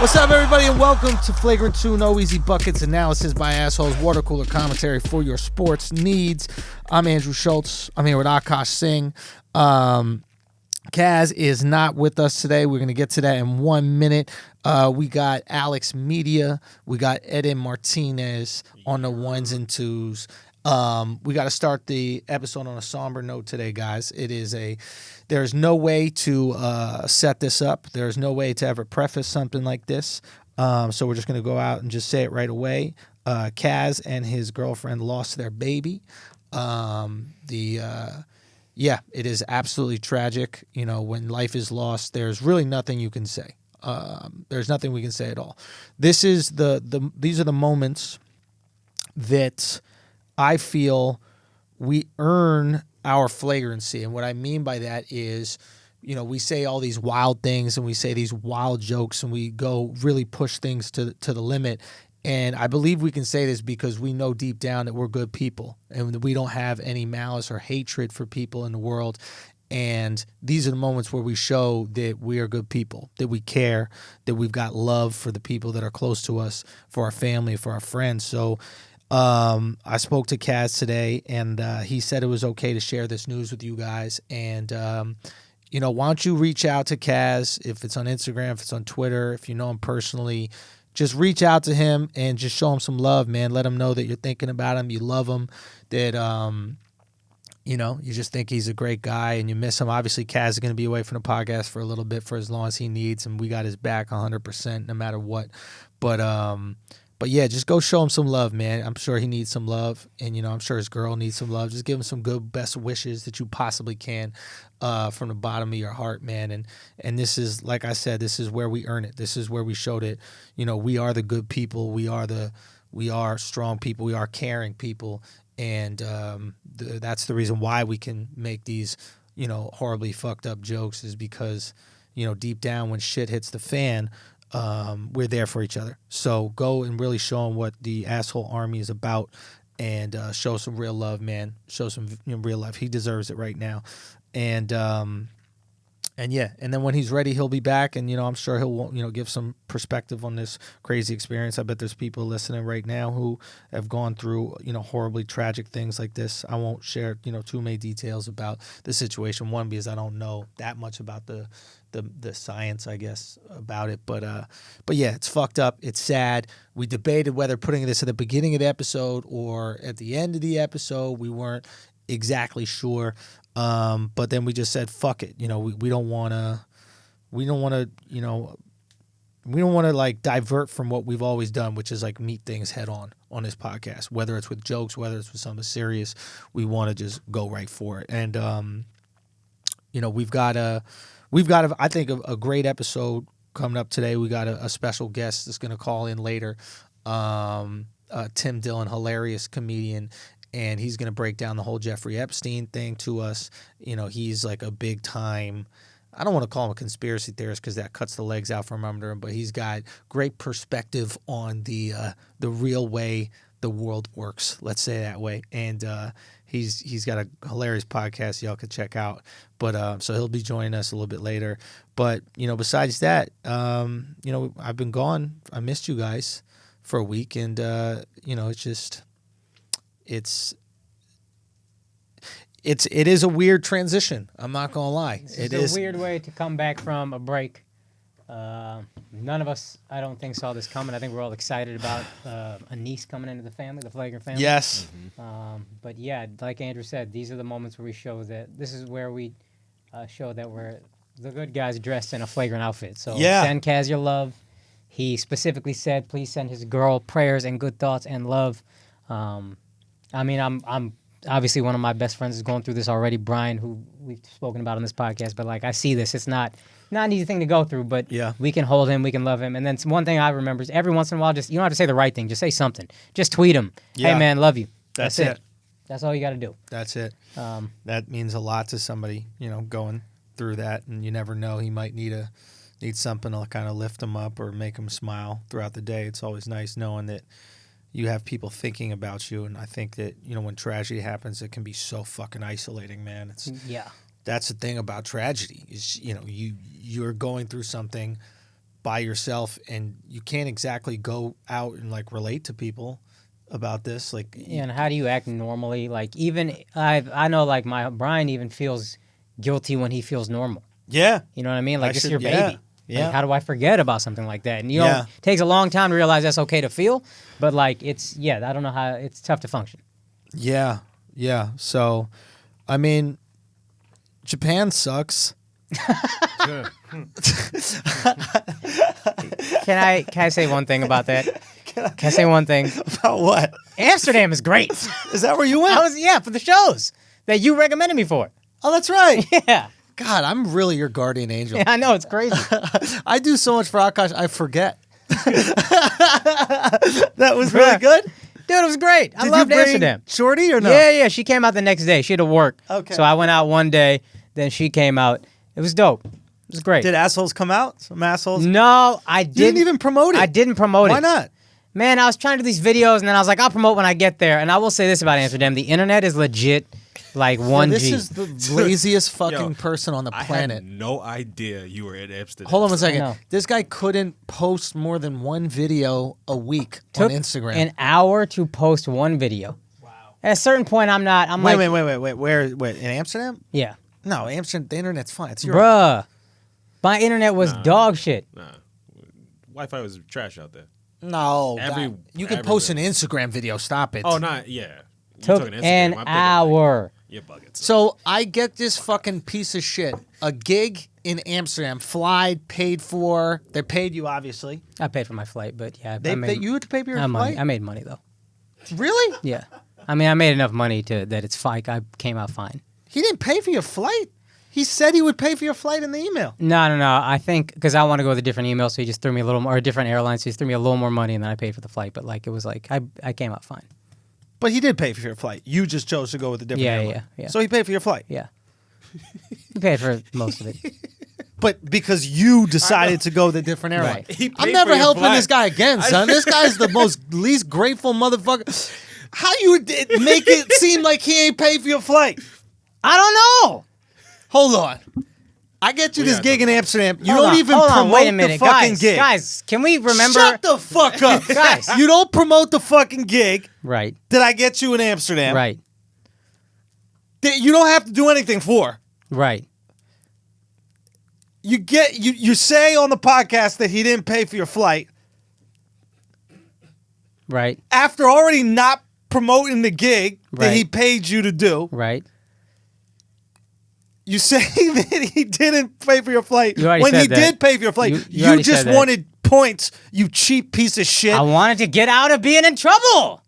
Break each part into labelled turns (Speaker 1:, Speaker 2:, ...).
Speaker 1: What's up, everybody, and welcome to Flagrant 2, No Easy Buckets, analysis by assholes, water cooler commentary for your sports needs. I'm Andrew Schulz. I'm here with Akaash Singh. Kaz is not with us today. We're going to get to that in 1 minute. We got Alexx Media. We got Eden Martinez on the ones and twos. We got to start the episode on a somber note today, guys. There's no way to set this up. There's no way to ever preface something like this. So we're just going to go out and just say it right away. Kaz and his girlfriend lost their baby. Yeah, it is absolutely tragic. You know, when life is lost, there's really nothing you can say. There's nothing we can say at all. These are the moments that I feel we earn our flagrancy. And what I mean by that is, you know, we say all these wild things and we say these wild jokes and we go really push things to the limit. And I believe we can say this because we know deep down that we're good people and that we don't have any malice or hatred for people in the world. And these are the moments where we show that we are good people, that we care, that we've got love for the people that are close to us, for our family, for our friends. So I spoke to Kaz today, and he said it was okay to share this news with you guys. And, you know, why don't you reach out to Kaz, if it's on Instagram, if it's on Twitter, if you know him personally, just reach out to him and just show him some love, man. Let him know that you're thinking about him, you love him, that, you know, you just think he's a great guy and you miss him. Obviously, Kaz is going to be away from the podcast for a little bit, for as long as he needs, and we got his back 100% no matter what. But yeah, just go show him some love, man. I'm sure he needs some love, and, you know, I'm sure his girl needs some love. Just give him some good, best wishes that you possibly can from the bottom of your heart, man. And this is, like I said, this is where we earn it. This is where we showed it. You know, we are the good people. We are strong people. We are caring people, and that's the reason why we can make these, you know, horribly fucked up jokes, is because, you know, deep down when shit hits the fan, we're there for each other. So go and really show him what the asshole army is about, and show some real love, man. Show some, you know, real love. He deserves it right now. And yeah, and then when he's ready, he'll be back, and, you know, I'm sure he'll, you know, give some perspective on this crazy experience. I bet there's people listening right now who have gone through, you know, horribly tragic things like this. I won't share, you know, too many details about the situation. One, because I don't know that much about the science, I guess, about it. But yeah, it's fucked up. It's sad. We debated whether putting this at the beginning of the episode or at the end of the episode. We weren't exactly sure. But then we just said, fuck it. You know, we don't want to, you know, we don't want to like divert from what we've always done, which is like meet things head on this podcast, whether it's with jokes, whether it's with something serious. We want to just go right for it. And, you know, we've got I think a great episode coming up today. We got a special guest that's going to call in later. Tim Dillon, hilarious comedian. And he's going to break down the whole Jeffrey Epstein thing to us. You know, he's like a big time, I don't want to call him a conspiracy theorist because that cuts the legs out from under him, but he's got great perspective on the real way the world works, let's say that way. And he's got a hilarious podcast y'all could check out. But so he'll be joining us a little bit later. But, you know, besides that, you know, I've been gone. I missed you guys for a week, and you know, it is a weird transition. I'm not gonna lie.
Speaker 2: It's a weird way to come back from a break. None of us, I don't think, saw this coming. I think we're all excited about a niece coming into the family, the Flagrant family.
Speaker 1: Yes.
Speaker 2: Mm-hmm. But yeah, like Andrew said, these are the moments where we show that this is where we show that we're the good guys dressed in a Flagrant outfit. So send Kaz your love. He specifically said, please send his girl prayers and good thoughts and love. I mean, I'm obviously one of my best friends is going through this already, Brian, who we've spoken about on this podcast. But like, I see this. It's not an easy thing to go through, but we can hold him, we can love him. And then one thing I remember is every once in a while, just, you don't have to say the right thing. Just say something. Just tweet him. Hey, man, love you. That's it. That's all you got to do.
Speaker 1: That's it. That means a lot to somebody, you know, going through that. And you never know. He might need something to kind of lift him up or make him smile throughout the day. It's always nice knowing that you have people thinking about you. And I think that, you know, when tragedy happens, it can be so fucking isolating, man. That's the thing about tragedy is, you know, you're going through something by yourself, and you can't exactly go out and like relate to people about this. Like,
Speaker 2: yeah, and how do you act normally? Like, even I know, like Brian even feels guilty when he feels normal.
Speaker 1: Yeah,
Speaker 2: you know what I mean. Like, this is your baby.
Speaker 1: Yeah.
Speaker 2: Like, how do I forget about something like that? And you know, it takes a long time to realize that's okay to feel, but like I don't know how it's tough to function.
Speaker 1: Yeah. So, I mean, Japan sucks.
Speaker 2: Can I say one thing about that? Can I say one thing
Speaker 1: about what?
Speaker 2: Amsterdam is great.
Speaker 1: Is that where you went?
Speaker 2: For the shows that you recommended me for.
Speaker 1: Oh, that's right.
Speaker 2: Yeah.
Speaker 1: God, I'm really your guardian angel.
Speaker 2: Yeah, I know, it's crazy.
Speaker 1: I do so much for Akaash, I forget. That was really good?
Speaker 2: Dude, it was great. I loved Amsterdam.
Speaker 1: Shorty or no?
Speaker 2: Yeah. She came out the next day. She had to work.
Speaker 1: Okay.
Speaker 2: So I went out one day, then she came out. It was dope. It was great.
Speaker 1: Did assholes come out? Some assholes?
Speaker 2: No, I didn't.
Speaker 1: You didn't even promote it.
Speaker 2: I didn't promote it.
Speaker 1: Why not?
Speaker 2: Man, I was trying to do these videos, and then I was like, I'll promote when I get there. And I will say this about Amsterdam. The internet is legit. Like 1G.
Speaker 1: This is the laziest fucking person on the planet.
Speaker 3: I had no idea you were in Amsterdam.
Speaker 1: Hold on one second. This guy couldn't post more than one video a week on Instagram.
Speaker 2: An hour to post one video. Wow. At a certain point, I'm
Speaker 1: wait. Where? In Amsterdam?
Speaker 2: Yeah.
Speaker 1: No, Amsterdam. The internet's fine. It's Europe.
Speaker 2: Bruh, my internet was dog shit.
Speaker 3: Nah, Wi-Fi was trash out there.
Speaker 1: No, you can post an Instagram video. Stop it.
Speaker 3: Oh, not yeah.
Speaker 2: Took an hour.
Speaker 3: You're bugging.
Speaker 1: So I get this fucking piece of shit. A gig in Amsterdam, fly paid for. They paid you, obviously.
Speaker 2: I paid for my flight, but yeah,
Speaker 1: you had to pay for your flight.
Speaker 2: Money. I made money though.
Speaker 1: Really?
Speaker 2: Yeah. I mean, I made enough money that it's fine. I came out fine.
Speaker 1: He didn't pay for your flight. He said he would pay for your flight in the email.
Speaker 2: No. I think because I want to go with a different email, so he just threw me a little more, or a different airline, so he just threw me a little more money, and then I paid for the flight. But like, it was like I came out fine.
Speaker 1: But he did pay for your flight. You just chose to go with a different airline.
Speaker 2: Yeah.
Speaker 1: So he paid for your flight.
Speaker 2: Yeah. He paid for most of it.
Speaker 1: But because you decided to go the different airline.
Speaker 2: Right.
Speaker 1: I'm never helping this guy again, son. This guy's the most least grateful motherfucker. How you make it seem like he ain't paid for your flight?
Speaker 2: I don't know.
Speaker 1: Hold on. I get you this gig in Amsterdam. You don't even promote
Speaker 2: wait a minute.
Speaker 1: the fucking gig.
Speaker 2: Guys, can we remember?
Speaker 1: Shut the fuck up.
Speaker 2: Guys.
Speaker 1: You don't promote the fucking gig.
Speaker 2: Right.
Speaker 1: That I get you in Amsterdam.
Speaker 2: Right.
Speaker 1: That you don't have to do anything for.
Speaker 2: Right.
Speaker 1: You say on the podcast that he didn't pay for your flight.
Speaker 2: Right.
Speaker 1: After already not promoting the gig that he paid you to do.
Speaker 2: Right.
Speaker 1: You say that he didn't pay for your flight
Speaker 2: when
Speaker 1: he did pay for your flight. You just wanted points, you cheap piece of shit.
Speaker 2: I wanted to get out of being in trouble.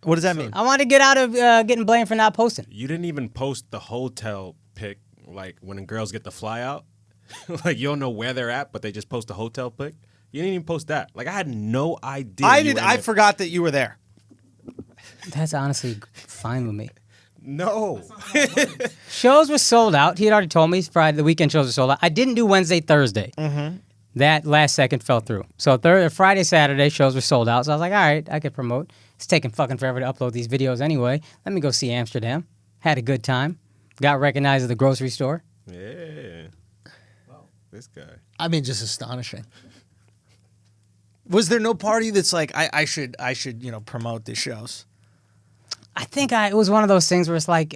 Speaker 1: What does that mean?
Speaker 2: I wanted to get out of getting blamed for not posting.
Speaker 3: You didn't even post the hotel pic, like when girls get the fly out. Like, you don't know where they're at, but they just post a hotel pic. You didn't even post that. Like, I had no idea.
Speaker 1: I forgot that you were there.
Speaker 2: That's honestly fine with me.
Speaker 3: No.
Speaker 2: Shows were sold out. He had already told me the weekend shows were sold out. I didn't do Wednesday, Thursday.
Speaker 1: Mm-hmm.
Speaker 2: That last second fell through. So Friday, Saturday shows were sold out. So I was like, all right, I could promote. It's taking fucking forever to upload these videos anyway. Let me go see Amsterdam. Had a good time. Got recognized at the grocery store.
Speaker 3: Yeah. Wow. This guy.
Speaker 1: I mean, just astonishing. Was there no party that's like, I should promote the shows?
Speaker 2: I think it was one of those things where it's like,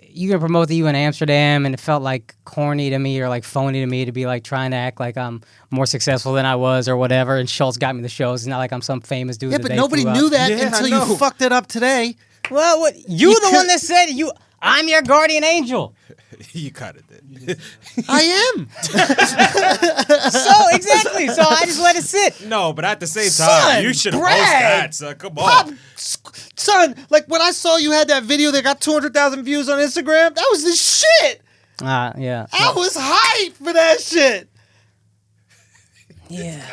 Speaker 2: you can promote that you in Amsterdam, and it felt like corny to me or like phony to me to be like trying to act like I'm more successful than I was or whatever. And Schulz got me the shows. It's not like I'm some famous dude.
Speaker 1: Yeah, but nobody knew that until you fucked it up today.
Speaker 2: Well, you the one that said I'm your guardian angel.
Speaker 3: You kind of did.
Speaker 1: I am.
Speaker 2: So, exactly. So I just let it sit.
Speaker 3: No, but at the same time, you should have posted that, son. Come on.
Speaker 1: Son, like when I saw you had that video that got 200,000 views on Instagram, that was the shit.
Speaker 2: Yeah.
Speaker 1: I was hyped for that shit.
Speaker 2: Yeah.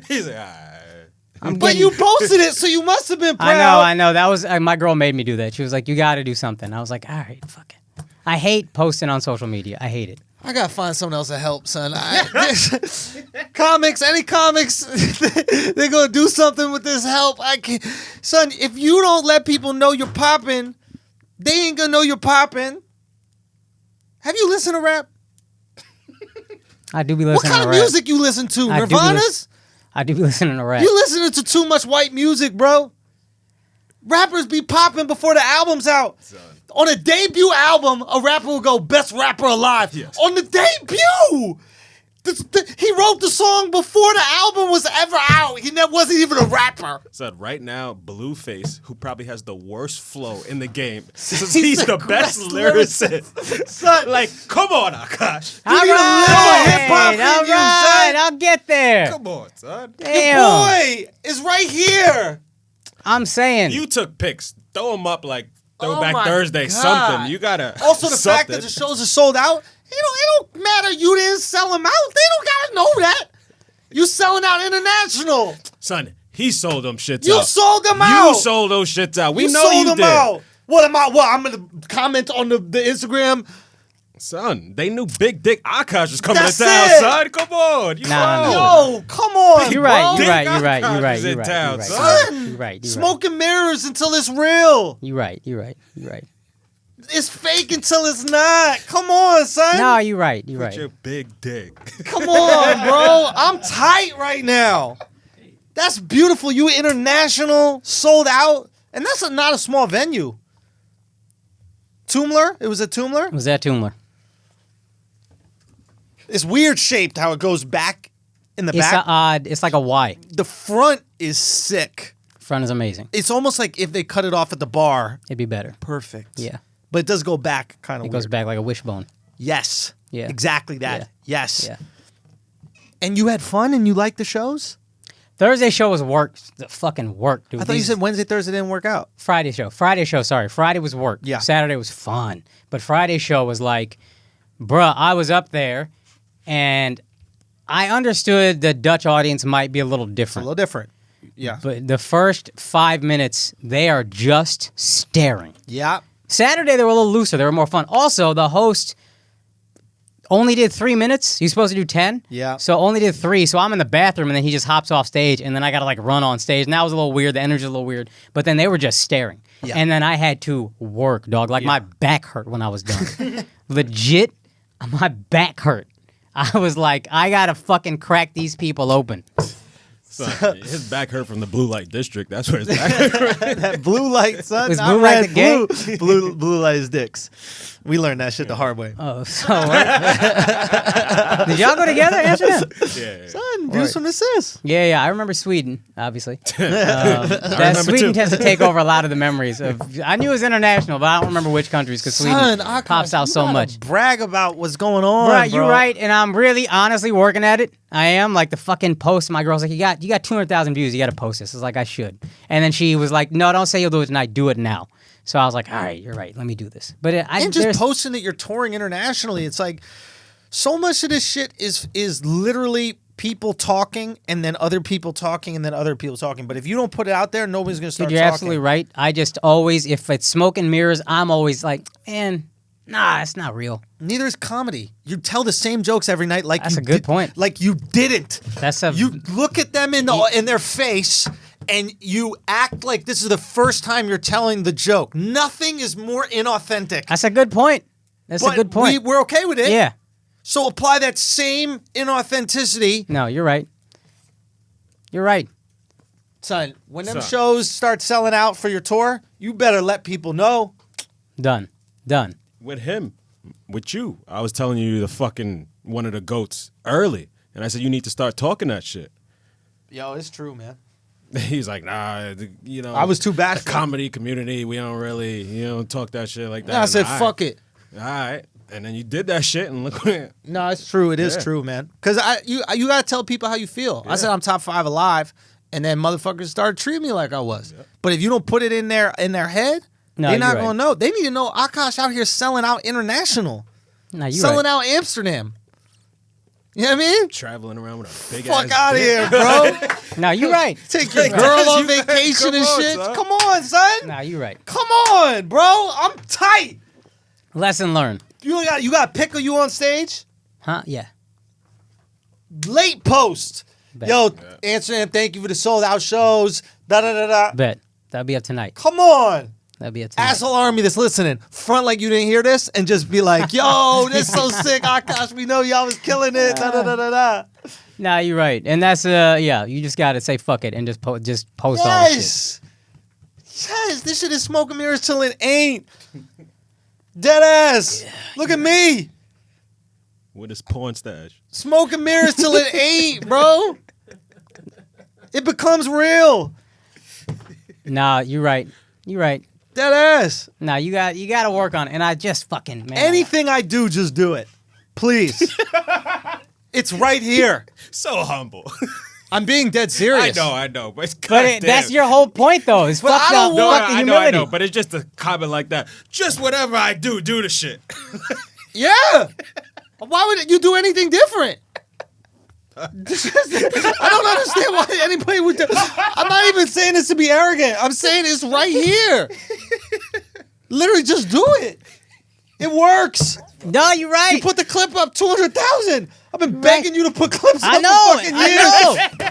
Speaker 3: He's like, all right.
Speaker 1: But you posted it, so you must have been proud.
Speaker 2: I know. That was my girl made me do that. She was like, "You got to do something." I was like, "All right, fuck it." I hate posting on social media. I hate it.
Speaker 1: I gotta find someone else to help, son. Comics, any comics, they're gonna do something with this help. I can't, son. If you don't let people know you're popping, they ain't gonna know you're popping. Have you listened to rap?
Speaker 2: I do be
Speaker 1: What
Speaker 2: listening
Speaker 1: kind
Speaker 2: to
Speaker 1: of
Speaker 2: rap.
Speaker 1: music you listen to?
Speaker 2: I do be
Speaker 1: Nirvana's?
Speaker 2: I do be listening to rap.
Speaker 1: You listening to too much white music, bro. Rappers be popping before the album's out.
Speaker 3: Son.
Speaker 1: On a debut album, a rapper will go best rapper alive.
Speaker 3: Yes.
Speaker 1: On the debut! He wrote the song before the album was ever out. He wasn't even a rapper.
Speaker 3: Son, right now, Blueface, who probably has the worst flow in the game, he's the best lyricist.
Speaker 1: Son,
Speaker 3: Like, come on, Akaash.
Speaker 1: You need a little hip-hop in you, son.
Speaker 2: I'll get there.
Speaker 3: Come on, son.
Speaker 2: Damn.
Speaker 1: Your boy is right here.
Speaker 2: I'm saying.
Speaker 3: You took pics. Throw them up like
Speaker 1: Oh
Speaker 3: Throwback
Speaker 1: my
Speaker 3: Thursday,
Speaker 1: God.
Speaker 3: something. You gotta.
Speaker 1: Also, the fact
Speaker 3: something.
Speaker 1: that the shows are sold out, it don't matter you didn't sell them out. They don't gotta know that. You selling out international.
Speaker 3: Son, he sold them shits
Speaker 1: You
Speaker 3: out.
Speaker 1: sold them out.
Speaker 3: You sold those shits out. We
Speaker 1: You
Speaker 3: know
Speaker 1: sold
Speaker 3: you
Speaker 1: them
Speaker 3: did.
Speaker 1: out. What am I? What I'm gonna comment on the Instagram?
Speaker 3: Son, they knew Big Dick Akaash was coming
Speaker 1: That's
Speaker 3: to town,
Speaker 1: it.
Speaker 3: son. Come on. You
Speaker 2: Nah,
Speaker 3: know.
Speaker 2: nah.
Speaker 1: Yo, come on,
Speaker 2: You're
Speaker 1: bro.
Speaker 2: right. You're
Speaker 3: Dick
Speaker 2: right. You're right.
Speaker 3: Akaash
Speaker 2: You're right.
Speaker 3: is
Speaker 2: You're
Speaker 3: in
Speaker 2: right.
Speaker 3: town,
Speaker 2: You're right.
Speaker 1: son.
Speaker 2: You're right.
Speaker 1: Smoke and mirrors until it's real.
Speaker 2: You're right. You're right. You're right.
Speaker 1: It's fake until it's not. Come on, son.
Speaker 2: No, you're right. You're
Speaker 3: With
Speaker 2: right.
Speaker 3: your big dick.
Speaker 1: Come on, bro. I'm tight right now. That's beautiful. You international, sold out, and that's not a small venue. Tumler? It was a Tumler?
Speaker 2: Was that Tumler?
Speaker 1: It's weird shaped how it goes back in the
Speaker 2: It's
Speaker 1: back.
Speaker 2: a odd. It's like a Y.
Speaker 1: The front is sick.
Speaker 2: Front is amazing.
Speaker 1: It's almost like if they cut it off at the bar.
Speaker 2: It'd be better.
Speaker 1: Perfect.
Speaker 2: Yeah.
Speaker 1: But it does go back kind of
Speaker 2: It
Speaker 1: weird.
Speaker 2: goes back like a wishbone.
Speaker 1: Yes.
Speaker 2: Yeah.
Speaker 1: Exactly that.
Speaker 2: Yeah.
Speaker 1: Yes.
Speaker 2: Yeah.
Speaker 1: And you had fun and you liked the shows?
Speaker 2: Thursday show was work. The fucking work, dude.
Speaker 1: I thought you
Speaker 2: These-
Speaker 1: said Wednesday, Thursday didn't work out.
Speaker 2: Friday show. Sorry. Friday was work.
Speaker 1: Yeah.
Speaker 2: Saturday was fun. But Friday show was like, bruh, I was up there and I understood the Dutch audience might be a little
Speaker 1: It's a
Speaker 2: different.
Speaker 1: little different. Yeah.
Speaker 2: But the first 5 minutes, they are just staring.
Speaker 1: Yeah.
Speaker 2: Saturday, they were a little looser. They were more fun. Also, the host only did 3 minutes. He's supposed to do 10.
Speaker 1: Yeah.
Speaker 2: So only did 3. So I'm in the bathroom, and then he just hops off stage, and then I got to, like, run on stage. And that was a little weird. The energy was a little weird. But then they were just staring.
Speaker 1: Yeah.
Speaker 2: And then I had to work, dog. Like, my back hurt when I was done. Legit, my back hurt. I was like, I got to fucking crack these people open.
Speaker 3: Son, his back hurt from the blue light district. That's where his back hurt.
Speaker 1: That blue light, son.
Speaker 2: Was
Speaker 1: I
Speaker 2: blue light
Speaker 1: read
Speaker 2: the gang?
Speaker 1: blue light is dicks. We learned that shit the hard way.
Speaker 2: Oh, so did y'all go together, Amsterdam?
Speaker 3: Yeah.
Speaker 1: Son, views from the sis.
Speaker 2: Yeah. I remember Sweden, obviously. That
Speaker 3: remember
Speaker 2: Sweden
Speaker 3: too.
Speaker 2: tends to take over a lot of the memories of. I knew it was international, but I don't remember which countries because Sweden
Speaker 1: Son, Akaash,
Speaker 2: pops out
Speaker 1: you
Speaker 2: so
Speaker 1: gotta
Speaker 2: much.
Speaker 1: Brag about what's going on,
Speaker 2: Right,
Speaker 1: bro.
Speaker 2: you're right, and I'm really honestly working at it. I am like the fucking post. My girl's like, you got 200,000 views. You got to post this. It's like I should, and then she was like, no, don't say you'll do it tonight. Do it now. So I was like, all right, you're right. Let me do this. But
Speaker 1: And just posting that you're touring internationally. It's like so much of this shit is literally people talking and then other people talking and then other people talking. But if you don't put it out there, nobody's gonna start
Speaker 2: Dude, you're
Speaker 1: talking.
Speaker 2: absolutely right. I just always, if it's smoke and mirrors, I'm always like, man, nah, it's not real.
Speaker 1: Neither is comedy. You tell the same jokes every night, like
Speaker 2: That's
Speaker 1: you
Speaker 2: a good
Speaker 1: did-
Speaker 2: point.
Speaker 1: Like you didn't.
Speaker 2: You
Speaker 1: Look at them in their face, and you act like this is the first time you're telling the joke. Nothing is more inauthentic.
Speaker 2: That's a good point. That's a
Speaker 1: But
Speaker 2: good point.
Speaker 1: We're okay with it.
Speaker 2: Yeah.
Speaker 1: So apply that same inauthenticity.
Speaker 2: No, you're right. You're right.
Speaker 1: Son, when them
Speaker 3: Son.
Speaker 1: shows start selling out for your tour, you better let people know.
Speaker 2: Done.
Speaker 3: With him, with you, I was telling you the fucking one of the goats early, and I said you need to start talking that shit.
Speaker 1: Yo, it's true, man.
Speaker 3: He's like, nah, you know,
Speaker 1: I was too
Speaker 3: the
Speaker 1: bashful.
Speaker 3: comedy community, we don't really, talk that shit like that.
Speaker 1: No, I said,
Speaker 3: And
Speaker 1: fuck it.
Speaker 3: All right, and then you did that shit, and look where.
Speaker 1: No, it's true. It is
Speaker 3: Yeah.
Speaker 1: true, man. Because you got to tell people how you feel. I said I'm top 5 alive, and then motherfuckers started treating me like I was. But if you don't put it in their head,
Speaker 2: No,
Speaker 1: they're not
Speaker 2: you're
Speaker 1: going to know. They need to know Akaash out here selling out international,
Speaker 2: No, you're
Speaker 1: selling
Speaker 2: right.
Speaker 1: out Amsterdam. You know what I mean?
Speaker 3: Traveling around with a big
Speaker 1: Fuck
Speaker 3: ass
Speaker 1: out of
Speaker 3: dick.
Speaker 1: here, bro.
Speaker 2: No, you're right.
Speaker 1: Take your
Speaker 3: Like,
Speaker 1: girl
Speaker 3: yes,
Speaker 1: on
Speaker 3: you-
Speaker 1: vacation
Speaker 3: come
Speaker 1: and
Speaker 3: on,
Speaker 1: shit.
Speaker 3: son.
Speaker 1: Come on, son.
Speaker 2: No, you're right.
Speaker 1: Come on, bro. I'm tight.
Speaker 2: Lesson learned.
Speaker 1: You got pickle you on stage?
Speaker 2: Huh? Yeah.
Speaker 1: Late post.
Speaker 2: Bet.
Speaker 1: Yo, Amsterdam, thank you for the sold out shows. Da da da da.
Speaker 2: Bet. That'll be up tonight.
Speaker 1: Come on.
Speaker 2: That'd be a tonight.
Speaker 1: Asshole army that's listening, front like you didn't hear this, and just be like, "Yo, this so sick, Akaash. We know y'all was killing it." Da da da da da.
Speaker 2: Nah, you're right, and that's you just gotta say fuck it and just post all the shit.
Speaker 1: Yes, this shit is smoke and mirrors till it ain't. Dead ass. Yeah. Look at me.
Speaker 3: With his porn stash.
Speaker 1: Smoke and mirrors till it ain't, bro. It becomes real.
Speaker 2: Nah, you're right. You're right.
Speaker 1: Dead ass.
Speaker 2: Nah, you got to work on it, and I just fucking man.
Speaker 1: Anything I do, just do it, please. It's right here.
Speaker 3: So humble.
Speaker 1: I'm being dead serious.
Speaker 3: I know, but it's
Speaker 2: that's your whole point, though. It's fucked up.
Speaker 3: I know, but it's just a comment like that. Just whatever I do the shit.
Speaker 1: Yeah. Why would you do anything different? I don't understand why anybody would do. I'm not even saying this to be arrogant. I'm saying it's right here. Literally, just do it. It works.
Speaker 2: No, you're right.
Speaker 1: You put the clip up 200,000. I've been begging you to put clips up
Speaker 2: for
Speaker 1: fucking years.
Speaker 2: I know.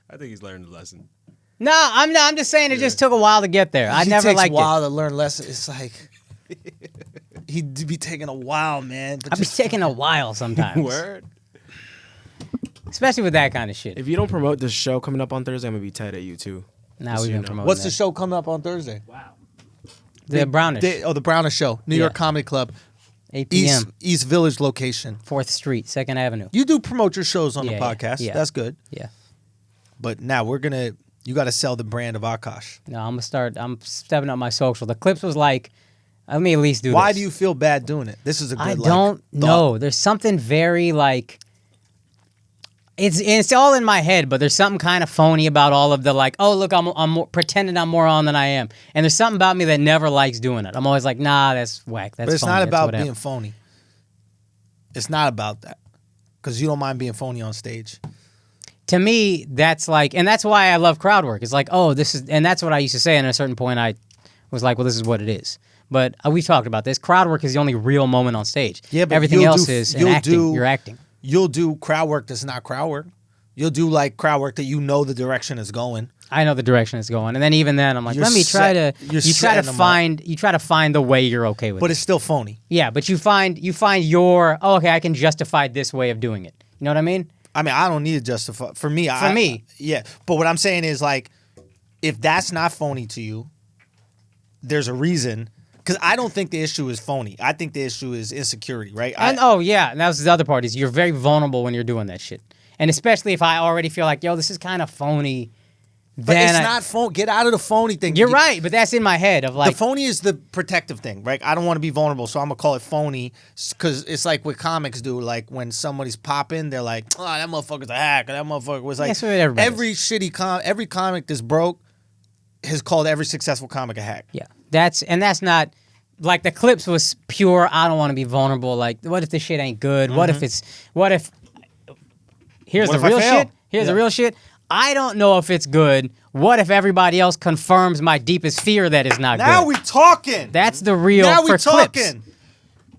Speaker 3: I think he's learned the lesson.
Speaker 2: No, I'm just saying it just took a while to get there. I never liked it.
Speaker 1: It takes a while to learn lessons. It's like he'd be taking a while, man.
Speaker 2: I'd be taking a while sometimes.
Speaker 3: Word.
Speaker 2: Especially with that kind of shit.
Speaker 4: If you don't promote this show coming up on Thursday, I'm gonna be tight at you too.
Speaker 2: Nah, we've been promoting.
Speaker 1: What's the show coming up on Thursday?
Speaker 2: Wow. The Brownish.
Speaker 1: The Brownish Show, New York Comedy Club.
Speaker 2: 8 p.m.
Speaker 1: East Village location.
Speaker 2: 4th Street, 2nd Avenue.
Speaker 1: You do promote your shows on the podcast.
Speaker 2: Yeah.
Speaker 1: That's good.
Speaker 2: Yeah.
Speaker 1: But now you got to sell the brand of Akaash.
Speaker 2: No, I'm stepping up my social. The clips was like, let me at least do this.
Speaker 1: Why do you feel bad doing it? This is a good
Speaker 2: I don't know. There's something very like, it's all in my head, but there's something kind of phony about all of the like, oh, look, I'm pretending I'm more on than I am. And there's something about me that never likes doing it. I'm always like, nah, that's whack. That's
Speaker 1: But it's
Speaker 2: phony.
Speaker 1: not about
Speaker 2: That's
Speaker 1: being phony. It's not about that. Because you don't mind being phony on stage.
Speaker 2: To me, that's like, and that's why I love crowd work. It's like, oh, this is, and that's what I used to say. And at a certain point, I was like, well, this is what it is. But we've talked about this. Crowd work is the only real moment on stage. Yeah, but everything else is acting. You're acting. You'll
Speaker 1: do crowd work that's not crowd work. You'll do like crowd work that you know the direction is going.
Speaker 2: I know the direction it's going, and then even then, I'm like, let me try to. You try to find the way you're okay with.
Speaker 1: But it's still phony.
Speaker 2: Yeah, but you find your okay. I can justify this way of doing it. You know what I mean?
Speaker 1: I mean, I don't need to justify for me. Yeah. But what I'm saying is like, if that's not phony to you, there's a reason. Because I don't think the issue is phony. I think the issue is insecurity, right?
Speaker 2: And and that was the other part is you're very vulnerable when you're doing that shit. And especially if I already feel like, yo, this is kind of phony.
Speaker 1: But it's not phony. Get out of the phony thing.
Speaker 2: You're right, but that's in my head of like...
Speaker 1: The phony is the protective thing, right? I don't want to be vulnerable, so I'm going to call it phony because it's like what comics do. Like when somebody's popping, they're like, oh, that motherfucker's a hack. Or that motherfucker was like...
Speaker 2: That's what everybody
Speaker 1: every comic that's broke has called every successful comic a hack.
Speaker 2: Yeah. That's not... Like the clips was pure, I don't want to be vulnerable. Like, what if this shit ain't good?
Speaker 1: Mm-hmm.
Speaker 2: What if... Here's the real shit. Here's the real shit. I don't know if it's good. What if everybody else confirms my deepest fear that is not good?
Speaker 1: Now we talking.
Speaker 2: That's the real
Speaker 1: now
Speaker 2: for
Speaker 1: we talking.
Speaker 2: Clips.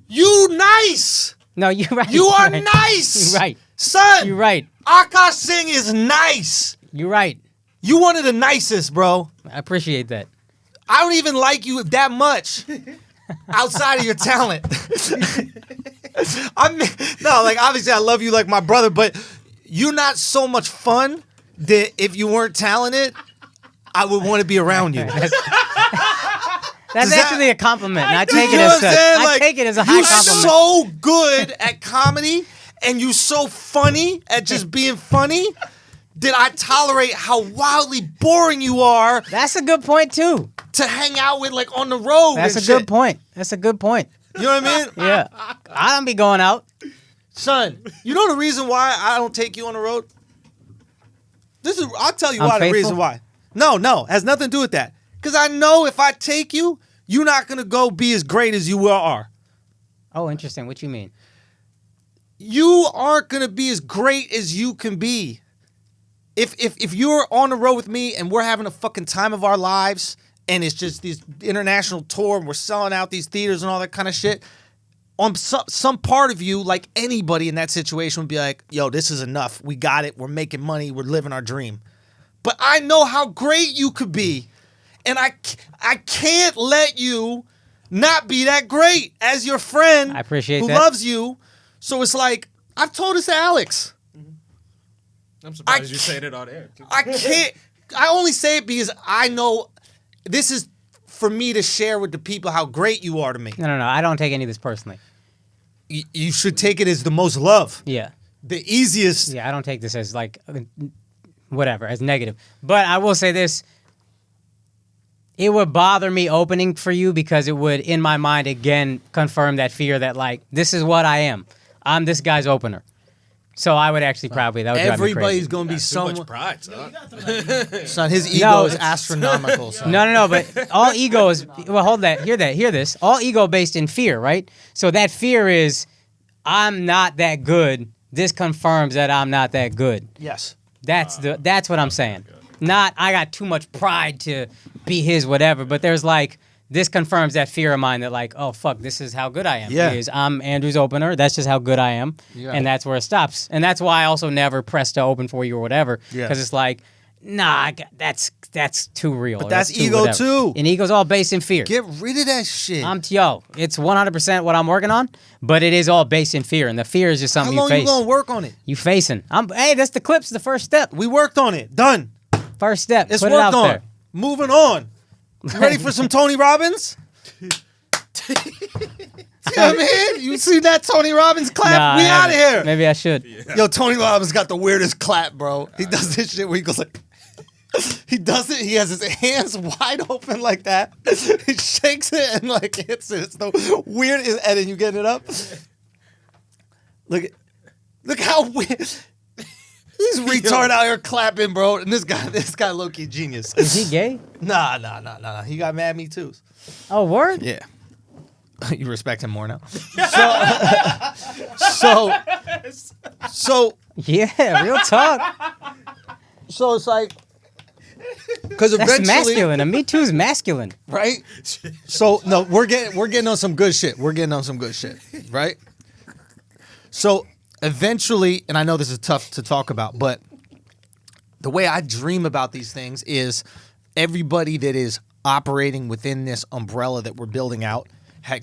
Speaker 1: You nice.
Speaker 2: No, you're right.
Speaker 1: You are nice.
Speaker 2: You're right.
Speaker 1: Son.
Speaker 2: You're right.
Speaker 1: Akaash Singh is nice.
Speaker 2: You're right.
Speaker 1: You one of the nicest, bro.
Speaker 2: I appreciate that.
Speaker 1: I don't even like you that much outside of your talent. Obviously I love you like my brother, but you're not so much fun that if you weren't talented, I would want to be around you.
Speaker 2: That's actually a compliment, and I take it as such. I take it as a high compliment.
Speaker 1: You're so good at comedy, and you're so funny at just being funny that I tolerate how wildly boring you are.
Speaker 2: That's a good point, too.
Speaker 1: To hang out with, like, on the road.
Speaker 2: That's a good point. That's a good point.
Speaker 1: You know what I mean?
Speaker 2: Yeah. I don't be going out.
Speaker 1: Son, you know the reason why I don't take you on the road? I'll tell you why. The reason why. No, has nothing to do with that. Because I know if I take you, you're not going to go be as great as you are.
Speaker 2: Oh, interesting. What you mean?
Speaker 1: You aren't going to be as great as you can be. If you're on the road with me and we're having a fucking time of our lives and it's just this international tour and we're selling out these theaters and all that kind of shit, on some part of you, like anybody in that situation, would be like, yo, this is enough. We got it. We're making money. We're living our dream. But I know how great you could be. And I can't let you not be that great as your friend
Speaker 2: I appreciate
Speaker 1: who
Speaker 2: that.
Speaker 1: loves you. So it's like, I've told this to Alexx.
Speaker 3: I'm surprised you saying it on air.
Speaker 1: I can't. I only say it because I know this is for me to share with the people how great you are to me.
Speaker 2: No. I don't take any of this personally.
Speaker 1: You should take it as the most love.
Speaker 2: Yeah.
Speaker 1: The easiest.
Speaker 2: Yeah, I don't take this as like whatever, as negative. But I will say this. It would bother me opening for you because it would, in my mind, again, confirm that fear that, like, this is what I am. I'm this guy's opener. So I would actually that would drive me
Speaker 1: Everybody's
Speaker 2: crazy.
Speaker 1: going to be
Speaker 3: Too
Speaker 1: someone.
Speaker 3: much pride, son.
Speaker 1: Son, his ego
Speaker 2: No,
Speaker 1: is
Speaker 2: it's-
Speaker 1: astronomical. Son.
Speaker 2: No, but all ego is, well, hold that, hear this. All ego based in fear, right? So that fear is, I'm not that good. This confirms that I'm not that good.
Speaker 1: Yes.
Speaker 2: That's what I'm saying. Not, I got too much pride to be his whatever, but there's like, this confirms that fear of mine that like, oh, fuck, this is how good I am.
Speaker 1: Yeah.
Speaker 2: I'm Andrew's opener. That's just how good I am.
Speaker 1: Yeah.
Speaker 2: And that's where it stops. And that's why I also never press to open for you or whatever.
Speaker 1: Yeah.
Speaker 2: Because it's like, nah, that's too real.
Speaker 1: But
Speaker 2: or
Speaker 1: that's
Speaker 2: too
Speaker 1: ego
Speaker 2: whatever.
Speaker 1: too.
Speaker 2: And ego's all based in fear.
Speaker 1: Get rid of that shit.
Speaker 2: It's 100% what I'm working on, but it is all based in fear. And the fear is just
Speaker 1: How
Speaker 2: something
Speaker 1: long
Speaker 2: you
Speaker 1: you
Speaker 2: face.
Speaker 1: going to work on it?
Speaker 2: You facing. Hey, that's the clips, the first step.
Speaker 1: We worked on it. Done.
Speaker 2: First step.
Speaker 1: It's
Speaker 2: Put it
Speaker 1: worked
Speaker 2: out
Speaker 1: on.
Speaker 2: there.
Speaker 1: Moving on. You ready for some Tony Robbins? You know what I mean? You see that Tony Robbins clap?
Speaker 2: Nah,
Speaker 1: We
Speaker 2: I
Speaker 1: out of
Speaker 2: haven't.
Speaker 1: here.
Speaker 2: Maybe I should.
Speaker 1: Yo, Tony Robbins got the weirdest clap, bro. He does this shit where he goes like, he does it. He has his hands wide open like that. He shakes it and like hits it. It's the weirdest. Eddie, you getting it up? Look how weird. He's retard out here clapping, bro. And this guy low-key genius.
Speaker 2: Is he gay?
Speaker 1: Nah. He got mad me too.
Speaker 2: Oh, word?
Speaker 1: Yeah. You respect him more now. So
Speaker 2: Yeah, real talk.
Speaker 1: So it's like, because
Speaker 2: That's
Speaker 1: eventually,
Speaker 2: masculine. And Me Too's masculine.
Speaker 1: right? So no, we're getting on some good shit. We're getting on some good shit, right? So eventually, and I know this is tough to talk about, but the way I dream about these things is everybody that is operating within this umbrella that we're building out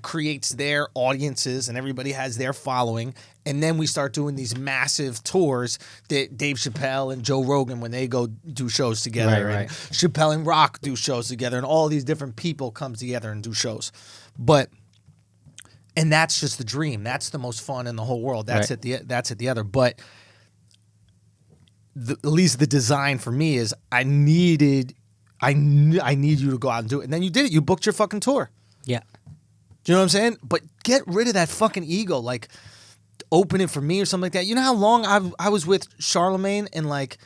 Speaker 1: creates their audiences, and everybody has their following. And then we start doing these massive tours that Dave Chappelle and Joe Rogan, when they go do shows together,
Speaker 2: Right.
Speaker 1: and Chappelle and Rock do shows together, and all these different people come together and do shows. And that's just the dream. That's the most fun in the whole world. That's at the other. But at least the design for me is I need you to go out and do it. And then you did it. You booked your fucking tour.
Speaker 2: Yeah.
Speaker 1: Do you know what I'm saying? But get rid of that fucking ego. Like, open it for me or something like that. You know how long I was with Charlemagne, and like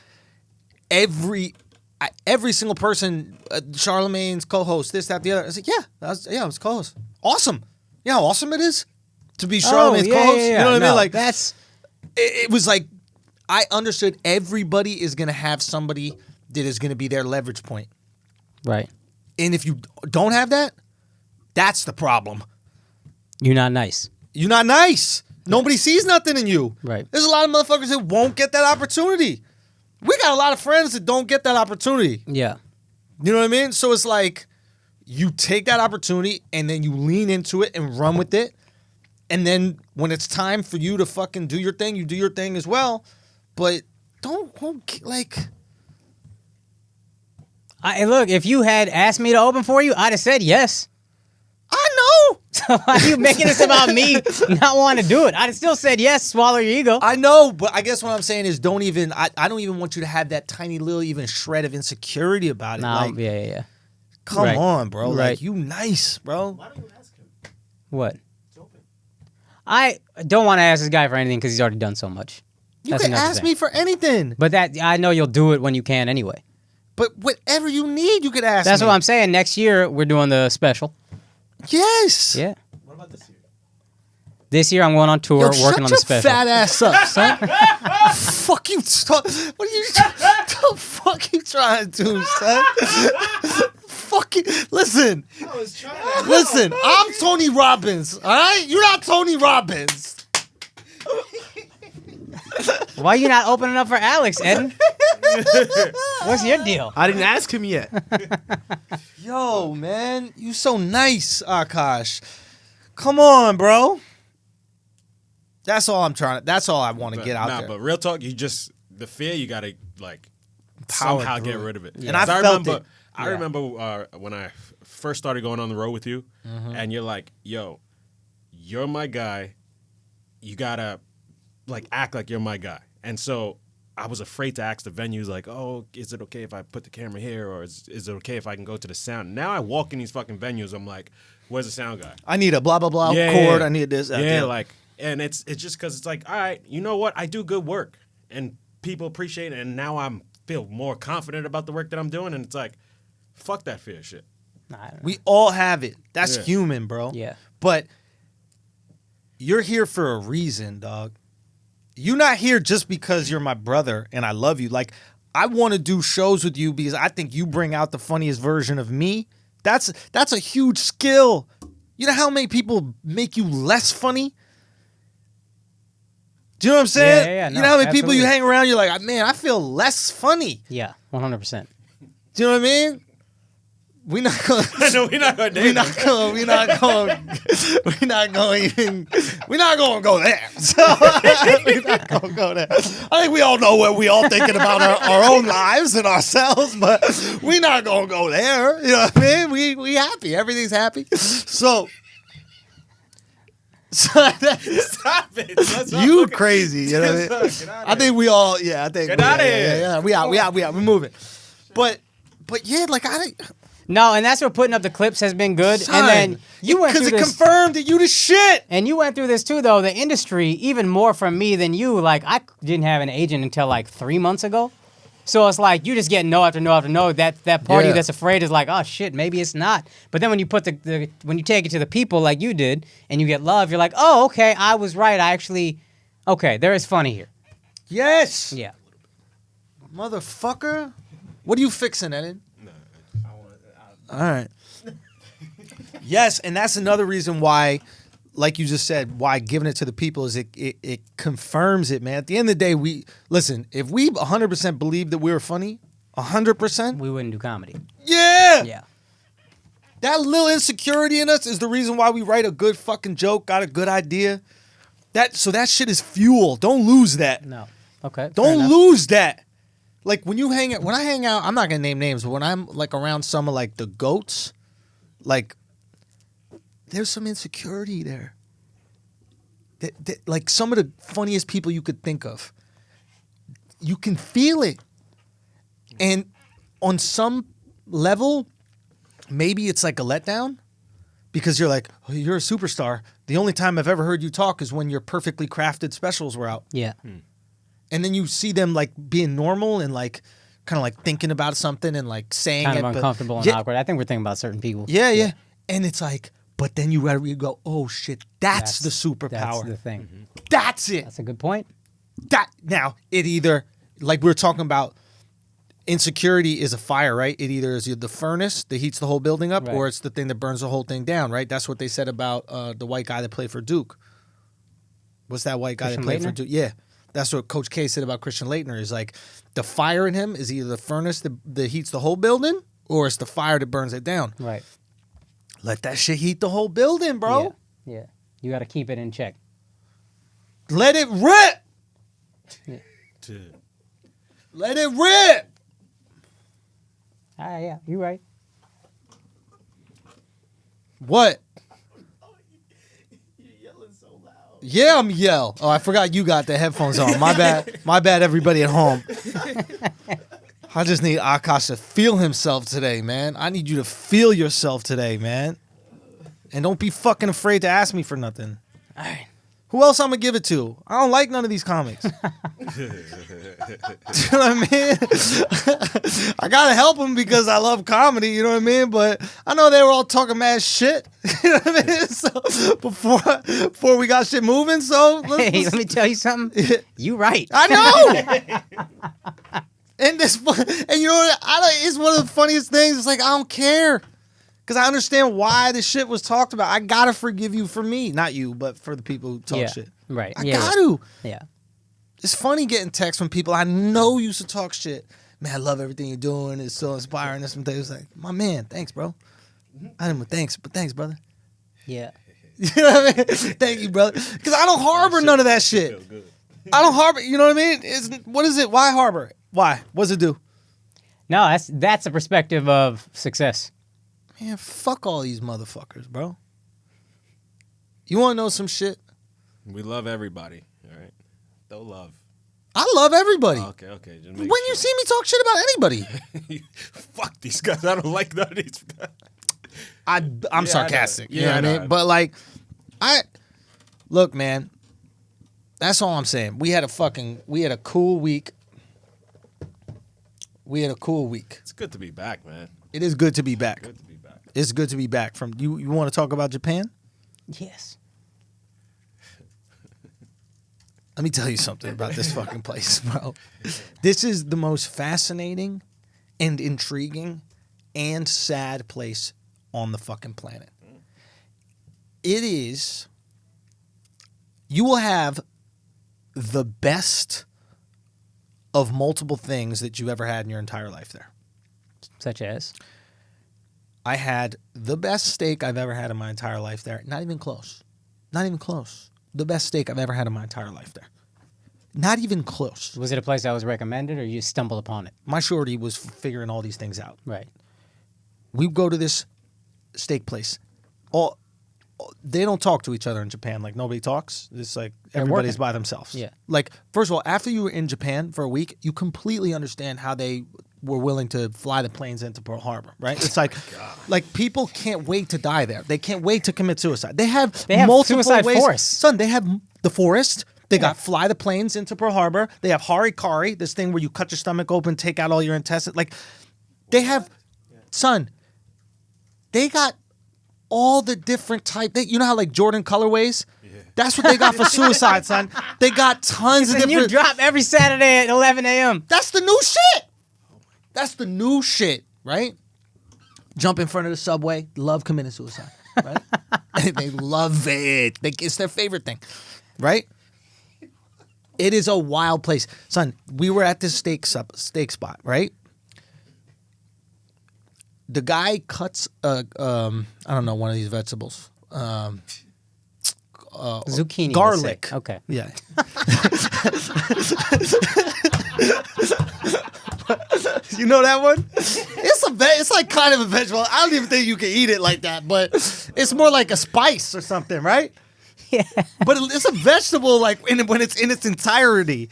Speaker 1: every single person, Charlemagne's co-host, this, that, the other. I was like, I was co-host. Awesome. You know how awesome it is to be Charlemagne's co-host?
Speaker 2: Yeah.
Speaker 1: You know what I mean? Like,
Speaker 2: that's
Speaker 1: it was like, I understood everybody is going to have somebody that is going to be their leverage point.
Speaker 2: right.
Speaker 1: And if you don't have that, that's the problem.
Speaker 2: You're not nice.
Speaker 1: You're not nice. Nobody sees nothing in you.
Speaker 2: Right.
Speaker 1: There's a lot of motherfuckers that won't get that opportunity. We got a lot of friends that don't get that opportunity.
Speaker 2: Yeah.
Speaker 1: You know what I mean? So it's like, you take that opportunity and then you lean into it and run with it. And then when it's time for you to fucking do your thing, you do your thing as well. But don't like...
Speaker 2: Look, if you had asked me to open for you, I'd have said yes.
Speaker 1: I know.
Speaker 2: So why are you making this about me not wanting to do it? I'd have still said yes, swallow your ego.
Speaker 1: I know, but I guess what I'm saying is I don't even want you to have that tiny little even shred of insecurity about it.
Speaker 2: No,
Speaker 1: Like,
Speaker 2: yeah.
Speaker 1: come
Speaker 2: Right.
Speaker 1: on, bro.
Speaker 2: Right.
Speaker 1: Like, you nice, bro.
Speaker 5: Why don't you ask him?
Speaker 2: What?
Speaker 5: It's open.
Speaker 2: I don't want to ask this guy for anything because he's already done so much.
Speaker 1: You
Speaker 2: That's
Speaker 1: can
Speaker 2: another
Speaker 1: ask
Speaker 2: thing.
Speaker 1: me for anything.
Speaker 2: But that I know you'll do it when you can anyway.
Speaker 1: But whatever you need, you could ask
Speaker 2: That's
Speaker 1: me.
Speaker 2: what I'm saying. Next year, we're doing the special.
Speaker 1: Yes.
Speaker 2: Yeah.
Speaker 5: What about this year?
Speaker 2: This year, I'm going on tour,
Speaker 1: Yo,
Speaker 2: working
Speaker 1: shut
Speaker 2: on the
Speaker 1: your
Speaker 2: special.
Speaker 1: fat ass up, son. Fuck you. What are you? The fuck you trying to do, son? Fuck you. Listen.
Speaker 5: I was trying to...
Speaker 1: Listen. I'm Tony Robbins. All right. You're not Tony Robbins.
Speaker 2: Why are you not opening up for Alexx, Eden? What's your deal?
Speaker 4: I didn't ask him yet.
Speaker 1: Yo, man, you so nice, Akaash. Come on, bro. That's all I'm trying to. That's all I want to get out there.
Speaker 3: But real talk, the fear you gotta like
Speaker 1: Power
Speaker 3: somehow
Speaker 1: through
Speaker 3: get
Speaker 1: it.
Speaker 3: rid of it.
Speaker 1: And I felt it.
Speaker 3: I remember when I first started going on the road with you, and you're like, "Yo, you're my guy. You gotta like act like you're my guy." And so I was afraid to ask the venues like, "Oh, is it okay if I put the camera here, or is it okay if I can go to the sound?" Now I walk in these fucking venues, I'm like, "Where's the sound guy?"
Speaker 1: I need a blah blah blah chord. I need this.
Speaker 3: Like, and it's just because it's like, all right, you know what? I do good work, and people appreciate it, and now I'm feel more confident about the work that I'm doing, and it's like, fuck that fear shit.
Speaker 2: Nah, I don't know.
Speaker 1: We all have it. That's
Speaker 3: Yeah.
Speaker 1: human, bro.
Speaker 2: Yeah.
Speaker 1: But you're here for a reason, dog. You're not here just because you're my brother and I love you. Like, I want to do shows with you because I think you bring out the funniest version of me. That's a huge skill. You know how many people make you less funny? Do you know what I'm saying?
Speaker 2: Yeah, no,
Speaker 1: you know how many people you
Speaker 2: absolutely.
Speaker 1: hang around, you're like, man, I feel less funny.
Speaker 2: Yeah, 100%.
Speaker 1: Do you know what I mean? We're not gonna.
Speaker 3: No, we're not gonna
Speaker 1: We're not going. We're not going. We're not going. We're not going to go there. So we're not going to go there. I think we all know what we all thinking about our own lives and ourselves, but we're not going to go there. You know what I mean? We happy. Everything's happy. So
Speaker 3: Stop it. Let's not
Speaker 1: you
Speaker 3: look at-
Speaker 1: crazy. You know what I mean?
Speaker 3: Get outta
Speaker 1: I think we all. Yeah, I think.
Speaker 3: Get outta here.
Speaker 1: Yeah, we out. We out. We're moving. But yeah, like I.
Speaker 2: No, and that's where putting up the clips has been good.
Speaker 1: Son,
Speaker 2: and then you went
Speaker 1: because
Speaker 2: through
Speaker 1: it
Speaker 2: this.
Speaker 1: confirmed that you the shit.
Speaker 2: And you went through this too, though. The industry, even more from me than you. Like, I didn't have an agent until like 3 months ago. So it's like you just get no after no after no. That party
Speaker 1: Yeah.
Speaker 2: that's afraid is like, oh shit, maybe it's not. But then when you put when you take it to the people like you did, and you get love, you're like, oh, okay, I was right. Okay, there is funny here.
Speaker 1: Yes.
Speaker 2: Yeah.
Speaker 1: Motherfucker. What are you fixing, Eden? All right. Yes, and that's another reason why, like you just said, why giving it to the people is it confirms it, man. At the end of the day, if we 100% believe that we were funny, 100%,
Speaker 2: We wouldn't do comedy.
Speaker 1: yeah.
Speaker 2: Yeah.
Speaker 1: That little insecurity in us is the reason why we write a good fucking joke, got a good idea. So that shit is fuel. Don't lose that.
Speaker 2: No. Okay. fair
Speaker 1: Don't
Speaker 2: enough.
Speaker 1: lose that. Like when I hang out, I'm not gonna name names, but when I'm like around some of like the goats, like there's some insecurity there. Like some of the funniest people you could think of, you can feel it, and on some level, maybe it's like a letdown, because you're like, oh, you're a superstar. The only time I've ever heard you talk is when your perfectly crafted specials were out.
Speaker 2: Yeah.
Speaker 1: And then you see them like being normal and like kind of like thinking about something and like saying
Speaker 2: Kind
Speaker 1: it.
Speaker 2: of
Speaker 1: but-
Speaker 2: uncomfortable and
Speaker 1: yeah,
Speaker 2: awkward. I think we're thinking about certain people.
Speaker 1: Yeah. And it's like, but then you go, oh shit, that's the superpower.
Speaker 2: That's the thing.
Speaker 1: Mm-hmm. That's it.
Speaker 2: That's a good point.
Speaker 1: Now, it either, like we were talking about, insecurity is a fire, right? It either is the furnace that heats the whole building up,
Speaker 2: Right.
Speaker 1: or it's the thing that burns the whole thing down, right? That's what they said about the white guy that played for Duke. What's that white guy
Speaker 2: Christian
Speaker 1: that played for
Speaker 2: Laettner?
Speaker 1: Duke? Yeah. That's what Coach K said about Christian Laettner. Is like the fire in him is either the furnace that heats the whole building, or it's the fire that burns it down.
Speaker 2: Right.
Speaker 1: Let that shit heat the whole building, bro.
Speaker 2: Yeah. You got to keep it in check.
Speaker 1: Let it rip.
Speaker 3: Dude.
Speaker 1: Let it rip.
Speaker 2: Yeah, you're right.
Speaker 1: What?
Speaker 5: You're yelling so loud.
Speaker 1: Yeah, I'm yell. Oh, I forgot you got the headphones on. My bad. My bad, everybody at home. I just need Akaash to feel himself today, man. I need you to feel yourself today, man. And don't be fucking afraid to ask me for nothing.
Speaker 2: All right.
Speaker 1: Who else I'm gonna give it to? I don't like none of these comics. Do you know what I mean? I gotta help them because I love comedy. You know what I mean? But I know they were all talking mad shit. You know what I mean? So before we got shit moving, so
Speaker 2: Hey, let me tell you something. You right.
Speaker 1: I know. And you know what? It's one of the funniest things. It's like I don't care. Because I understand why this shit was talked about. I gotta forgive you for me. Not you, but for the people who talk
Speaker 2: Yeah.
Speaker 1: shit.
Speaker 2: Right.
Speaker 1: I
Speaker 2: Yeah.
Speaker 1: got to.
Speaker 2: Yeah.
Speaker 1: It's funny getting texts from people I know used to talk shit. man, I love everything you're doing. It's so inspiring. This and that. It was like, my man, thanks, bro. I didn't thanks, but thanks, brother.
Speaker 2: Yeah.
Speaker 1: You know what I mean? Thank you, brother. Because I don't harbor none of that shit.
Speaker 3: Feel good.
Speaker 1: I don't harbor. You know what I mean? What is it? Why harbor it? Why? What's it do?
Speaker 2: No, that's a perspective of success.
Speaker 1: Man, fuck all these motherfuckers, bro. You want to know some shit?
Speaker 3: We love everybody. All right. Throw love.
Speaker 1: I love everybody.
Speaker 3: Okay. Just
Speaker 1: When
Speaker 3: make
Speaker 1: you
Speaker 3: sure.
Speaker 1: see me talk shit about anybody,
Speaker 3: Fuck these guys. I don't like none of these.
Speaker 1: I'm
Speaker 3: I know.
Speaker 1: sarcastic. You
Speaker 3: Yeah,
Speaker 1: know what
Speaker 3: I
Speaker 1: I
Speaker 3: know.
Speaker 1: mean? But like, look, man. That's all I'm saying. We had a cool week.
Speaker 3: It's good to be back, man.
Speaker 1: It is good to be back.
Speaker 3: Good to be back.
Speaker 1: It's good to be back. From you want to talk about Japan?
Speaker 2: Yes.
Speaker 1: Let me tell you something about this fucking place, bro. This is the most fascinating and intriguing and sad place on the fucking planet. It is. You will have the best of multiple things that you ever had in your entire life there.
Speaker 2: Such as?
Speaker 1: I had the best steak I've ever had in my entire life there. Not even close. Not even close. The best steak I've ever had in my entire life there. Not even close.
Speaker 2: Was it a place that was recommended, or you stumbled upon it?
Speaker 1: My shorty was figuring all these things out.
Speaker 2: Right.
Speaker 1: We go to this steak place. They don't talk to each other in Japan. Like, nobody talks. It's like everybody's
Speaker 2: working.
Speaker 1: by themselves.
Speaker 2: Yeah.
Speaker 1: Like, first of all, after you were in Japan for a week, you completely understand how they were willing to fly the planes into Pearl Harbor, right? It's like people can't wait to die there. They can't wait to commit suicide. They have multiple
Speaker 2: suicide
Speaker 1: ways.
Speaker 2: forests.
Speaker 1: Son, they have the forest. They got fly the planes into Pearl Harbor. They have harikari, this thing where you cut your stomach open, take out all your intestines. Like, they have, son, they got all the different type. You know how like Jordan colorways? Yeah. That's what they got for suicide, son. They got tons of
Speaker 2: And
Speaker 1: different.
Speaker 2: you drop every Saturday at 11 a.m.
Speaker 1: That's the new shit. That's the new shit, right? Jump in front of the subway. Love committing suicide, right? They love it. It's their favorite thing, right? It is a wild place. Son, we were at this steak spot, right? The guy cuts I don't know, one of these vegetables.
Speaker 2: Zucchini.
Speaker 1: Garlic.
Speaker 2: Okay.
Speaker 1: Yeah. You know that one? It's like kind of a vegetable. I don't even think you can eat it like that, but it's more like a spice or something, right?
Speaker 2: Yeah.
Speaker 1: But it's a vegetable, like when it's in its entirety.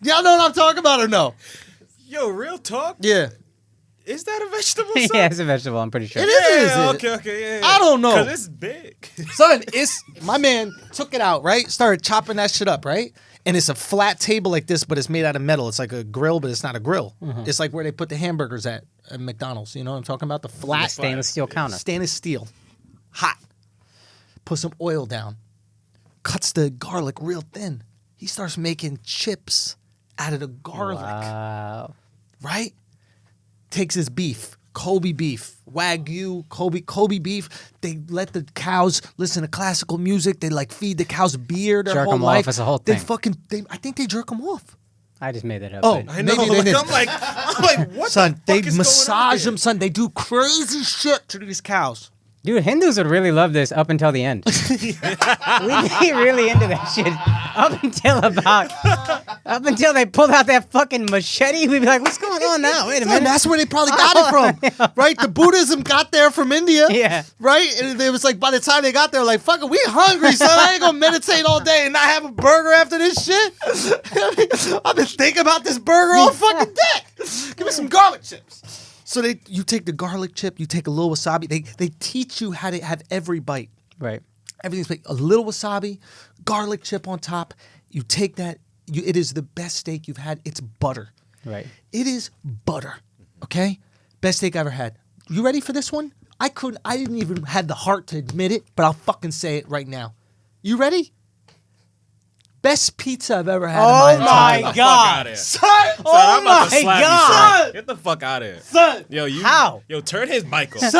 Speaker 1: Y'all know what I'm talking about or no?
Speaker 3: Yo, real talk?
Speaker 1: Yeah.
Speaker 3: Is that a vegetable, son?
Speaker 2: Yeah, it's a vegetable, I'm pretty sure.
Speaker 1: It is.
Speaker 3: Okay, yeah.
Speaker 1: I don't know.
Speaker 3: Because it's big.
Speaker 1: Son, my man took it out, right? Started chopping that shit up, right? And it's a flat table like this, but it's made out of metal. It's like a grill, but it's not a grill.
Speaker 2: Mm-hmm.
Speaker 1: It's like where they put the hamburgers at McDonald's. You know what I'm talking about? The flat
Speaker 2: Stainless steel counter.
Speaker 1: Stainless steel. Hot. Put some oil down. Cuts the garlic real thin. He starts making chips out of the garlic.
Speaker 2: Wow.
Speaker 1: Right? Takes his beef, Kobe beef, Wagyu, Kobe beef. They let the cows listen to classical music. They like feed the cows beer their
Speaker 2: Jerk
Speaker 1: whole
Speaker 2: them
Speaker 1: life.
Speaker 2: off as a whole
Speaker 1: They
Speaker 2: thing.
Speaker 1: I think they jerk them off.
Speaker 2: I just made that up.
Speaker 1: Oh,
Speaker 2: but-
Speaker 3: I know.
Speaker 1: Maybe they didn't.
Speaker 3: I'm like, what
Speaker 1: Son,
Speaker 3: the
Speaker 1: they
Speaker 3: fuck is
Speaker 1: massage
Speaker 3: going
Speaker 1: them, son. They do crazy shit to these cows.
Speaker 2: Dude, Hindus would really love this up until the end. We'd be really into that shit up until they pulled out that fucking machete. We'd be like, what's going on now? Wait a
Speaker 1: Son,
Speaker 2: minute.
Speaker 1: that's where they probably got it from, right? The Buddhism got there from India,
Speaker 2: Yeah.
Speaker 1: right? And it was like by the time they got there, like, fuck it, we hungry, son. I ain't gonna meditate all day and not have a burger after this shit. I've been thinking about this burger all fucking day. Give me some garlic chips. So you take the garlic chip, you take a little wasabi. They teach you how to have every bite.
Speaker 2: Right.
Speaker 1: Everything's like a little wasabi, garlic chip on top. You take that. It is the best steak you've had. It's butter.
Speaker 2: Right.
Speaker 1: It is butter. Okay? Best steak I ever had. You ready for this one? I didn't even have the heart to admit it, but I'll fucking say it right now. You ready? Best pizza I've ever had in my entire life.
Speaker 2: God.
Speaker 1: Son!
Speaker 3: I'm about to
Speaker 2: my
Speaker 3: slap
Speaker 2: God.
Speaker 3: you, son. Get the fuck out of here.
Speaker 1: Son!
Speaker 2: How?
Speaker 3: Yo, turn his mic off.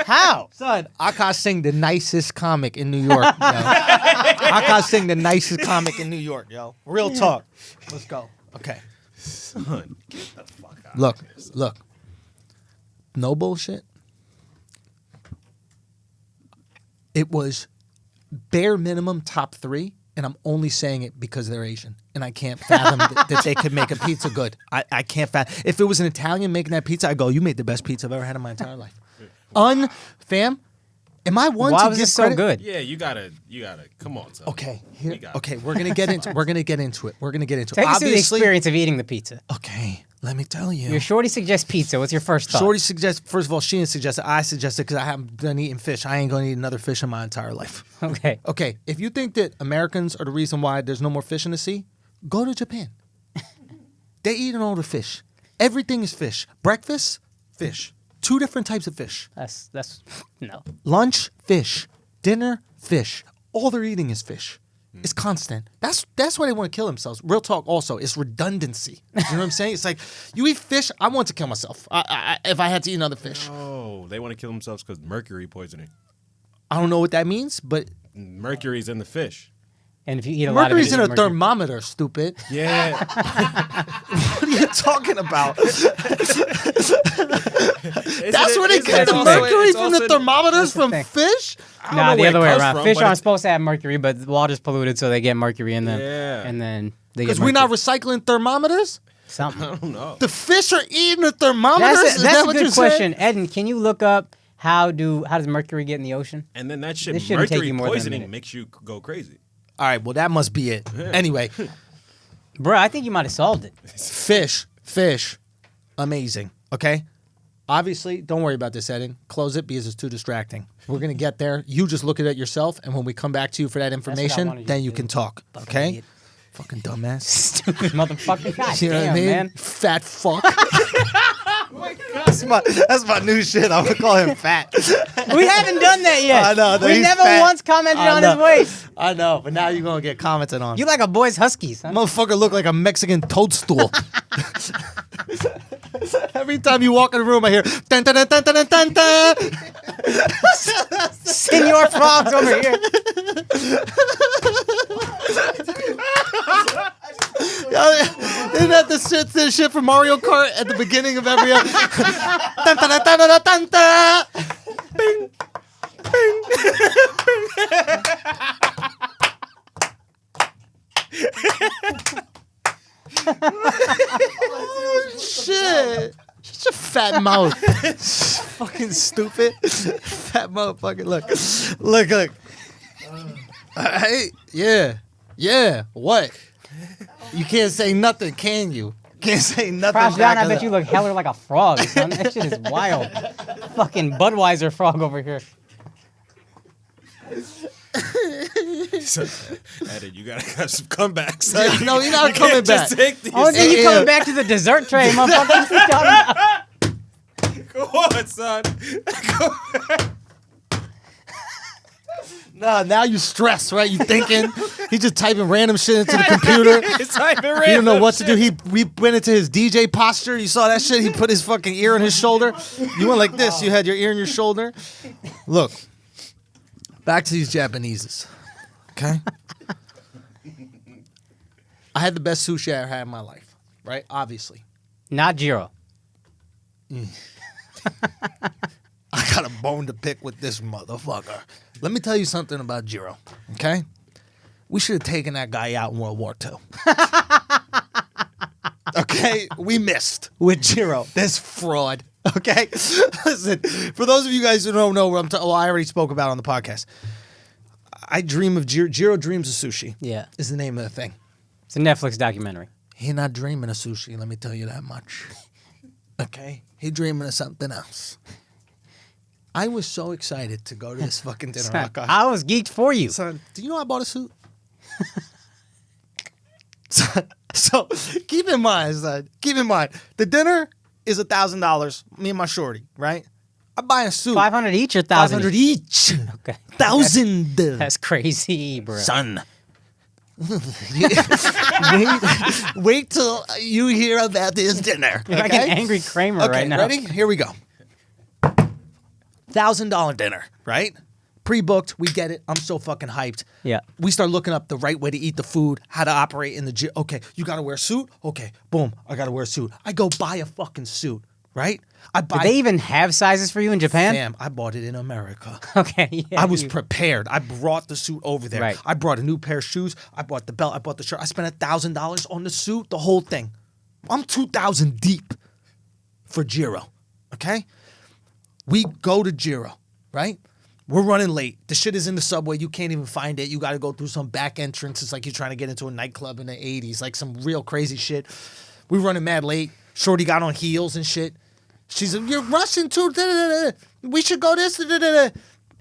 Speaker 2: How?
Speaker 1: Son, Akaash Singh, the nicest comic in New York, yo. Akaash Singh, the nicest comic in New York, yo. Real talk. Let's go. Okay.
Speaker 3: Son, get the fuck out.
Speaker 1: Look. No bullshit. It was bare minimum top 3, and I'm only saying it because they're Asian, and I can't fathom that they could make a pizza good. I can't fathom. If it was an Italian making that pizza, I go, you made the best pizza I've ever had in my entire life. Fam, am I one
Speaker 2: Why
Speaker 1: to
Speaker 2: was
Speaker 1: give
Speaker 2: it so
Speaker 1: credit?
Speaker 2: good?
Speaker 3: Yeah, you gotta. Come on, son.
Speaker 1: Okay,
Speaker 3: We got it.
Speaker 1: we're gonna get into it. We're gonna get into it.
Speaker 2: Take us through the experience of eating the pizza.
Speaker 1: Okay, let me tell you.
Speaker 2: Your shorty suggests pizza. What's your first thought?
Speaker 1: Shorty suggests, first of all, she didn't suggest it. I suggested because I haven't done eating fish. I ain't going to eat another fish in my entire life.
Speaker 2: Okay.
Speaker 1: Okay, if you think that Americans are the reason why there's no more fish in the sea, go to Japan. They eat all the fish. Everything is fish. Breakfast, fish. 2 different types of fish.
Speaker 2: That's no.
Speaker 1: Lunch, fish. Dinner, fish. All they're eating is fish. It's constant. That's why they want to kill themselves. Real talk also, it's redundancy. You know what I'm saying? It's like, you eat fish, I want to kill myself if I had to eat another fish.
Speaker 3: Oh, they want to kill themselves because mercury poisoning.
Speaker 1: I don't know what that means, but
Speaker 3: Mercury's in the fish.
Speaker 2: And if you eat a lot of it,
Speaker 1: mercury's in a
Speaker 2: mercury-
Speaker 1: thermometer, stupid.
Speaker 3: Yeah.
Speaker 1: What are you talking about? That's where they
Speaker 3: Isn't
Speaker 1: get
Speaker 3: it
Speaker 1: the
Speaker 3: also-
Speaker 1: mercury
Speaker 3: it's
Speaker 1: from the
Speaker 3: also-
Speaker 1: thermometers
Speaker 2: That's the
Speaker 1: from
Speaker 2: thing.
Speaker 1: fish?
Speaker 3: I don't
Speaker 2: Nah,
Speaker 3: know
Speaker 2: the
Speaker 3: where
Speaker 2: other
Speaker 3: it
Speaker 2: way
Speaker 3: comes
Speaker 2: around.
Speaker 3: from,
Speaker 2: Fish
Speaker 3: but
Speaker 2: aren't
Speaker 3: it's-
Speaker 2: supposed to have mercury, but the water's polluted, so they get mercury in them.
Speaker 3: Yeah.
Speaker 2: And then they get
Speaker 1: Because we're not
Speaker 2: mercury.
Speaker 1: recycling thermometers?
Speaker 2: Something.
Speaker 3: I don't know.
Speaker 1: The fish are eating the thermometers?
Speaker 2: That's
Speaker 1: Is
Speaker 2: a
Speaker 1: that what
Speaker 2: good
Speaker 1: you're
Speaker 2: question.
Speaker 1: saying?
Speaker 2: Eden, can you look up how does mercury get in the ocean?
Speaker 3: And then that shit,
Speaker 2: This shouldn't take
Speaker 3: mercury
Speaker 2: you more than a
Speaker 3: poisoning
Speaker 2: minute.
Speaker 3: makes you go crazy.
Speaker 1: All right, well, that must be it. Anyway,
Speaker 2: Bro, I think you might have solved it.
Speaker 1: fish, amazing, okay? Obviously, don't worry about this setting. Close it because it's too distracting. We're going to get there. You just look at it yourself, and when we come back to you for that information,
Speaker 2: wanted you
Speaker 1: then
Speaker 2: to
Speaker 1: you
Speaker 2: do.
Speaker 1: can talk,
Speaker 2: Fucking
Speaker 1: okay?
Speaker 2: idiot.
Speaker 1: Fucking dumbass.
Speaker 2: Stupid motherfucker. God
Speaker 1: You know
Speaker 2: damn,
Speaker 1: what I mean?
Speaker 2: man.
Speaker 1: Fat fuck. That's my new shit. I'm going to call him fat.
Speaker 2: We haven't done that yet.
Speaker 1: I know,
Speaker 2: We
Speaker 1: he's
Speaker 2: never
Speaker 1: fat.
Speaker 2: once commented
Speaker 1: I
Speaker 2: on
Speaker 1: know.
Speaker 2: his weight.
Speaker 1: I know, but now you're going to get commented on.
Speaker 2: You like a boy's huskies, huh?
Speaker 1: Motherfucker look like a Mexican toadstool. Every time you walk in the room, I hear dun dun dun dun dun dun dun.
Speaker 2: Senor Frogs over here.
Speaker 1: Isn't that the shit from Mario Kart at the beginning of every dun dun dun dun dun dun dun. Bing, bing. Shit. Such a fat mouth. Fucking stupid. Fat motherfucker. Look. Hey, yeah. What? You can't say nothing, can you? Can't say nothing.
Speaker 2: Crouch
Speaker 1: back
Speaker 2: down, I
Speaker 1: of
Speaker 2: bet
Speaker 1: that.
Speaker 2: you look heller like a frog, son. That shit is wild. Fucking Budweiser frog over here.
Speaker 3: So, Eddie, you gotta have some comebacks. Son.
Speaker 1: Yeah, no, you're not
Speaker 3: You
Speaker 1: coming
Speaker 3: can't just
Speaker 1: back.
Speaker 3: take these.
Speaker 2: Oh, then you
Speaker 1: Yeah.
Speaker 2: coming back to the dessert tray, motherfucker. What you talking about?
Speaker 3: Go on, son.
Speaker 1: Nah, now you stressed, right? You thinking. He just typing random shit into the computer.
Speaker 3: It's typing
Speaker 1: He
Speaker 3: random
Speaker 1: didn't know what to do.
Speaker 3: shit.
Speaker 1: We went into his DJ posture. You saw that shit? He put his fucking ear on his shoulder. You went like this. You had your ear on your shoulder. Look, back to these Japaneses. Okay? I had the best sushi I ever had in my life, right? Obviously.
Speaker 2: Not Jiro.
Speaker 1: I got a bone to pick with this motherfucker. Let me tell you something about Jiro, okay? We should have taken that guy out in World War II. Okay? We missed with Jiro. This fraud, okay? Listen, for those of you guys who don't know what I'm talking, well, I already spoke about it on the podcast. I dream of Jiro Dreams of Sushi.
Speaker 2: Yeah.
Speaker 1: Is the name of the thing.
Speaker 2: It's a Netflix documentary.
Speaker 1: He not dreaming of sushi, let me tell you that much. Okay? He dreaming of something else. I was so excited to go to this fucking dinner.
Speaker 2: Son,
Speaker 1: Akash.
Speaker 2: I was geeked for you.
Speaker 1: Son, do you know I bought a suit? so keep in mind, son. Keep in mind, the dinner is $1,000. Me and my shorty, right? I buy a suit.
Speaker 2: 500 each or 1,000
Speaker 1: 500 each.
Speaker 2: Okay.
Speaker 1: 1,000.
Speaker 2: That's crazy, bro.
Speaker 1: Son. wait till you hear about this dinner.
Speaker 2: You're like an angry Kramer
Speaker 1: Okay,
Speaker 2: right now.
Speaker 1: ready? Here we go. $1,000 dinner, right? Pre-booked, we get it. I'm so fucking hyped.
Speaker 2: Yeah.
Speaker 1: We start looking up the right way to eat the food, how to operate in the gym. Okay, you gotta wear a suit? Okay, boom, I gotta wear a suit. I go buy a fucking suit, right?
Speaker 2: Did they even have sizes for you in Japan?
Speaker 1: Damn, I bought it in America.
Speaker 2: Okay, yeah.
Speaker 1: I was prepared. I brought the suit over there.
Speaker 2: Right.
Speaker 1: I brought a new pair of shoes. I bought the belt. I bought the shirt. I spent $1,000 on the suit, the whole thing. I'm 2,000 deep for Jiro, okay? We go to Jiro, right? We're running late. The shit is in the subway. You can't even find it. You got to go through some back entrance. It's like you're trying to get into a nightclub in the 80s, like some real crazy shit. We running mad late. Shorty got on heels and shit. She's like, you're rushing too. We should go this.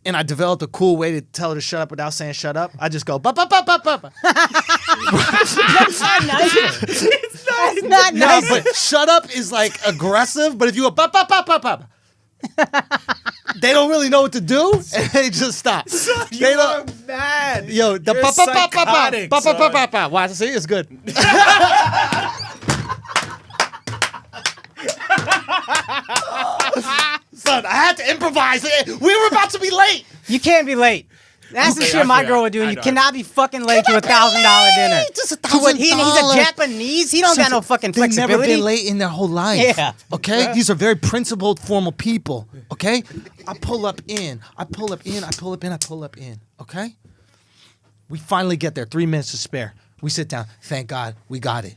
Speaker 1: And I developed a cool way to tell her to shut up without saying shut up. I just go, ba ba ba ba ba.
Speaker 2: That's not nice. It's not
Speaker 1: No,
Speaker 2: nice.
Speaker 1: but shut up is like aggressive. But if you go, ba ba ba ba ba. They don't really know what to do, and they just stop. They don't.
Speaker 3: mad.
Speaker 1: Yo, the
Speaker 3: You're
Speaker 1: pa pa pa pa pa
Speaker 3: psychotic,
Speaker 1: pa pa pa
Speaker 3: son.
Speaker 1: pa pa. Watch, see, it's good. Son, I had to improvise. We were about to be late.
Speaker 2: You can't be late. That's the
Speaker 3: Okay,
Speaker 2: shit my
Speaker 3: okay,
Speaker 2: girl would do.
Speaker 3: I
Speaker 2: You
Speaker 3: know.
Speaker 2: cannot be fucking late to $1,000 dinner.
Speaker 1: Just
Speaker 2: To what he's a
Speaker 1: $1,000.
Speaker 2: Japanese. He don't got no fucking
Speaker 1: They've never
Speaker 2: flexibility.
Speaker 1: been late in their whole life.
Speaker 2: Yeah.
Speaker 1: Okay? These are very principled, formal people. Okay? I pull up in. Okay? We finally get there. 3 minutes to spare. We sit down. Thank God we got it.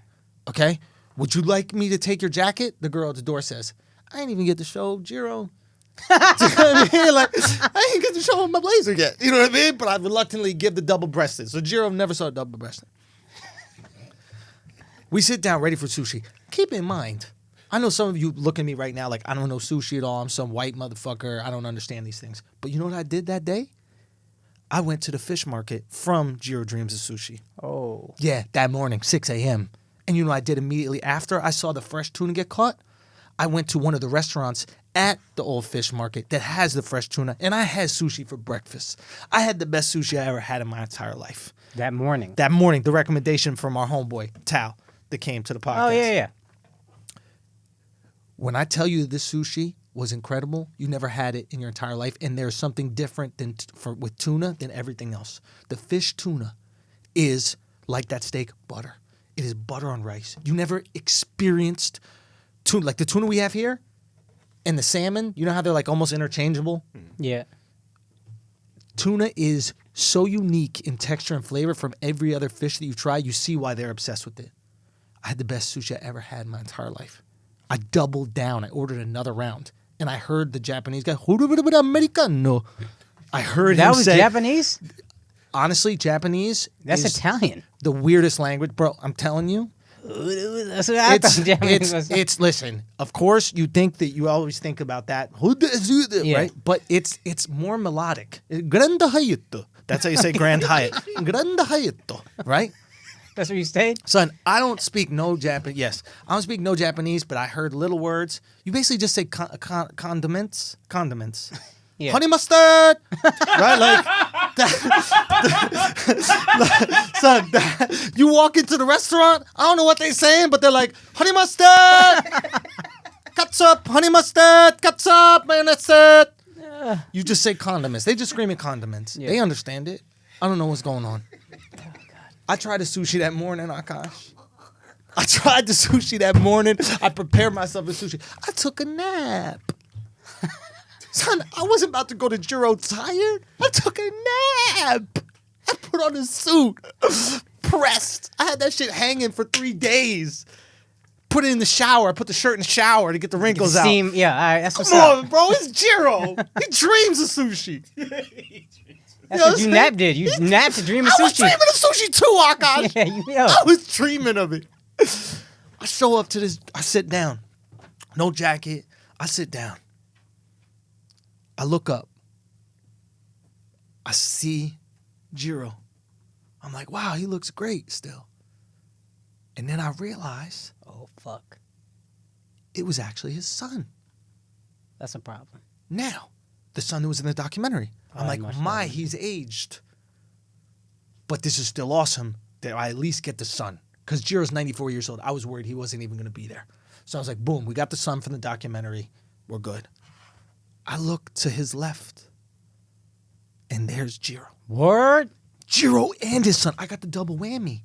Speaker 1: Okay? Would you like me to take your jacket? The girl at the door says, I ain't even get to show Jiro. You know what I mean? Like, I ain't get to show him my blazer yet. You know what I mean? But I reluctantly give the double-breasted. So Jiro never saw double-breasted. We sit down ready for sushi. Keep in mind, I know some of you look at me right now like I don't know sushi at all. I'm some white motherfucker. I don't understand these things. But you know what I did that day? I went to the fish market from Jiro Dreams of Sushi.
Speaker 2: Oh.
Speaker 1: Yeah, that morning, 6 a.m. And you know what I did immediately after I saw the fresh tuna get caught? I went to one of the restaurants at the old fish market that has the fresh tuna, and I had sushi for breakfast. I had the best sushi I ever had in my entire life.
Speaker 2: That morning.
Speaker 1: That morning, the recommendation from our homeboy, Tal, that came to the podcast.
Speaker 2: Oh, yeah.
Speaker 1: When I tell you this sushi was incredible, you never had it in your entire life, and there's something different than with tuna than everything else. The fish tuna is like that steak, butter. It is butter on rice. You never experienced tuna like the tuna we have here and the salmon. You know how they're like almost interchangeable?
Speaker 2: Yeah.
Speaker 1: Tuna is so unique in texture and flavor from every other fish that you try. You see why they're obsessed with it. I had the best sushi I ever had in my entire life. I doubled down. I ordered another round. And I heard the Japanese guy, Americano. I heard
Speaker 2: That
Speaker 1: him
Speaker 2: was
Speaker 1: say,
Speaker 2: Japanese?
Speaker 1: honestly, Japanese
Speaker 2: That's
Speaker 1: is
Speaker 2: Italian.
Speaker 1: the weirdest language. Bro, I'm telling you.
Speaker 2: That's what I thought Japanese was.
Speaker 1: It's listen, of course you think that you always think about that,
Speaker 2: Yeah.
Speaker 1: right? But it's more melodic. Grand Hyatt. That's how you say Grand Hyatt. Grand Hyatt, right?
Speaker 2: That's where you stayed?
Speaker 1: Son, I don't speak no Japanese. Yes, I don't speak no Japanese, but I heard little words. You basically just say condiments.
Speaker 2: Yeah.
Speaker 1: Honey mustard, right? Like, son, you walk into the restaurant. I don't know what they're saying, but they're like, honey mustard, ketchup, honey mustard, ketchup, mayonnaise. You just say condiments. They just screaming condiments.
Speaker 2: Yeah.
Speaker 1: They understand it. I don't know what's going on. I tried the sushi that morning, Akaash. I tried the sushi that morning. I prepared myself for sushi. I took a nap. Son, I wasn't about to go to Jiro tired. I took a nap. I put on a suit. Pressed. I had that shit hanging for 3 days. Put it in the shower. I put the shirt in the shower to get the wrinkles out.
Speaker 2: Steam, yeah, all right, that's what's
Speaker 1: Come
Speaker 2: up.
Speaker 1: on, bro. It's Jiro. He dreams of sushi.
Speaker 2: That's
Speaker 1: know
Speaker 2: what you
Speaker 1: what I'm
Speaker 2: napped did. You napped to dream of
Speaker 1: I was
Speaker 2: sushi.
Speaker 1: dreaming of sushi too, Akaash.
Speaker 2: Yeah, yo.
Speaker 1: I was dreaming of it. I show up to this. I sit down. No jacket. I sit down. I look up. I see Jiro. I'm like, wow, he looks great still. And then I realize
Speaker 2: Oh, fuck.
Speaker 1: it was actually his son.
Speaker 2: That's a problem.
Speaker 1: Now, the son who was in the documentary. I'm
Speaker 2: Oh,
Speaker 1: like,
Speaker 2: much
Speaker 1: my,
Speaker 2: better.
Speaker 1: he's aged. But this is still awesome that I at least get the son. Because Jiro's 94 years old. I was worried he wasn't even going to be there. So I was like, boom, we got the son from the documentary. We're good. I look to his left. and there's Jiro.
Speaker 2: Word?
Speaker 1: Jiro and his son. I got the double whammy.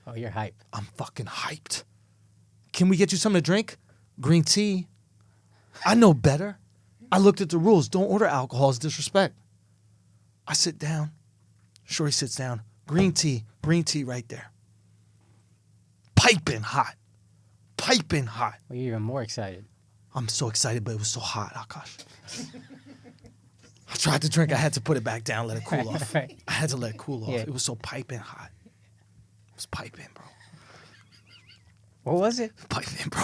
Speaker 2: Oh, you're hype.
Speaker 1: I'm fucking hyped. Can we get you something to drink? Green tea. I know better. I looked at the rules. Don't order alcohol. It's disrespect. I sit down. Shorty sits down. Green tea right there. Piping hot. Piping hot.
Speaker 2: Well, you're even more excited.
Speaker 1: I'm so excited, but it was so hot, Akaash. I tried to drink. I had to put it back down, let it cool off.
Speaker 2: Right.
Speaker 1: I had to let it cool off.
Speaker 2: Yeah.
Speaker 1: It was so piping hot. It was piping, bro.
Speaker 2: What was it?
Speaker 1: Piping, bro.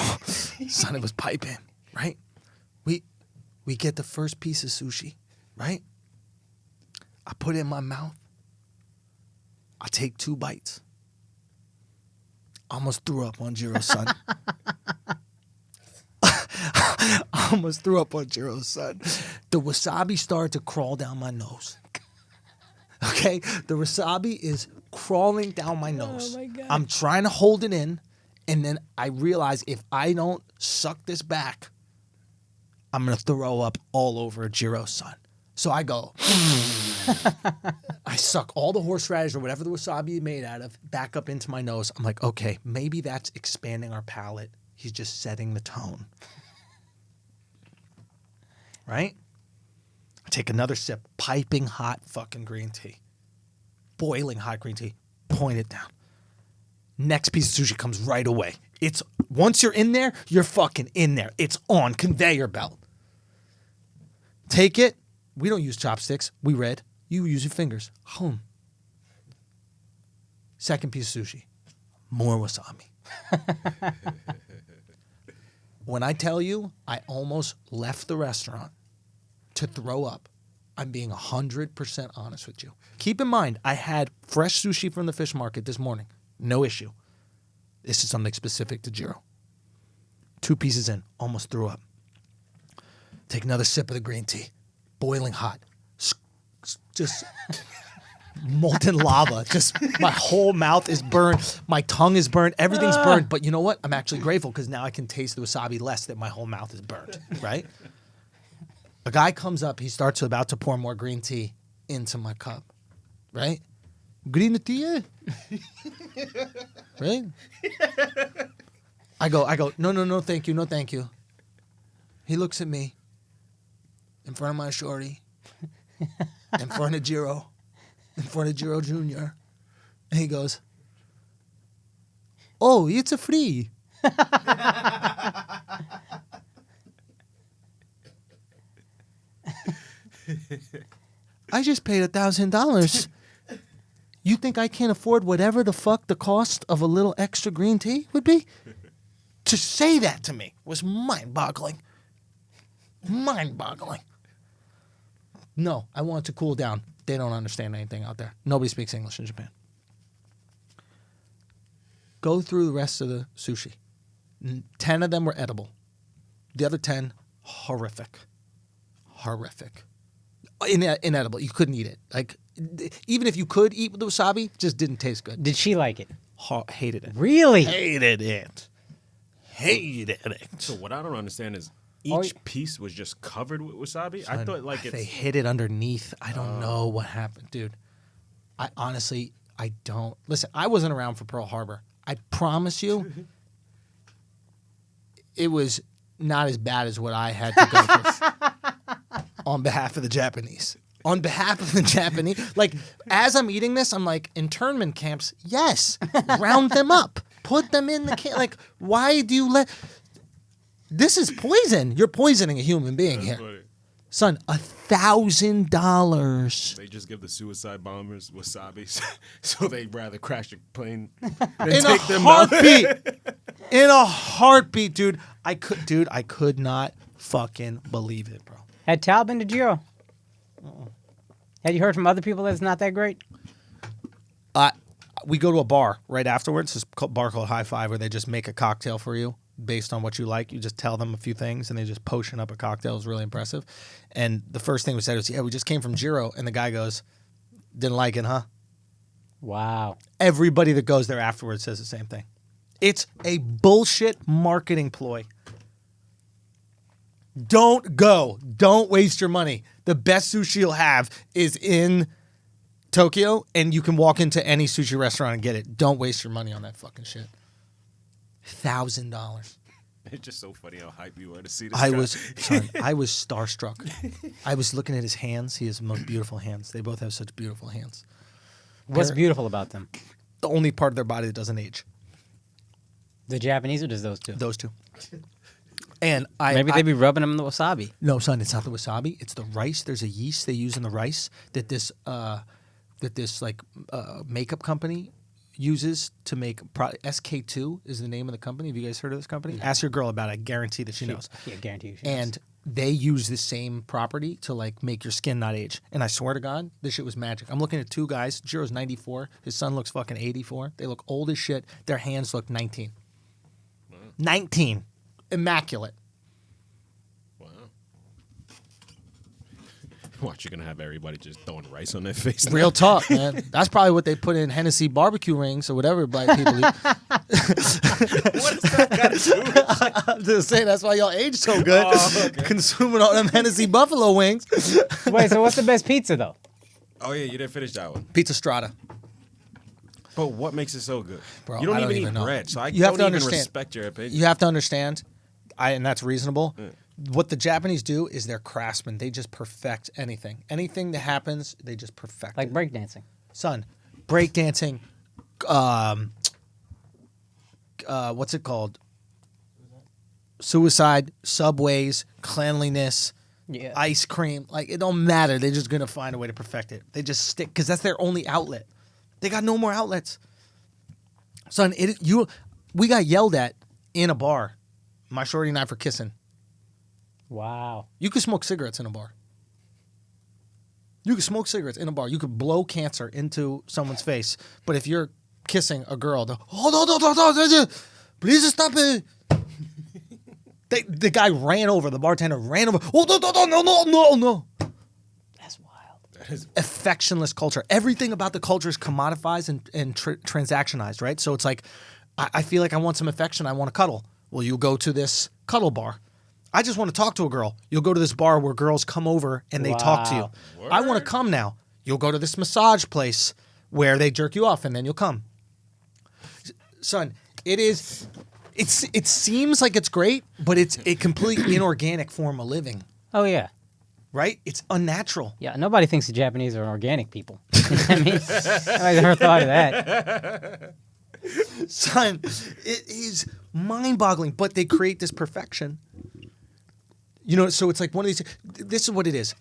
Speaker 1: Son, it was piping, right? We get the first piece of sushi, right? I put it in my mouth. I take 2 bites. Almost threw up on Jiro's son. I almost threw up on Jiro's son. The wasabi started to crawl down my nose. Okay? The wasabi is crawling down my nose.
Speaker 2: Oh my God.
Speaker 1: I'm trying to hold it in, and then I realize if I don't suck this back, I'm going to throw up all over Jiro's son. So I go, I suck all the horseradish or whatever the wasabi is made out of back up into my nose. I'm like, okay, maybe that's expanding our palate. He's just setting the tone. Right? I take another sip, piping hot fucking green tea. Boiling hot green tea. Point it down. Next piece of sushi comes right away. It's once you're in there, you're fucking in there. It's on conveyor belt. Take it. We don't use chopsticks. We read. You use your fingers. Home. Second piece of sushi. More wasabi. When I tell you, I almost left the restaurant to throw up. I'm being 100% honest with you. Keep in mind, I had fresh sushi from the fish market this morning. No issue. This is something specific to Jiro. 2 pieces in, almost threw up. Take another sip of the green tea. Boiling hot. Just molten lava. Just my whole mouth is burned. My tongue is burned. Everything's burned. But you know what? I'm actually grateful because now I can taste the wasabi less that my whole mouth is burned. Right? A guy comes up. He starts about to pour more green tea into my cup. Right? Green tea? Right? I go, no, thank you, no, thank you. He looks at me in front of my shorty, in front of Jiro, in front of Jiro Jr. And he goes, oh, it's a free. I just paid $1,000. You think I can't afford whatever the fuck the cost of a little extra green tea would be? To say that to me was mind-boggling. Mind-boggling. No, I want it to cool down. They don't understand anything out there. Nobody speaks English in Japan. Go through the rest of the sushi. 10 of them were edible. The other 10, horrific. Horrific. Inedible. You couldn't eat it. Like, even if you could eat with the wasabi, it just didn't taste good.
Speaker 2: Did she like it?
Speaker 1: Hated it.
Speaker 2: Really?
Speaker 1: Hated it. Hated it.
Speaker 3: So what I don't understand is
Speaker 2: Oh,
Speaker 3: each piece was just covered with wasabi. I thought like
Speaker 1: They
Speaker 3: it's
Speaker 1: hid it underneath. I don't know what happened, dude. I honestly, I don't. Listen, I wasn't around for Pearl Harbor. I promise you, it was not as bad as what I had to go through on behalf of the Japanese. On behalf of the Japanese. Like, as I'm eating this, I'm like, internment camps, yes. Round them up. Put them in the camp. Like, why do you let... This is poison. You're poisoning a human being here.
Speaker 3: funny.
Speaker 1: Son, $1,000.
Speaker 3: They just give the suicide bombers wasabi, so they'd rather crash a plane than
Speaker 1: In a
Speaker 3: take them out.
Speaker 1: heartbeat. In a heartbeat, dude. I could not fucking believe it, bro.
Speaker 2: Had Tal been to Jiro? Had you heard from other people that it's not that great?
Speaker 1: We go to a bar right afterwards. This bar called High Five, where they just make a cocktail for you based on what you like. You just tell them a few things, and they just potion up a cocktail. It was really impressive. And the first thing we said was, yeah, we just came from Jiro. And the guy goes, didn't like it, huh?
Speaker 2: Wow.
Speaker 1: Everybody that goes there afterwards says the same thing. It's a bullshit marketing ploy. Don't go. Don't waste your money. The best sushi you'll have is in Tokyo, and you can walk into any sushi restaurant and get it. Don't waste your money on that fucking shit. $1,000.
Speaker 3: It's just so funny how hype you were to see this
Speaker 1: I
Speaker 3: guy.
Speaker 1: I was starstruck. I was looking at his hands. He has the most beautiful hands. They both have such beautiful hands.
Speaker 2: What's beautiful about them?
Speaker 1: The only part of their body that doesn't age.
Speaker 2: The Japanese or just those two?
Speaker 1: Those two. And
Speaker 2: Maybe they'd be rubbing them in the wasabi.
Speaker 1: No, son, it's not the wasabi. It's the rice. There's a yeast they use in the rice that this makeup company uses to make SK2 is the name of the company. Have you guys heard of this company? Ask your girl about it. I guarantee that she knows.
Speaker 2: Yeah, guarantee you she
Speaker 1: And
Speaker 2: knows.
Speaker 1: they use the same property to like make your skin not age. And I swear to God, this shit was magic. I'm looking at two guys. Jiro's 94. His son looks fucking 84. They look old as shit. Their hands look 19. 19. Immaculate.
Speaker 3: Wow. Watch, you're going to have everybody just throwing rice on their face. now.
Speaker 1: Real talk, man. That's probably what they put in Hennessy barbecue rings or whatever black people eat.
Speaker 3: What does that got to do with it?
Speaker 1: I'm just saying that's why y'all age so good.
Speaker 3: Oh, okay.
Speaker 1: Consuming all them Hennessy buffalo wings.
Speaker 2: Wait, so what's the best pizza, though?
Speaker 3: Oh, yeah, you didn't finish that one.
Speaker 1: Pizza Strata.
Speaker 3: But what makes it so good?
Speaker 1: Bro,
Speaker 3: you don't
Speaker 1: I
Speaker 3: even
Speaker 1: don't
Speaker 3: eat
Speaker 1: even know.
Speaker 3: bread, so I
Speaker 1: You have
Speaker 3: don't
Speaker 1: to
Speaker 3: even
Speaker 1: understand.
Speaker 3: respect your opinion.
Speaker 1: You have to understand, and that's reasonable. What the Japanese do is they're craftsmen. They just perfect anything. Anything that happens, they just perfect
Speaker 2: Like
Speaker 1: it.
Speaker 2: breakdancing.
Speaker 1: Son, breakdancing, what's it called? Suicide, subways, cleanliness,
Speaker 2: Yeah.
Speaker 1: ice cream. Like, it don't matter. They're just going to find a way to perfect it. They just stick, because that's their only outlet. They got no more outlets. Son, we got yelled at in a bar, my shorty and I, for kissing.
Speaker 2: Wow.
Speaker 1: You could smoke cigarettes in a bar. You could smoke cigarettes in a bar. You could blow cancer into someone's face. But if you're kissing a girl, please stop it. The guy ran over. The bartender ran over. No.
Speaker 2: That's wild.
Speaker 3: That is
Speaker 1: Affectionless culture. Everything about the culture is commodified and transactionized, right? So it's like, I feel like I want some affection. I want to cuddle. Well, you go to this cuddle bar. I just want to talk to a girl. You'll go to this bar where girls come over and they talk to you.
Speaker 2: Wow.
Speaker 1: I want to come now. You'll go to this massage place where they jerk you off and then you'll come. Son, it seems like it's great, but it's a completely inorganic form of living,
Speaker 2: Oh, yeah.
Speaker 1: right? It's unnatural.
Speaker 2: Yeah, nobody thinks the Japanese are organic people. I mean, I never thought of that.
Speaker 1: Son, it is mind-boggling, but they create this perfection. You know, so it's like one of these. This is what it is.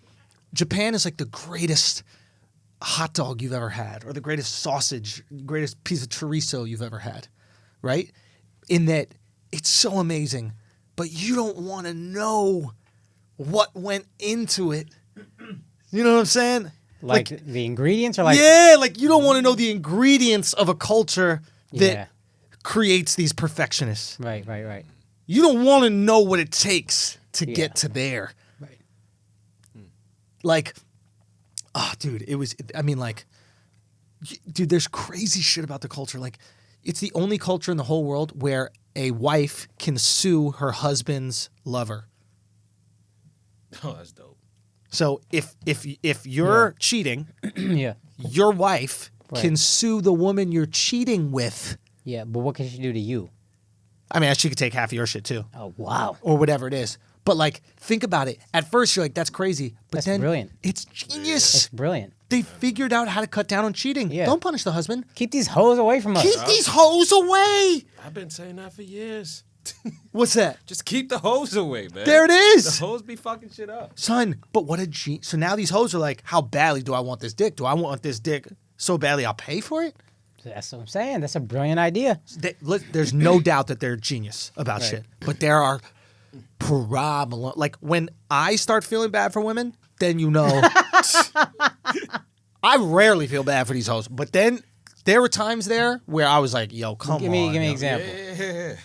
Speaker 1: Japan is like the greatest hot dog you've ever had, or the greatest sausage, greatest piece of chorizo you've ever had, right? In that it's so amazing, but you don't want to know what went into it. You know what I'm saying?
Speaker 2: Like the ingredients are like...
Speaker 1: Yeah, like you don't want to know the ingredients of a culture that
Speaker 2: Yeah.
Speaker 1: creates these perfectionists.
Speaker 2: Right.
Speaker 1: You don't want to know what it takes to
Speaker 2: Yeah.
Speaker 1: get to there.
Speaker 2: Right.
Speaker 1: Like, oh, dude, dude, there's crazy shit about the culture. Like, it's the only culture in the whole world where a wife can sue her husband's lover.
Speaker 3: Oh, that's dope.
Speaker 1: So if you're cheating,
Speaker 2: Yeah.
Speaker 1: your wife
Speaker 2: Right.
Speaker 1: can sue the woman you're cheating with.
Speaker 2: Yeah, but what can she do to you?
Speaker 1: I mean, she could take half of your shit too,
Speaker 2: Oh, wow.
Speaker 1: or whatever it is. But like, think about it. At first, you're like, "That's crazy," but
Speaker 2: That's
Speaker 1: then
Speaker 2: brilliant.
Speaker 1: it's genius.
Speaker 2: It's brilliant.
Speaker 1: They figured out how to cut down on cheating.
Speaker 2: Yeah.
Speaker 1: Don't punish the husband.
Speaker 2: Keep these hoes away from us.
Speaker 1: Keep these hoes away.
Speaker 3: I've been saying that for years.
Speaker 1: What's that?
Speaker 3: Just keep the hoes away, man.
Speaker 1: There it is.
Speaker 3: The hoes be fucking shit up.
Speaker 1: Son, but what a genius. So now these hoes are like, how badly do I want this dick? Do I want this dick so badly I'll pay for it?
Speaker 2: That's what I'm saying. That's a brilliant idea.
Speaker 1: There's no doubt that they're genius about
Speaker 2: Right.
Speaker 1: shit. But there are problems. Like, when I start feeling bad for women, then you know. I rarely feel bad for these hoes. But then there were times there where I was like, yo, come
Speaker 2: Give
Speaker 1: on.
Speaker 2: me an
Speaker 1: yo.
Speaker 2: example.
Speaker 3: Yeah.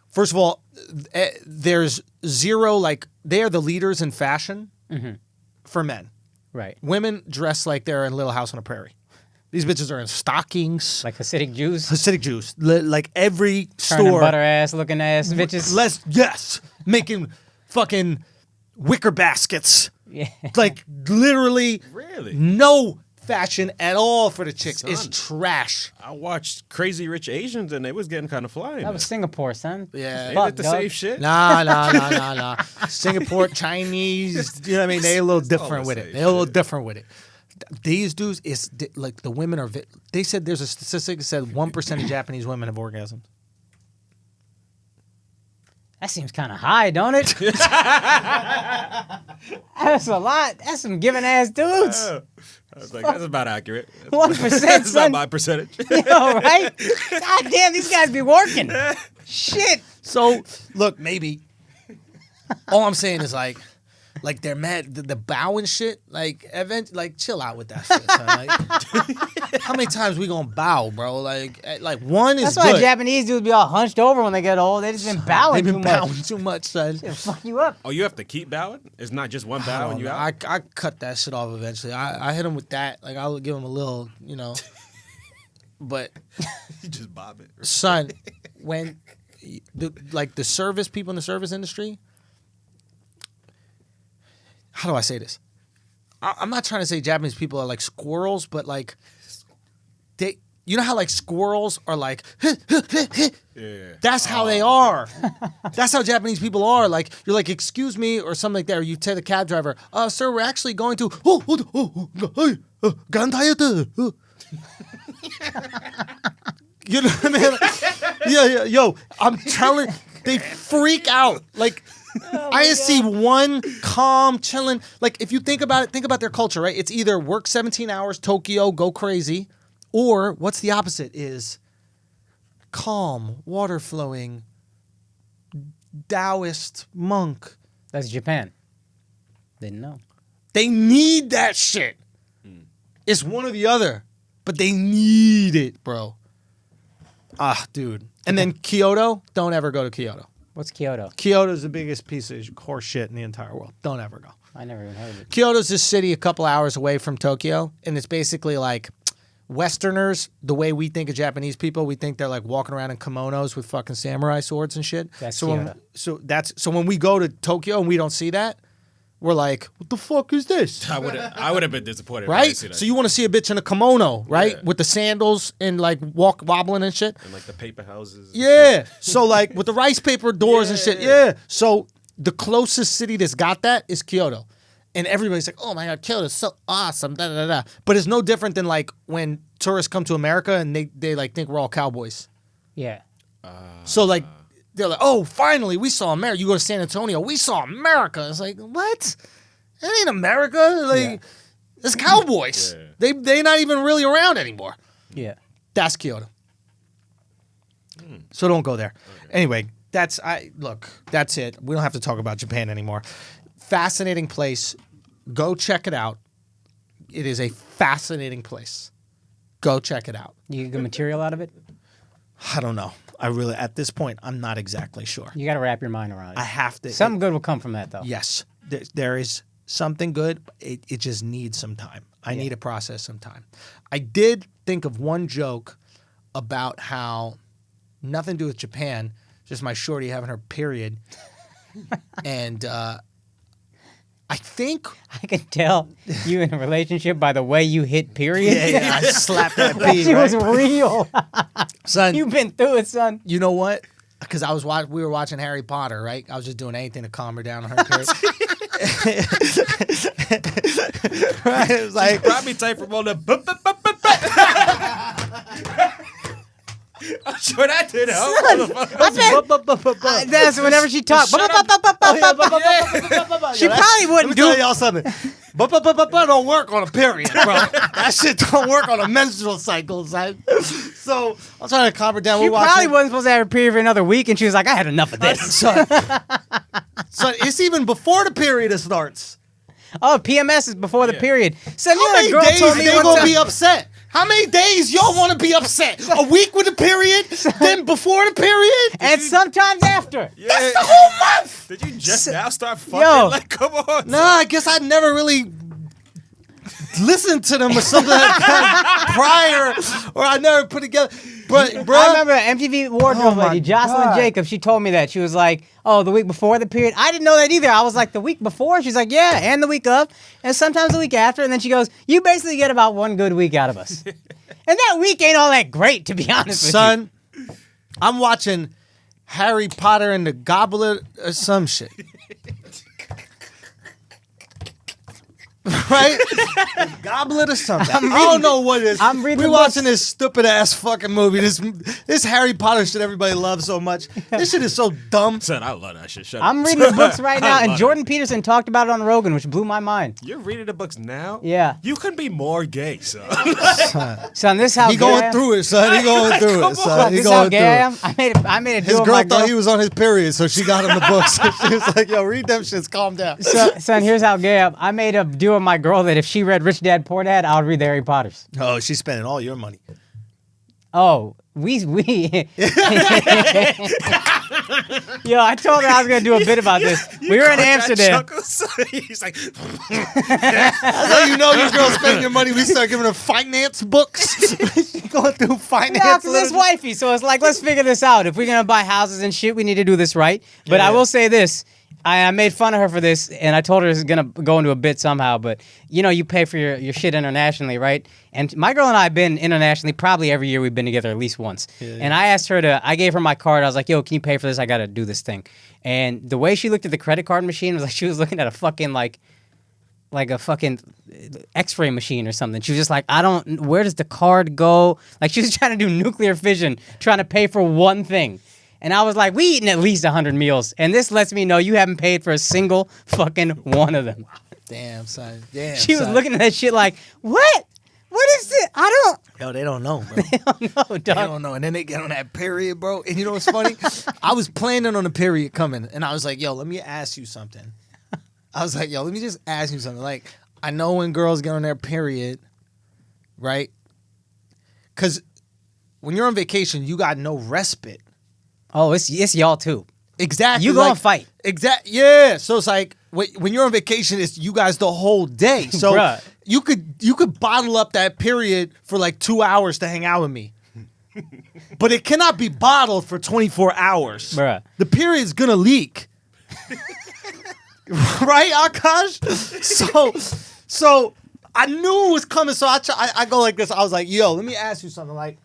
Speaker 1: First of all, there's zero, like, they are the leaders in fashion for men.
Speaker 2: Right.
Speaker 1: Women dress like they're in Little House on the Prairie. These bitches are in stockings.
Speaker 2: Like Hasidic Jews.
Speaker 1: Hasidic Jews. Like every
Speaker 2: Turning
Speaker 1: store.
Speaker 2: butter ass looking ass bitches.
Speaker 1: Yes. Making fucking wicker baskets
Speaker 2: Yeah.
Speaker 1: Like literally,
Speaker 3: Really?
Speaker 1: no fashion at all for the chicks.
Speaker 3: Son.
Speaker 1: It's trash.
Speaker 3: I watched Crazy Rich Asians and they was getting kind of fly.
Speaker 2: That was Singapore, son.
Speaker 1: Yeah.
Speaker 3: Ain't
Speaker 2: Fuck,
Speaker 3: it the
Speaker 2: dog.
Speaker 3: same shit?
Speaker 1: Nah. Singapore, Chinese, you know what I mean? They a little different
Speaker 3: the
Speaker 1: with
Speaker 3: same
Speaker 1: it. They a little
Speaker 3: shit.
Speaker 1: different with it. These dudes, is like the women are. They said there's a statistic that said 1% of Japanese women have orgasms.
Speaker 2: That seems kind of high, don't it? That's a lot. That's some giving ass dudes.
Speaker 3: I was like, that's about accurate.
Speaker 2: 1%,
Speaker 3: That's
Speaker 2: son.
Speaker 3: about my percentage.
Speaker 2: You know, right? God damn, these guys be working. Shit.
Speaker 1: So look, maybe. All I'm saying is like they're mad. The bow and shit. Like chill out with that shit. Son. Like, how many times we gonna bow, bro? Like one is
Speaker 2: That's why
Speaker 1: good.
Speaker 2: Japanese dudes be all hunched over when they get old. They just been bowing
Speaker 1: They've
Speaker 2: too
Speaker 1: been
Speaker 2: much.
Speaker 1: bowing too much, son.
Speaker 2: It'll fuck you up.
Speaker 3: Oh, you have to keep bowing? It's not just one
Speaker 1: I
Speaker 3: bow
Speaker 1: don't
Speaker 3: and you
Speaker 1: know.
Speaker 3: out?
Speaker 1: I cut that shit off eventually. I hit him with that. Like I'll give him a little, but
Speaker 3: You just bob it.
Speaker 1: son, when the service people in the service industry, how do I say this? I'm not trying to say Japanese people are like squirrels, but like they, how like squirrels are like,
Speaker 3: Yeah.
Speaker 1: that's how they are. That's how Japanese people are. Like you're like, excuse me, or something like that. Or you tell the cab driver, sir, we're actually going to. You know what I mean? Like, yeah, yo, I'm telling, they freak out. Like, I just see one calm, chilling. Like, if you think about it, think about their culture, right? It's either work 17 hours, Tokyo, go crazy, or what's the opposite is calm, water flowing, Taoist monk.
Speaker 2: That's Japan. Didn't know.
Speaker 1: They need that shit. It's one or the other, but they need it, bro. Dude. And then Kyoto, don't ever go to Kyoto.
Speaker 2: What's Kyoto?
Speaker 1: Kyoto's the biggest piece of horse shit in the entire world. Don't ever go.
Speaker 2: I never even heard of it.
Speaker 1: Kyoto's this city a couple hours away from Tokyo, and it's basically like Westerners, the way we think of Japanese people, we think they're like walking around in kimonos with fucking samurai swords and shit.
Speaker 2: That's
Speaker 1: so
Speaker 2: Kyoto.
Speaker 1: So when we go to Tokyo and we don't see that, we're like, what the fuck is this?
Speaker 3: I would have been disappointed if I didn't
Speaker 1: Right?
Speaker 3: see that.
Speaker 1: So you want to see a bitch in a kimono, right?
Speaker 3: Yeah.
Speaker 1: With the sandals and like wobbling and shit.
Speaker 3: and like the paper houses. and
Speaker 1: Yeah. So like with the rice paper doors and shit.
Speaker 3: Yeah.
Speaker 1: Yeah. So the closest city that's got that is Kyoto. And everybody's like, oh my God, Kyoto's so awesome. Da, da, da, da. But it's no different than like when tourists come to America and they like think we're all cowboys.
Speaker 2: Yeah.
Speaker 1: So like they're like, oh, finally we saw America. You go to San Antonio, we saw America. It's like, what? That ain't America. Like it's cowboys.
Speaker 3: Yeah.
Speaker 1: They're not even really around anymore.
Speaker 2: Yeah.
Speaker 1: That's Kyoto. So don't go there. Anyway, that's it. We don't have to talk about Japan anymore. Fascinating place. Go check it out. It is a fascinating place. Go check it out.
Speaker 2: You get good material out of it?
Speaker 1: I don't know. I really, at this point, I'm not exactly sure.
Speaker 2: You got to wrap your mind around it.
Speaker 1: I have to.
Speaker 2: Something good will come from that, though.
Speaker 1: Yes, there is something good. It just needs some time. I need to process some time. I did think of one joke about how nothing to do with Japan, just my shorty having her period. And I think...
Speaker 2: I can tell you in a relationship by the way you hit period.
Speaker 1: Yeah, I slapped that
Speaker 2: That
Speaker 1: pee,
Speaker 2: shit was
Speaker 1: right?
Speaker 2: real.
Speaker 1: Son,
Speaker 2: You've been through it, son.
Speaker 1: you know what? Because we were watching Harry Potter, right? I was just doing anything to calm her down on her period. Right? It was like...
Speaker 3: Brought me tight from all the. I'm sure that did help.
Speaker 2: That's whenever she talked. She probably wouldn't do
Speaker 1: Let me tell
Speaker 2: it.
Speaker 1: y'all something. Don't work on a period, bro. That shit don't work on a menstrual cycle, son. So I'm trying to calm her down.
Speaker 2: She
Speaker 1: We're
Speaker 2: probably
Speaker 1: watching.
Speaker 2: wasn't supposed to have a period for another week, and she was like, I had enough of this.
Speaker 1: Son, it's even before the period starts.
Speaker 2: Oh, PMS is before the period. So you
Speaker 1: How
Speaker 2: know, a
Speaker 1: many
Speaker 2: girl
Speaker 1: days
Speaker 2: told me
Speaker 1: they
Speaker 2: one
Speaker 1: gonna
Speaker 2: time.
Speaker 1: be upset? How many days y'all want to be upset? A week with the period, then before the period,
Speaker 2: And sometimes after.
Speaker 3: Yeah.
Speaker 1: that's the whole month.
Speaker 3: Did you just now start fucking?
Speaker 2: Yo.
Speaker 3: Like, come on.
Speaker 1: No, I guess I never really listened to them or something like that prior, or I never put together. But, bro,
Speaker 2: I remember MTV wardrobe
Speaker 1: Oh, my
Speaker 2: lady, Jocelyn
Speaker 1: God.
Speaker 2: Jacobs. She told me that. She was like, "Oh, the week before the period." I didn't know that either. I was like, "The week before?" She's like, "Yeah, and the week of, and sometimes the week after." And then she goes, "You basically get about one good week out of us." And that week ain't all that great, to be honest with you.
Speaker 1: son, I'm watching Harry Potter and the Goblet or some shit. Right? Goblet or something. I don't know what it is.
Speaker 2: I'm reading
Speaker 1: We're
Speaker 2: the
Speaker 1: watching
Speaker 2: books.
Speaker 1: this stupid ass fucking movie. This Harry Potter shit everybody loves so much. This shit is so dumb.
Speaker 3: Son, I love that shit. Shut
Speaker 2: I'm
Speaker 3: up.
Speaker 2: reading the books right now,
Speaker 3: I
Speaker 2: and
Speaker 3: love
Speaker 2: Jordan Peterson talked about it on Rogan, which blew my mind.
Speaker 3: You're reading the books now?
Speaker 2: Yeah.
Speaker 3: You couldn't be more gay, son.
Speaker 2: Son, this is how
Speaker 1: He
Speaker 2: gay I
Speaker 1: going
Speaker 2: am.
Speaker 1: through it, son. He going through it, son. He
Speaker 2: This is how
Speaker 1: going
Speaker 2: gay
Speaker 1: through
Speaker 2: I
Speaker 1: it.
Speaker 2: am. I made a
Speaker 1: His
Speaker 2: deal with
Speaker 1: girl
Speaker 2: my
Speaker 1: thought
Speaker 2: girl.
Speaker 1: he was on his period, so she got him the books. She was like, yo, read them shits, calm down.
Speaker 2: Son, here's how gay I am. I made a deal with my girl that if she read Rich Dad Poor Dad, I would read the Harry Potters.
Speaker 1: Oh, she's spending all your money.
Speaker 2: Oh, we. Yo, I told her I was gonna do a bit about this. We were in Amsterdam.
Speaker 3: He's like,
Speaker 1: That's how you know your girl's spending your money. We start giving her finance books. She's going through finance.
Speaker 2: Yeah, because it's
Speaker 1: literature.
Speaker 2: wifey, so it's like, let's figure this out. If we're gonna buy houses and shit, we need to do this right. But I will say this. I made fun of her for this, and I told her it's gonna go into a bit somehow. But you know, you pay for your shit internationally, right? And my girl and I have been internationally probably every year. We've been together at least once. And I asked her I gave her my card. I was like, "Yo, can you pay for this? I gotta do this thing." And the way she looked at the credit card machine was like she was looking at a fucking like a fucking X-ray machine or something. She was just like, where does the card go? Like she was trying to do nuclear fission, trying to pay for one thing. And I was like, we eating at least 100 meals. And this lets me know you haven't paid for a single fucking one of them.
Speaker 1: Damn, son. Damn.
Speaker 2: She was
Speaker 1: son.
Speaker 2: looking at that shit like, what? What is it? I don't
Speaker 1: Yo, they don't know, bro.
Speaker 2: know,
Speaker 1: They
Speaker 2: dog.
Speaker 1: don't know. And then they get on that period, bro. And you know what's funny? I was planning on the period coming. And I was like, yo, let me ask you something. I was like, yo, let me just ask you something. Like, I know when girls get on their period, right? Because when you're on vacation, you got no respite.
Speaker 2: Oh, it's y'all too.
Speaker 1: Exactly.
Speaker 2: You gonna fight.
Speaker 1: Yeah. So it's like when you're on vacation, it's you guys the whole day. So
Speaker 2: Bruh.
Speaker 1: you could bottle up that period for like 2 hours to hang out with me. But it cannot be bottled for 24 hours.
Speaker 2: Bruh.
Speaker 1: The period's gonna leak. Right, Akaash? So I knew it was coming. So I go like this. I was like, yo, let me ask you something. Like,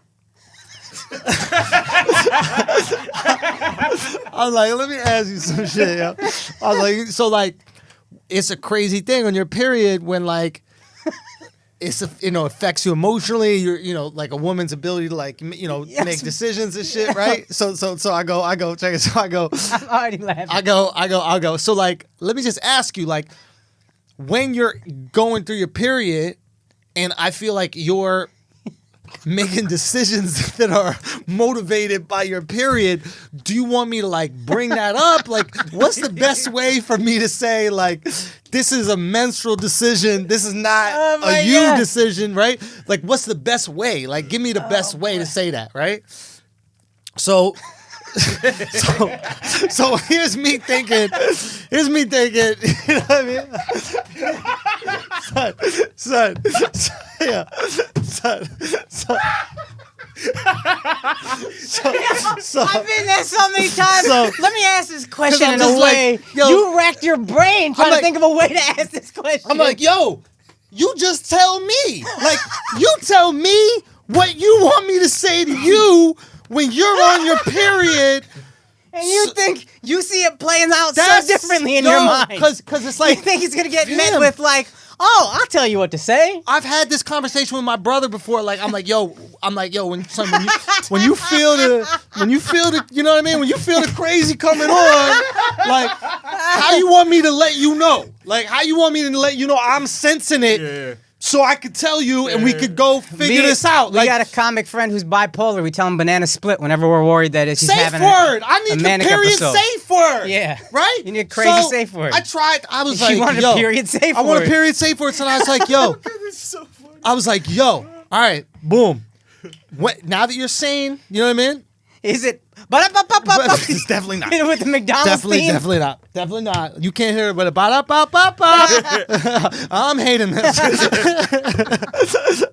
Speaker 1: I was like, let me ask you some shit, yo. I was like, so like, it's a crazy thing on your period when like, affects you emotionally. You're like a woman's ability to like,
Speaker 2: Yes.
Speaker 1: make decisions and shit, right? So I go, check it. So I go,
Speaker 2: I'm already laughing.
Speaker 1: I go. So like, let me just ask you, like, when you're going through your period, and I feel like you're making decisions that are motivated by your period, do you want me to like bring that up? Like, what's the best way for me to say like, this is a menstrual decision, this is not
Speaker 2: my
Speaker 1: a you
Speaker 2: God.
Speaker 1: decision, right? Like, what's the best way? Like, give me the best way to say that, right? So so here's me thinking, you know what I mean? Son, yeah. Son.
Speaker 2: I've been there so many times.
Speaker 1: So-
Speaker 2: Let me ask this question
Speaker 1: I'm
Speaker 2: in a
Speaker 1: just like,
Speaker 2: way.
Speaker 1: yo-
Speaker 2: You racked your brain trying
Speaker 1: like-
Speaker 2: to think of a way to ask this question.
Speaker 1: I'm like, yo, you just tell me. Like, you tell me what you want me to say to you when you're on your period.
Speaker 2: and you think you see it playing out so
Speaker 1: That's
Speaker 2: differently in your mind.
Speaker 1: Because it's
Speaker 2: you
Speaker 1: like,
Speaker 2: think it's gonna get met
Speaker 1: Damn.
Speaker 2: with like, oh, I'll tell you what to say.
Speaker 1: I've had this conversation with my brother before. Like, I'm like, yo, when you feel the, you know what I mean? When you feel the crazy coming on, like, how you want me to let you know? Like, how you want me to let you know I'm sensing it,
Speaker 3: Yeah.
Speaker 1: so I could tell you and we could go figure this out.
Speaker 2: We
Speaker 1: Like,
Speaker 2: got a comic friend who's bipolar. We tell him banana split whenever we're worried that he's
Speaker 1: safe
Speaker 2: having
Speaker 1: word. I need
Speaker 2: a
Speaker 1: the
Speaker 2: manic
Speaker 1: period
Speaker 2: episode.
Speaker 1: safe word.
Speaker 2: Yeah.
Speaker 1: Right?
Speaker 2: You need a crazy
Speaker 1: So,
Speaker 2: safe word.
Speaker 1: I tried. I was
Speaker 2: She
Speaker 1: like,
Speaker 2: wanted
Speaker 1: yo,
Speaker 2: a period safe
Speaker 1: I want
Speaker 2: word.
Speaker 1: a period safe word. So I was like, yo.
Speaker 3: It's so funny.
Speaker 1: I was like, yo. All right. Boom. Now that you're sane, you know what I mean?
Speaker 2: Is it?
Speaker 1: It's definitely not.
Speaker 2: With the McDonald's theme?
Speaker 1: Definitely not. Definitely not. You can't hear it, but I'm hating this.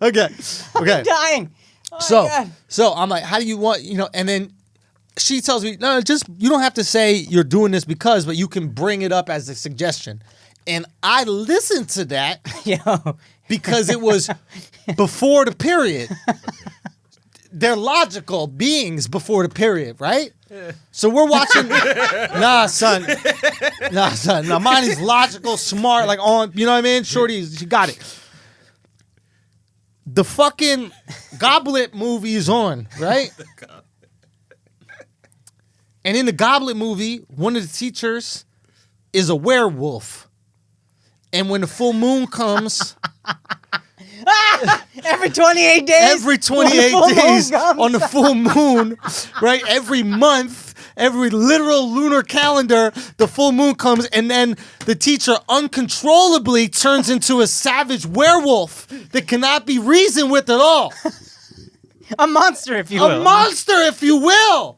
Speaker 1: Okay.
Speaker 2: I'm dying.
Speaker 1: So I'm like, how do you want, and then she tells me, no, just, you don't have to say you're doing this because, but you can bring it up as a suggestion. And I listened to that because it was before the period. They're logical beings before the period, right? Yeah. So we're watching. Nah, son. Now mine is logical, smart, like on. You know what I mean? Shorty, she got it. The fucking Goblet movie is on, right? And in the Goblet movie, one of the teachers is a werewolf. And when the full moon comes...
Speaker 2: every 28 days?
Speaker 1: Every 28 days on the full moon, right? Every month, every literal lunar calendar, the full moon comes, and then the teacher uncontrollably turns into a savage werewolf that cannot be reasoned with at all.
Speaker 2: A monster, if you will.
Speaker 1: A monster, if you will.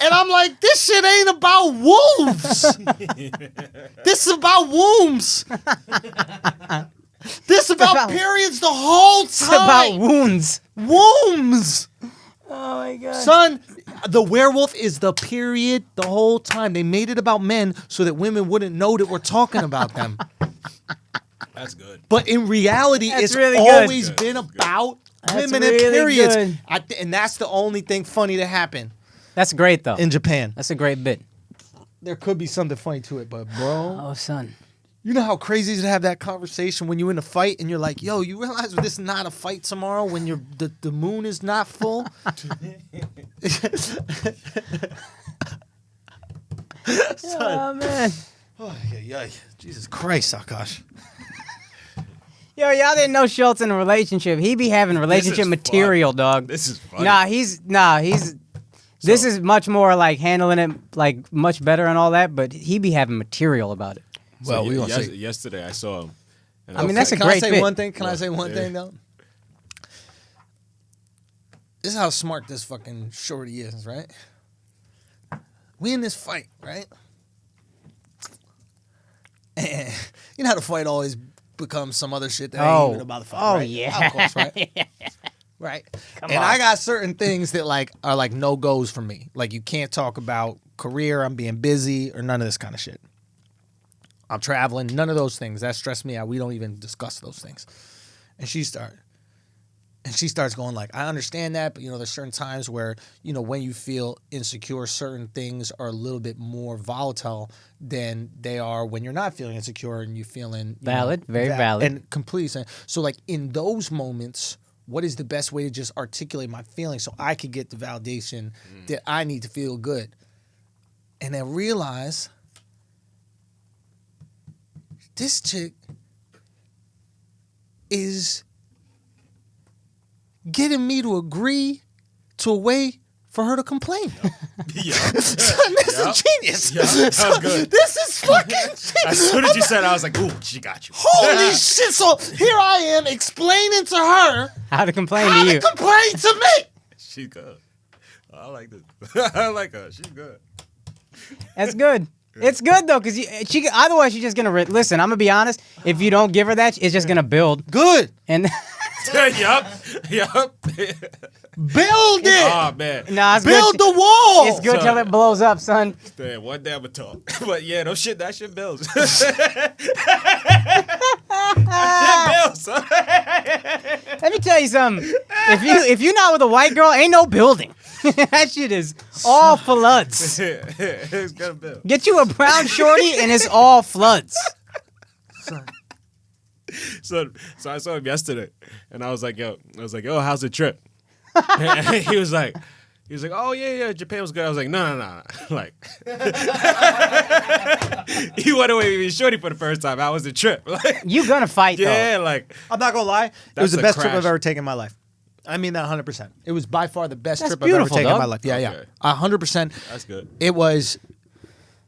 Speaker 1: And I'm like, this shit ain't about wolves. This is about wombs. This is about periods the whole time. It's
Speaker 2: about wounds.
Speaker 1: Wombs.
Speaker 2: Oh my God.
Speaker 1: Son, the werewolf is the period the whole time. They made it about men so that women wouldn't know that we're talking about them.
Speaker 3: That's good.
Speaker 1: But in reality,
Speaker 2: that's
Speaker 1: it's
Speaker 2: really
Speaker 1: always
Speaker 2: good.
Speaker 1: been about women
Speaker 2: really
Speaker 1: and periods.
Speaker 2: Good.
Speaker 1: And that's the only thing funny to happen.
Speaker 2: That's great, though.
Speaker 1: In Japan.
Speaker 2: That's a great bit.
Speaker 1: There could be something funny to it, but bro.
Speaker 2: Oh, son.
Speaker 1: You know how crazy it is to have that conversation when you're in a fight and you're like, yo, you realize this is not a fight tomorrow when the moon is not full?
Speaker 2: Oh, man.
Speaker 1: Oh, yeah. Jesus Christ, Akaash.
Speaker 2: Yo, y'all didn't know Schulz in a relationship. He be having relationship material, dog.
Speaker 3: This is funny.
Speaker 2: This is much more like handling it like much better and all that, but he be having material about it.
Speaker 3: Well, yesterday I saw him.
Speaker 2: I mean, that's a great bit.
Speaker 1: Can I say one thing? Can I say one thing, though? This is how smart this fucking shorty is, right? We in this fight, right? And you know how the fight always becomes some other shit that ain't even about the fight, right?
Speaker 2: Yeah.
Speaker 1: Of course, right? Right. I got certain things that are like no-goes for me. Like you can't talk about career, I'm being busy, or none of this kind of shit. I'm traveling, none of those things. That stress me out. We don't even discuss those things. And she starts going like, I understand that, but there's certain times where, when you feel insecure, certain things are a little bit more volatile than they are when you're not feeling insecure and you're feeling
Speaker 2: valid, very valid.
Speaker 1: And completely. So like in those moments, what is the best way to just articulate my feelings so I could get the validation that I need to feel good? And then realize this chick is getting me to agree to a way for her to complain. This is genius.
Speaker 3: That was good.
Speaker 1: This is fucking genius.
Speaker 3: As soon as you said it, I was like, ooh, she got you.
Speaker 1: Holy shit. So here I am explaining to her
Speaker 2: how to complain
Speaker 1: to
Speaker 2: to you.
Speaker 1: Complain to me.
Speaker 3: She's good. I like this. I like her. She's good.
Speaker 2: That's good. It's good though, because she otherwise she's just gonna listen. I'm gonna be honest. If you don't give her that, it's just gonna build.
Speaker 1: Good.
Speaker 2: And
Speaker 3: yup.
Speaker 1: Build it.
Speaker 3: Oh man.
Speaker 2: Nah,
Speaker 1: build the wall.
Speaker 2: It's good till it blows up, son.
Speaker 3: Man, one day I'ma talk. But yeah, that shit builds. Son.
Speaker 2: Let me tell you something. If you're not with a white girl, ain't no building. That shit is all floods.
Speaker 3: It's gonna build.
Speaker 2: Get you a brown shorty and it's all floods.
Speaker 3: So I saw him yesterday, and I was like, yo, how's the trip? And he was like, oh yeah, Japan was good. I was like, no. Like, he went away with me shorty for the first time. How was the trip? Like,
Speaker 2: you gonna fight though?
Speaker 3: Yeah, like
Speaker 1: I'm not gonna lie. It was the best trip I've ever taken in my life. I mean that 100%. It was by far the best trip I've ever taken in my life. Yeah, 100%.
Speaker 3: That's good.
Speaker 1: It was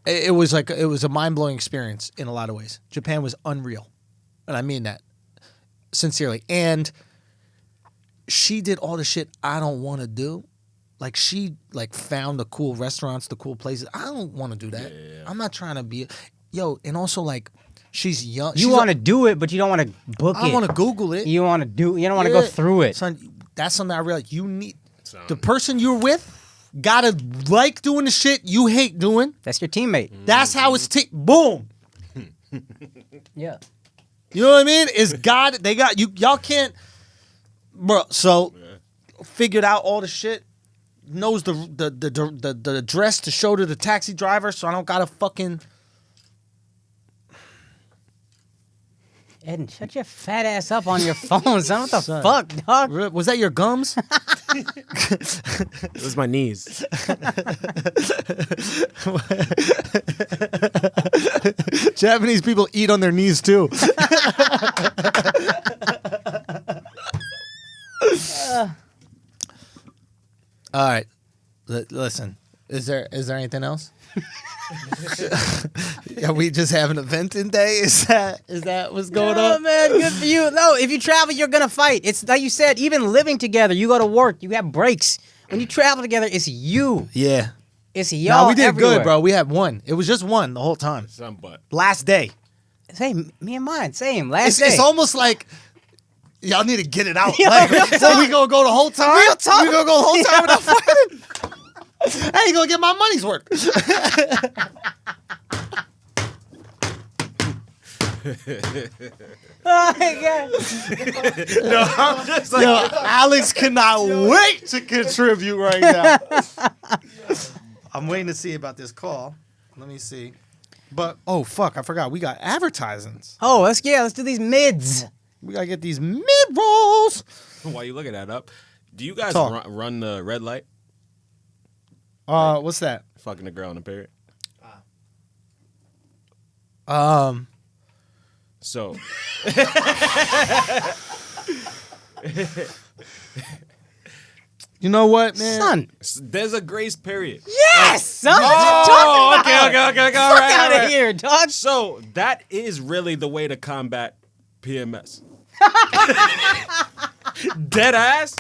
Speaker 1: a mind-blowing experience in a lot of ways. Japan was unreal. And I mean that sincerely. And she did all the shit I don't want to do. Like she found the cool restaurants, the cool places. I don't want to do that.
Speaker 3: Yeah.
Speaker 1: I'm not trying to be and also like She's young.
Speaker 2: You want to do it, but you don't want to book it.
Speaker 1: I want to Google it.
Speaker 2: You want to do. You don't want to go through it.
Speaker 1: Son, that's something I realized. You need the person you're with gotta like doing the shit you hate doing.
Speaker 2: That's your teammate.
Speaker 1: That's how it's boom.
Speaker 2: Yeah.
Speaker 1: You know what I mean? It's God. They got you. Y'all can't, bro. So figured out all the shit. Knows the address to show to the taxi driver, so I don't gotta fucking.
Speaker 2: Ed, shut your fat ass up on your phone, son. What the fuck, dog?
Speaker 1: Was that your gums?
Speaker 4: It was my knees.
Speaker 1: Japanese people eat on their knees too. All right, listen. Is there anything else? Are we just having a venting day? Is that what's going on?
Speaker 2: Man, good for you. No, if you travel, you're gonna fight. It's like you said. Even living together, you go to work, you have breaks. When you travel together, it's you.
Speaker 1: Yeah.
Speaker 2: It's y'all.
Speaker 1: No, we did
Speaker 2: everywhere.
Speaker 1: good, bro. We had one. It was just one the whole time.
Speaker 3: Some butt.
Speaker 1: Last day.
Speaker 2: Same, me and mine. Same. Last day.
Speaker 1: It's almost like y'all need to get it out.
Speaker 2: Yo,
Speaker 1: Like,
Speaker 2: real
Speaker 1: so we gonna go the whole time.
Speaker 2: Real talk.
Speaker 1: We gonna go the whole time without fighting. I ain't gonna get my money's worth.
Speaker 2: Oh my god.
Speaker 3: No, I'm just like,
Speaker 1: Yo, Alex cannot wait to contribute right now. I'm waiting to see about this call. Let me see. But oh fuck, I forgot. We got advertisements.
Speaker 2: Oh, let's do these mids.
Speaker 1: We gotta get these mid rolls.
Speaker 3: while you looking that up, do you guys
Speaker 1: Talk.
Speaker 3: run the red light?
Speaker 1: What's that?
Speaker 3: Fucking a girl in a period. So
Speaker 1: You know what, man?
Speaker 2: Son.
Speaker 3: there's a grace period.
Speaker 2: Yes, son. What you talking about?
Speaker 3: Okay.
Speaker 2: Fuck
Speaker 3: All right,
Speaker 2: out
Speaker 3: all
Speaker 2: of
Speaker 3: right.
Speaker 2: here, dog.
Speaker 3: So that is really the way to combat PMS. Dead ass,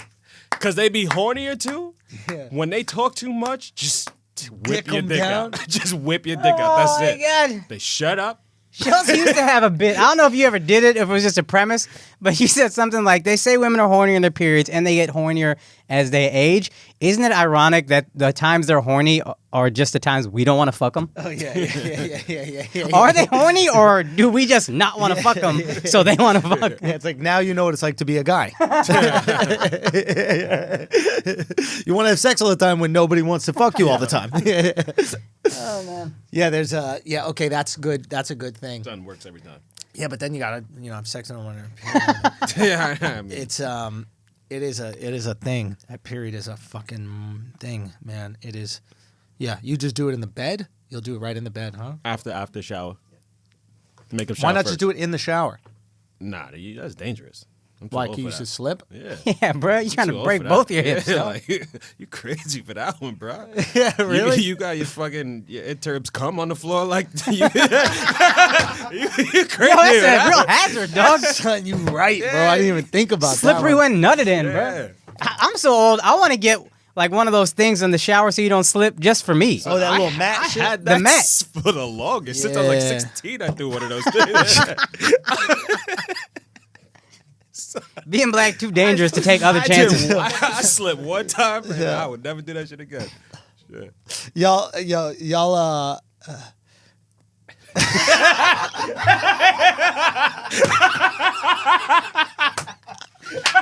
Speaker 3: because they be hornier too.
Speaker 1: Yeah.
Speaker 3: When they talk too much, just whip
Speaker 1: Dick
Speaker 3: your
Speaker 1: 'em
Speaker 3: dick
Speaker 1: down.
Speaker 3: out. Just whip your dick out. That's
Speaker 2: Oh
Speaker 3: it.
Speaker 2: my god.
Speaker 3: They shut up.
Speaker 2: Schulz used to have a bit. I don't know if you ever did it, if it was just a premise, but he said something like, they say women are horny in their periods and they get hornier as they age. Isn't it ironic that the times they're horny are just the times we don't want to fuck them?
Speaker 1: Oh yeah.
Speaker 2: Are they horny or do we just not want to fuck them so they want to fuck?
Speaker 1: Yeah, it's like now you know what it's like to be a guy. You want to have sex all the time when nobody wants to fuck you all the time.
Speaker 2: Oh, man.
Speaker 1: Yeah, there's okay, that's good. That's a good thing.
Speaker 3: Done works every time.
Speaker 1: Yeah, but then you gotta, have sex on one.
Speaker 3: Yeah, I mean,
Speaker 1: It's it is a thing. That period is a fucking thing, man. It is. Yeah, you just do it in the bed. You'll do it right in the bed, huh?
Speaker 3: after shower. Make them shower
Speaker 1: Why not
Speaker 3: first.
Speaker 1: just do it in the shower?
Speaker 3: Nah, that's dangerous. I'm too
Speaker 1: Like
Speaker 3: old
Speaker 1: you
Speaker 3: for
Speaker 1: used
Speaker 3: that.
Speaker 1: to slip?
Speaker 3: Yeah.
Speaker 2: Yeah, bro. You're trying
Speaker 3: Too
Speaker 2: to
Speaker 3: old
Speaker 2: break
Speaker 3: for
Speaker 2: both
Speaker 3: that.
Speaker 2: your hips.
Speaker 3: Yeah,
Speaker 2: dog.
Speaker 3: like, you crazy for that one, bro.
Speaker 1: Yeah, really?
Speaker 3: You got your fucking interns come on the floor like you crazy.
Speaker 2: Yo, that's a real hazard, dog.
Speaker 1: Son, you right, bro. I didn't even think about
Speaker 2: Slippery
Speaker 1: that.
Speaker 2: when nutted in, bro.
Speaker 3: Yeah.
Speaker 2: I'm so old. I want to get like one of those things in the shower so you don't slip just for me.
Speaker 1: Oh, that little mat
Speaker 3: I
Speaker 1: shit?
Speaker 3: had
Speaker 2: The
Speaker 3: that
Speaker 2: mat.
Speaker 3: for the longest. Since I was like
Speaker 1: Yeah.
Speaker 3: 16, I threw one of those things.
Speaker 2: Being black too dangerous to take other
Speaker 3: I
Speaker 2: chances.
Speaker 3: did- I slipped one time, and I would never do that shit again. Yeah.
Speaker 1: Y'all,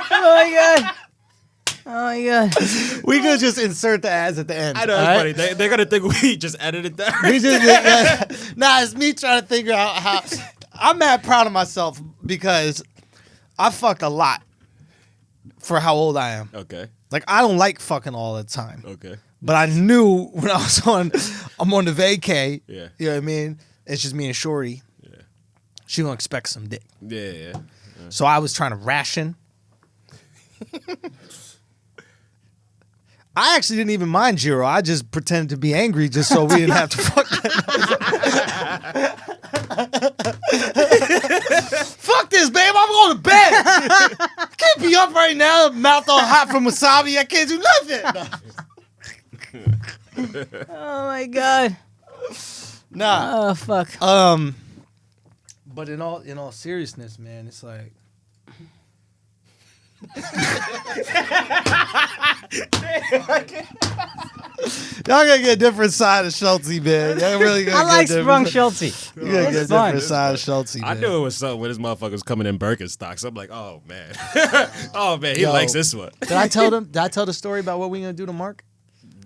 Speaker 2: Oh my god. Oh my god.
Speaker 1: we could just insert the ads at the end.
Speaker 3: I know,
Speaker 1: all
Speaker 3: it's
Speaker 1: right?
Speaker 3: funny. They're going to think we just edited that.
Speaker 1: We just, nah, it's me trying to figure out how. I'm mad proud of myself because I fucked a lot for how old I am.
Speaker 3: Okay.
Speaker 1: Like, I don't like fucking all the time.
Speaker 3: Okay.
Speaker 1: But I knew when I was I'm on the vacay.
Speaker 3: Yeah.
Speaker 1: You know what I mean? It's just me and Shorty.
Speaker 3: Yeah.
Speaker 1: She gonna expect some dick.
Speaker 3: Yeah.
Speaker 1: So I was trying to ration. I actually didn't even mind Jiro. I just pretended to be angry just so we didn't have to fuck. Fuck this, babe. I'm going to bed. I can't be up right now, mouth all hot from wasabi. I can't do nothing.
Speaker 2: Oh my god.
Speaker 1: Nah.
Speaker 2: Oh fuck.
Speaker 1: But in all seriousness, man, it's like. Y'all gotta get a different side of Schultz, man. Y'all really gotta
Speaker 2: I
Speaker 1: get
Speaker 2: like
Speaker 1: a
Speaker 2: Sprung
Speaker 1: different-
Speaker 2: Schultz.
Speaker 1: You gotta get a
Speaker 2: It's fun.
Speaker 1: different side of Schultz, man.
Speaker 3: I knew it was something when this motherfucker was coming in Birkenstocks. I'm like, oh man, oh man, he
Speaker 1: Yo.
Speaker 3: likes this one.
Speaker 1: Did I tell the story about what we gonna do to Mark?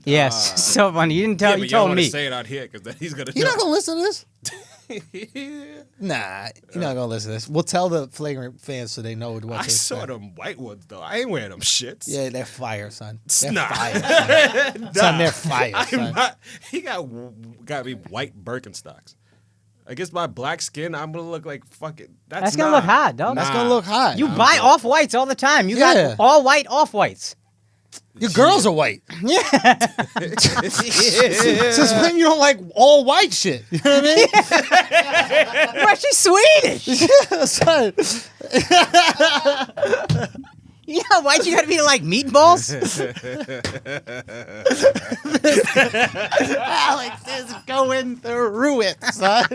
Speaker 2: Yes, so funny. You didn't tell.
Speaker 3: Yeah,
Speaker 2: You
Speaker 3: but you don't
Speaker 2: told
Speaker 3: want
Speaker 2: me.
Speaker 3: to say it out here because then he's gonna.
Speaker 1: You're
Speaker 3: know.
Speaker 1: not gonna listen to this? Nah, you're not gonna listen to this. We'll tell the Flagrant fans so they know what to
Speaker 3: I
Speaker 1: expect.
Speaker 3: saw them white ones though. I ain't wearing them shits.
Speaker 1: Yeah, they're fire, son. They're
Speaker 3: Nah.
Speaker 1: fire, son. Son, they're fire,
Speaker 3: I'm
Speaker 1: son.
Speaker 3: not. He got me white Birkenstocks. Against my black skin, I'm gonna look like fucking.
Speaker 2: That's gonna look hot, dog.
Speaker 1: That's gonna look hot.
Speaker 2: You buy off whites all the time. You
Speaker 1: Yeah.
Speaker 2: got all white off whites.
Speaker 1: Your girls are white.
Speaker 2: Yeah.
Speaker 1: Since when you don't like all white shit? You know what I mean?
Speaker 2: Bro, she's Swedish.
Speaker 1: Yeah, son.
Speaker 2: You know how white you gotta be to like meatballs?
Speaker 1: Alex is going through it, son.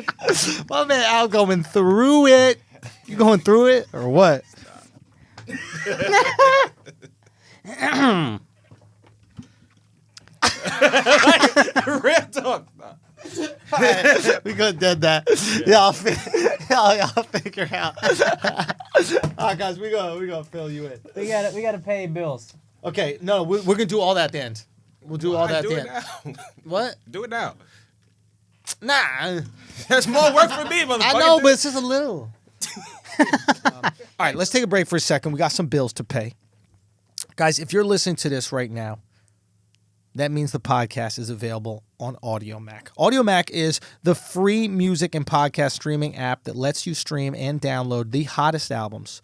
Speaker 1: My man Al going through it. You going through it or what?
Speaker 3: Real talk.
Speaker 1: We could have done that. Y'all figure out. All right, guys, we gonna fill you in.
Speaker 2: we gotta pay bills.
Speaker 1: Okay, no, we're gonna do all that at the end. We'll do all that at
Speaker 3: Do
Speaker 1: the
Speaker 3: it
Speaker 1: end.
Speaker 3: now.
Speaker 1: What?
Speaker 3: Do it now.
Speaker 1: Nah,
Speaker 3: That's more work for me, motherfucker.
Speaker 1: I know, but it's just a little. All right, let's take a break for a second. We got some bills to pay. Guys, if you're listening to this right now, that means the podcast is available on AudioMac. AudioMac is the free music and podcast streaming app that lets you stream and download the hottest albums,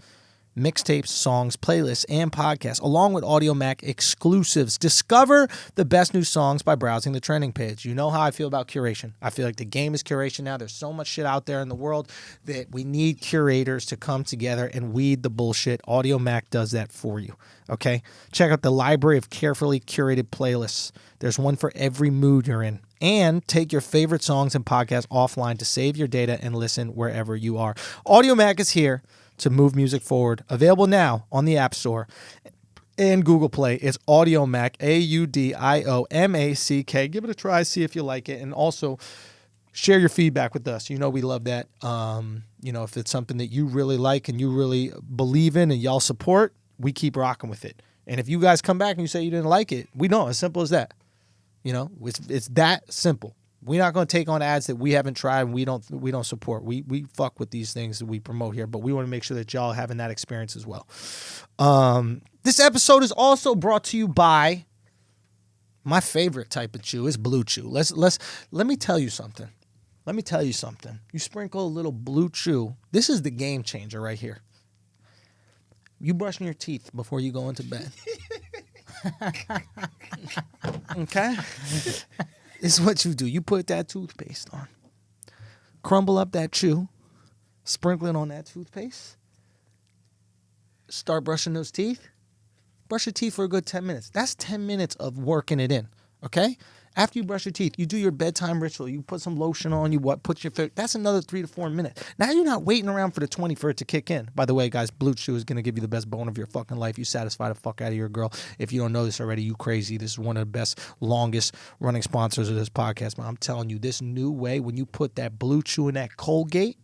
Speaker 1: mixtapes, songs, playlists, and podcasts, along with AudioMac exclusives. Discover the best new songs by browsing the trending page. You know how I feel about curation. I feel like the game is curation now. There's so much shit out there in the world that we need curators to come together and weed the bullshit. AudioMac does that for you. Okay? Check out the library of carefully curated playlists. There's one for every mood you're in. And take your favorite songs and podcasts offline to save your data and listen wherever you are. AudioMac is here to move music forward. Available now on the App Store and Google Play. It's AudioMac, AudioMack. Give it a try, see if you like it, and also share your feedback with us. You know we love that. If it's something that you really like and you really believe in and y'all support, we keep rocking with it. And if you guys come back and you say you didn't like it, we know. As simple as that. It's that simple. We're not going to take on ads that we haven't tried and we don't support. We fuck with these things that we promote here, but we want to make sure that y'all having that experience as well. This episode is also brought to you by my favorite type of chew is blue chew. Let me tell you something. You sprinkle a little blue chew. This is the game changer right here. You brushing your teeth before you go into bed. Okay? This is what you do. You put that toothpaste on. Crumble up that chew. Sprinkle it on that toothpaste. Start brushing those teeth. Brush your teeth for a good 10 minutes. That's 10 minutes of working it in. Okay? After you brush your teeth, you do your bedtime ritual. You put some lotion on. Put your foot. That's another 3 to 4 minutes. Now you're not waiting around for the 20 for it to kick in. By the way, guys, Blue Chew is going to give you the best bone of your fucking life. You satisfy the fuck out of your girl. If you don't know this already, you crazy. This is one of the best, longest running sponsors of this podcast. But I'm telling you, this new way, when you put that Blue Chew in that Colgate,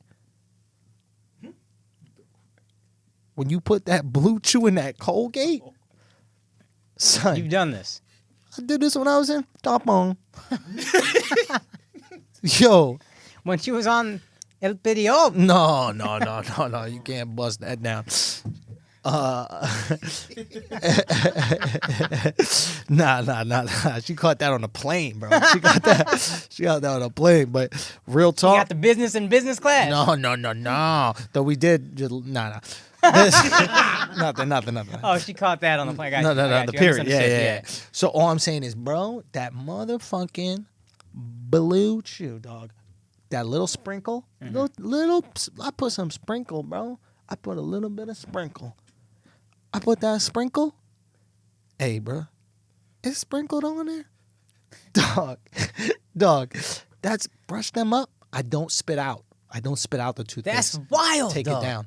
Speaker 1: son,
Speaker 2: You've done this.
Speaker 1: I did this when I was in Top On. Yo.
Speaker 2: When she was on El Video.
Speaker 1: No. You can't bust that down. Nah. She caught that on a plane, bro. She got that on a plane. But real
Speaker 2: You
Speaker 1: talk.
Speaker 2: got the business in business class.
Speaker 1: No. Though we did just nah. Nothing.
Speaker 2: Oh, she caught that on the plane.
Speaker 1: No, the period. Yeah. So all I'm saying is, bro, that motherfucking Blue Chew, dog. That little sprinkle, little. I put some sprinkle, bro. I put a little bit of sprinkle. I put that sprinkle. Hey, bro, it's sprinkled on there, dog. That's brush them up. I don't spit out. I don't spit out the toothpaste.
Speaker 2: That's wild.
Speaker 1: Take it down.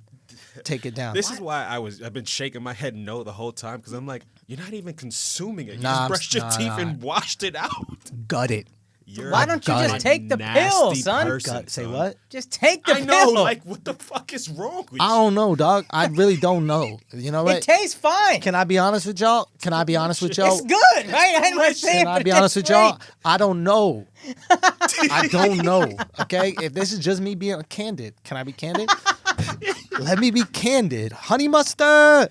Speaker 1: Take it down.
Speaker 3: This is why I've been shaking my head no the whole time because I'm like, you're not even consuming it. You
Speaker 1: Nah,
Speaker 3: just brushed your teeth and washed it out.
Speaker 1: Gut it.
Speaker 2: Why don't you just take the pill, son?
Speaker 1: Say what?
Speaker 2: Just take the
Speaker 3: I know,
Speaker 2: pill.
Speaker 3: like, what the fuck is wrong with you?
Speaker 1: I don't know, dog. I really don't know. You know what?
Speaker 2: It tastes fine.
Speaker 1: Can I be honest with y'all? Can I be honest with y'all?
Speaker 2: It's good, right? I'm not saying,
Speaker 1: Can I
Speaker 2: but
Speaker 1: be honest
Speaker 2: it's
Speaker 1: with y'all?
Speaker 2: great.
Speaker 1: I don't know. I don't know. Okay? If this is just me being candid, can I be candid? Let me be candid. Honey mustard.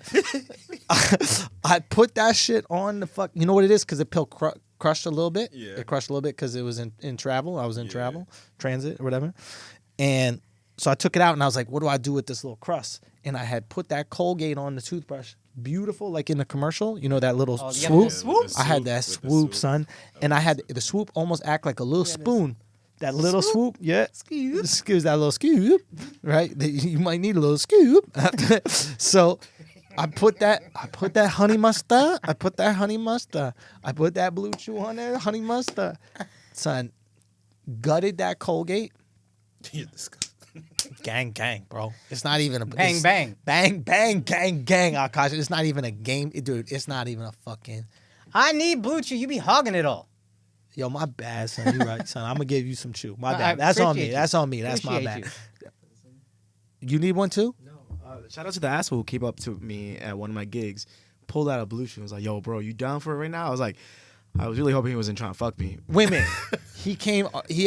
Speaker 1: I put that shit on the fuck. You know what it is? Because the pill crushed a little bit.
Speaker 3: Yeah.
Speaker 1: It crushed a little bit because it was in travel. I was in travel, transit or whatever. And so I took it out and I was like, what do I do with this little crust? And I had put that Colgate on the toothbrush. Beautiful, like in the commercial. You know that little swoop?
Speaker 2: swoop?
Speaker 1: I had that swoop, son. And I had the swoop almost act like a little spoon. That little swoop, yeah. Excuse that little scoop, right? You might need a little scoop. So I put that honey mustard. I put that blue chew on there, honey mustard. Son, gutted that Colgate.
Speaker 3: You're disgusting.
Speaker 1: Gang, bro. It's not even a
Speaker 2: Bang, bang.
Speaker 1: Bang, gang, Akaash. It's not even a game. Dude, it's not even a fucking.
Speaker 2: I need blue chew. You be hogging it all.
Speaker 1: Yo, my bad, son. You right, son. I'm gonna give you some chew. My
Speaker 2: I
Speaker 1: bad. That's on me.
Speaker 2: appreciate you.
Speaker 1: That's on me. That's my bad.
Speaker 2: Appreciate
Speaker 1: You need one too?
Speaker 4: No. Shout out to the asshole who came up to me at one of my gigs, pulled out a blue chew. Was like, "Yo, bro, you down for it right now?" I was like, I was really hoping he wasn't trying to fuck me.
Speaker 1: Wait a minute. He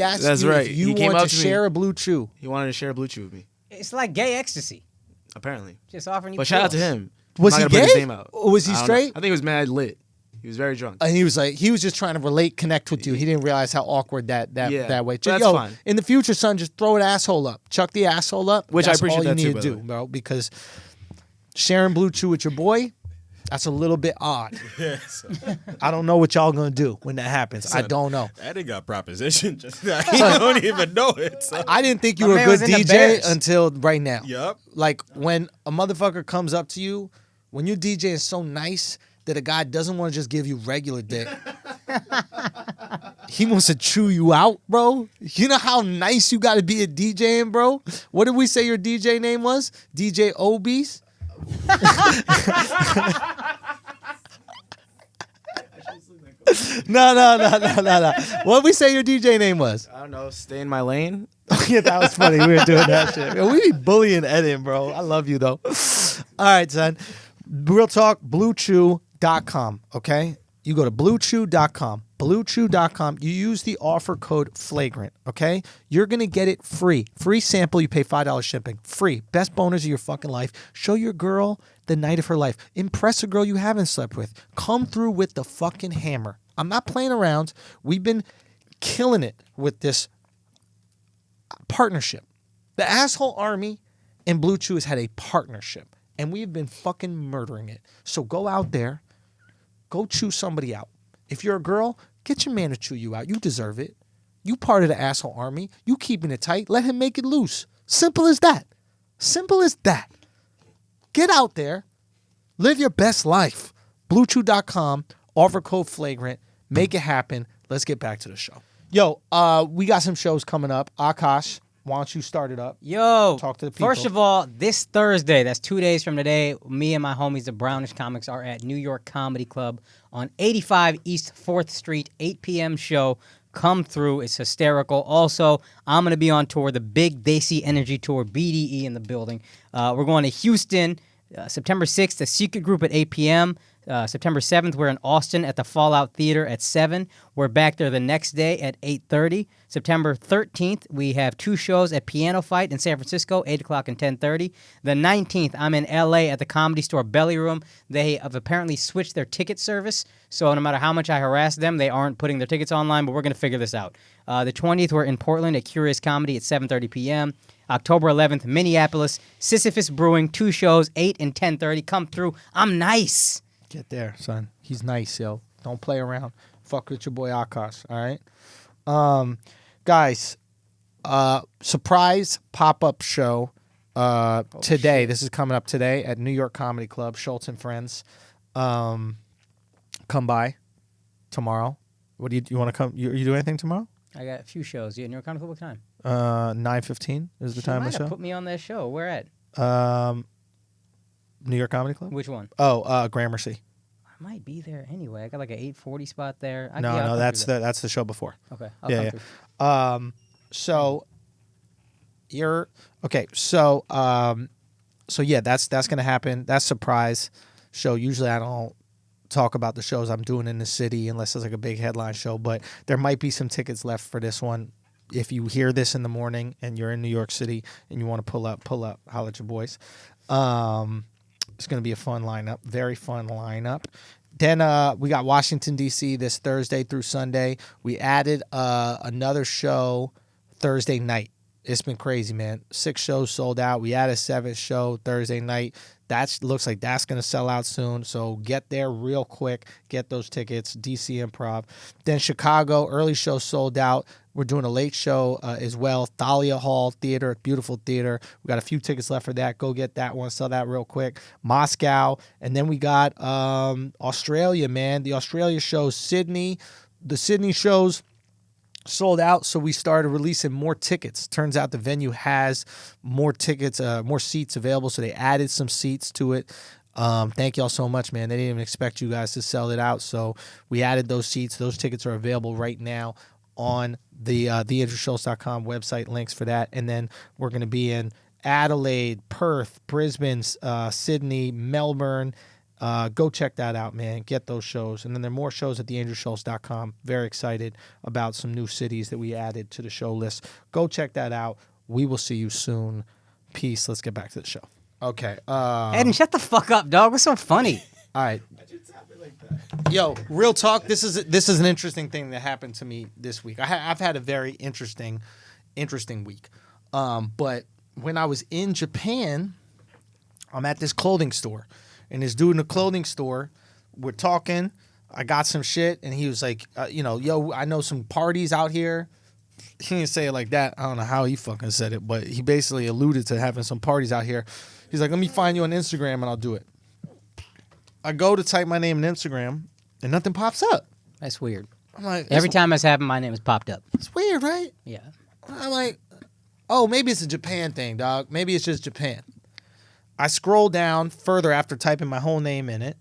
Speaker 1: asked
Speaker 4: That's
Speaker 1: you
Speaker 4: right.
Speaker 1: if you
Speaker 4: He came
Speaker 1: want
Speaker 4: up
Speaker 1: to
Speaker 4: to me.
Speaker 1: share a blue chew.
Speaker 4: He wanted to share a blue chew with me,
Speaker 2: It's like gay ecstasy.
Speaker 4: apparently.
Speaker 2: Just offering you
Speaker 4: But shout out to
Speaker 2: pills.
Speaker 4: him.
Speaker 1: Was
Speaker 4: I'm
Speaker 1: he
Speaker 4: not gonna put his
Speaker 1: gay?
Speaker 4: name out.
Speaker 1: Or was he
Speaker 4: I don't know.
Speaker 1: straight?
Speaker 4: I think he was mad lit. He was very drunk.
Speaker 1: And he was just trying to relate, connect with you. He didn't realize how awkward that
Speaker 4: Yeah,
Speaker 1: way.
Speaker 4: but that's fine.
Speaker 1: In the future, son, just throw an asshole up. Chuck the asshole up.
Speaker 4: Which I
Speaker 1: That's
Speaker 4: appreciate
Speaker 1: all you
Speaker 4: that
Speaker 1: need
Speaker 4: too,
Speaker 1: to
Speaker 4: by the
Speaker 1: do,
Speaker 4: way.
Speaker 1: bro. Because sharing blue chew with your boy, that's a little bit odd.
Speaker 3: Yes.
Speaker 1: I don't know what y'all gonna do when that happens. I don't know.
Speaker 3: That nigga got proposition. Just you don't even know it. So.
Speaker 1: I didn't think you
Speaker 2: My
Speaker 1: were a
Speaker 2: man
Speaker 1: good
Speaker 2: was in the
Speaker 1: DJ
Speaker 2: Bears.
Speaker 1: until right now.
Speaker 3: Yup.
Speaker 1: Like when a motherfucker comes up to you, when your DJ is so nice that a guy doesn't want to just give you regular dick. He wants to chew you out, bro. You know how nice you got to be at DJing, bro? What did we say your DJ name was? DJ Obies? No. What did we say your DJ name was?
Speaker 4: I don't know. Stay in my lane.
Speaker 1: Yeah, that was funny. We were doing that shit. Yo, we be bullying Eden, bro. I love you, though. All right, son. Real talk, bluechew.com, okay? You go to bluechew.com. Bluechew.com. You use the offer code Flagrant, okay? You're going to get it free. Free sample. You pay $5 shipping. Free. Best bonus of your fucking life. Show your girl the night of her life. Impress a girl you haven't slept with. Come through with the fucking hammer. I'm not playing around. We've been killing it with this partnership. The Asshole Army and Blue Chew has had a partnership, and we've been fucking murdering it. So go out there. Go chew somebody out. If you're a girl, get your man to chew you out. You deserve it. You part of the Asshole Army. You keeping it tight. Let him make it loose. Simple as that. Simple as that. Get out there. Live your best life. BlueChew.com. Offer code Flagrant. Make it happen. Let's get back to the show. Yo, we got some shows coming up. Akaash, why don't you start it up?
Speaker 2: Yo,
Speaker 1: Talk to the people.
Speaker 2: First of all, this Thursday, that's 2 days from today, me and my homies, the Brownish Comics, are at New York Comedy Club on 85 East 4th Street, 8 p.m. show. Come through. It's hysterical. Also, I'm going to be on tour, the Big Desi Energy Tour, BDE in the building. We're going to Houston, September 6th, the Secret Group at 8 p.m. September 7th, we're in Austin at the Fallout Theater at 7. We're back there the next day at 8:30. September 13th, we have 2 shows at Piano Fight in San Francisco, 8 o'clock and 10:30. The 19th, I'm in L.A. at the Comedy Store Belly Room. They have apparently switched their ticket service, so no matter how much I harass them, they aren't putting their tickets online, but we're going to figure this out. The 20th, we're in Portland at Curious Comedy at 7:30 p.m. October 11th, Minneapolis, Sisyphus Brewing, 2 shows, 8 and 10:30. Come through. I'm nice.
Speaker 1: Get there, son. He's nice, yo. Don't play around. Fuck with your boy Akaash, all right? Guys, surprise pop-up show today.
Speaker 2: Shit.
Speaker 1: This is coming up today at New York Comedy Club, Schulz and Friends. Come by tomorrow. What do you want to come? You do anything tomorrow?
Speaker 2: I got a few shows. Yeah, New York Comedy Club, what time?
Speaker 1: 9:15 is the
Speaker 2: She
Speaker 1: time
Speaker 2: might
Speaker 1: of the
Speaker 2: have
Speaker 1: show.
Speaker 2: put me on that show. Where at?
Speaker 1: New York Comedy Club.
Speaker 2: Which one?
Speaker 1: Oh, Gramercy.
Speaker 2: I might be there anyway. I got like an 8:40 spot there.
Speaker 1: No,
Speaker 2: I'll
Speaker 1: that's
Speaker 2: come
Speaker 1: the show before.
Speaker 2: through. Okay. I'll
Speaker 1: Yeah,
Speaker 2: come
Speaker 1: yeah.
Speaker 2: through.
Speaker 1: So you're okay. So yeah, that's gonna happen. That's surprise show. Usually I don't talk about the shows I'm doing in the city unless it's like a big headline show. But there might be some tickets left for this one. If you hear this in the morning and you're in New York City and you want to pull up, holla at your boys. It's gonna be a fun lineup, very fun lineup. Then we got Washington D.C. this Thursday through Sunday. We added another show Thursday night. It's been crazy, man. 6 shows sold out. We added a 7th show Thursday night. That looks like that's going to sell out soon. So get there real quick. Get those tickets. DC Improv. Then Chicago, early show sold out. We're doing a late show as well. Thalia Hall Theater, beautiful theater. We got a few tickets left for that. Go get that one. Sell that real quick. Moscow. And then we got Australia, man. The Australia shows, Sydney. The Sydney shows sold out, so we started releasing more tickets. Turns out the venue has more tickets, more seats available, so they added some seats to it. Thank y'all so much, man. They didn't even expect you guys to sell it out, so we added those seats. Those tickets are available right now on the theandrewschulz.com website. Links for that. And then we're going to be in Adelaide, Perth, Brisbane, Sydney, Melbourne. Go check that out, man. Get those shows. And then there are more shows at theandrewschulz.com. Very excited about some new cities that we added to the show list. Go check that out. We will see you soon. Peace. Let's get back to the show. Okay.
Speaker 2: Eden, shut the fuck up, dog. What's so funny?
Speaker 1: All right.
Speaker 5: I just tap it like that.
Speaker 1: Yo, real talk. This is an interesting thing that happened to me this week. I've had a very interesting week. But when I was in Japan, I'm at this clothing store. And this dude in the clothing store, we're talking. I got some shit, and he was like, yo, I know some parties out here. He didn't say it like that. I don't know how he fucking said it, but he basically alluded to having some parties out here. He's like, let me find you on Instagram, and I'll do it. I go to type my name in Instagram, and nothing pops up.
Speaker 2: That's weird.
Speaker 1: I'm like,
Speaker 2: Every time that's happened, my name has popped up.
Speaker 1: it's weird, right?
Speaker 2: Yeah.
Speaker 1: I'm like, oh, maybe it's a Japan thing, dog. Maybe it's just Japan. I scroll down further after typing my whole name in it.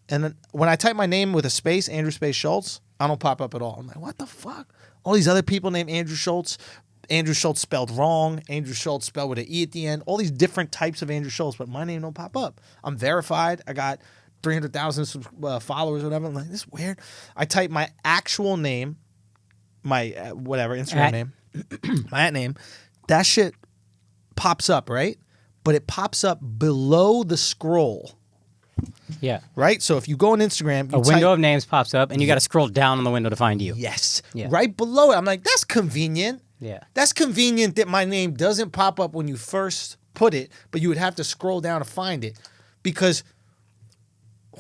Speaker 1: And then when I type my name with a space, Andrew space Schulz, I don't pop up at all. I'm like, what the fuck? All these other people named Andrew Schulz spelled wrong, Andrew Schulz spelled with an E at the end, all these different types of Andrew Schulz, but my name don't pop up. I'm verified. I got 300,000 followers or whatever. I'm like, this is weird. I type my actual name, my whatever, Instagram name, my @name. That shit pops up, right? But it pops up below the scroll.
Speaker 2: Yeah.
Speaker 1: Right? So if you go on Instagram, you
Speaker 2: A window of names pops up, and you got to scroll down on the window to find you.
Speaker 1: Yes.
Speaker 2: Yeah.
Speaker 1: Right below it. I'm like, that's convenient.
Speaker 2: Yeah.
Speaker 1: That's convenient that my name doesn't pop up when you first put it, but you would have to scroll down to find it. Because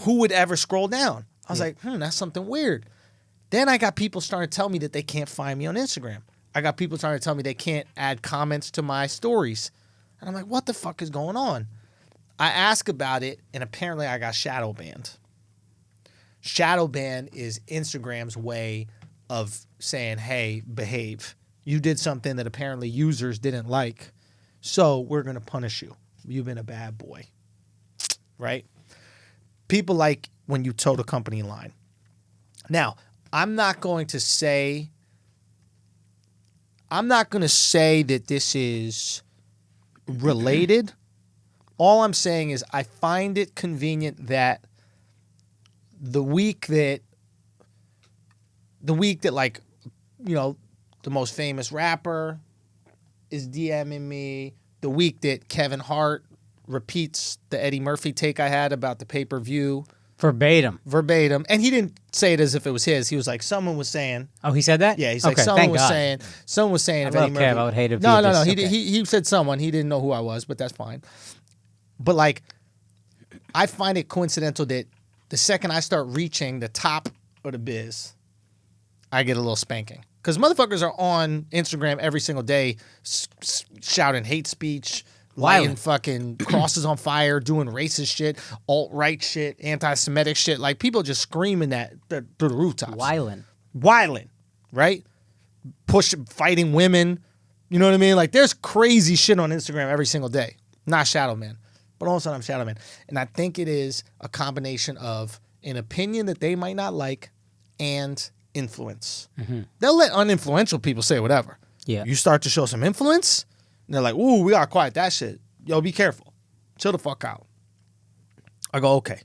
Speaker 1: who would ever scroll down? I was like, that's something weird. Then I got people starting to tell me that they can't find me on Instagram. I got people starting to tell me they can't add comments to my stories. And I'm like, what the fuck is going on? I ask about it, and apparently I got shadow banned. Shadow ban is Instagram's way of saying, hey, behave. You did something that apparently users didn't like, so we're going to punish you. You've been a bad boy. Right? People like when you toe the company line. Now, I'm not going to say that this is related. All I'm saying is I find it convenient that the week that like, you know, the most famous rapper is DMing me, the week that Kevin Hart repeats the Eddie Murphy take I had about the pay-per-view
Speaker 2: Verbatim.
Speaker 1: and he didn't say it as if it was his. He was like, someone was saying.
Speaker 2: Oh, he said that?
Speaker 1: Yeah, he's like,
Speaker 2: okay,
Speaker 1: someone
Speaker 2: thank
Speaker 1: was
Speaker 2: God.
Speaker 1: saying. Someone was saying.
Speaker 2: I
Speaker 1: If
Speaker 2: love
Speaker 1: Eddie Murphy,
Speaker 2: Kev. I would hate if
Speaker 1: no,
Speaker 2: he
Speaker 1: no,
Speaker 2: just-
Speaker 1: no.
Speaker 2: okay.
Speaker 1: He said someone. He didn't know who I was, but that's fine. But like, I find it coincidental that the second I start reaching the top of the biz, I get a little spanking. Because motherfuckers are on Instagram every single day shouting hate speech, lighting fucking crosses on fire, doing racist shit, alt-right shit, anti-Semitic shit. Like, people just screaming that through the rooftops.
Speaker 2: Wyland.
Speaker 1: Wilding, right? Fighting women, You know what I mean? Like, there's crazy shit on Instagram every single day. Not Shadow Man, but all of a sudden I'm Shadow Man. And I think it is a combination of an opinion that they might not like and influence. They'll let uninfluential people say whatever.
Speaker 2: Yeah.
Speaker 1: You start to show some influence, and they're like, ooh, we gotta quiet that shit. Yo, be careful. Chill the fuck out. I go, okay,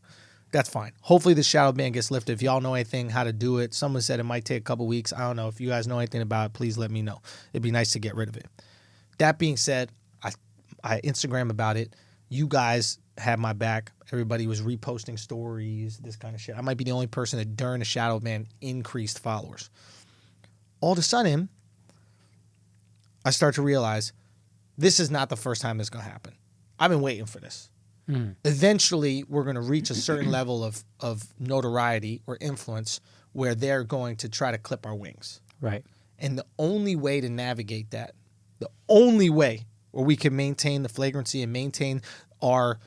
Speaker 1: that's fine. Hopefully the shadow ban gets lifted. If y'all know anything how to do it, someone said it might take a couple weeks. I don't know. If you guys know anything about it, please let me know. It'd be nice to get rid of it. That being said, I Instagram about it. You guys had my back. Everybody was reposting stories, this kind of shit. I might be the only person that during the shadow ban increased followers. All of a sudden, I start to realize this is not the first time this is going to happen. I've been waiting for this. Eventually, we're going to reach a certain level of notoriety or influence where they're going to try to clip our wings.
Speaker 2: Right.
Speaker 1: And the only way to navigate that, the only way where we can maintain the flagrancy and maintain our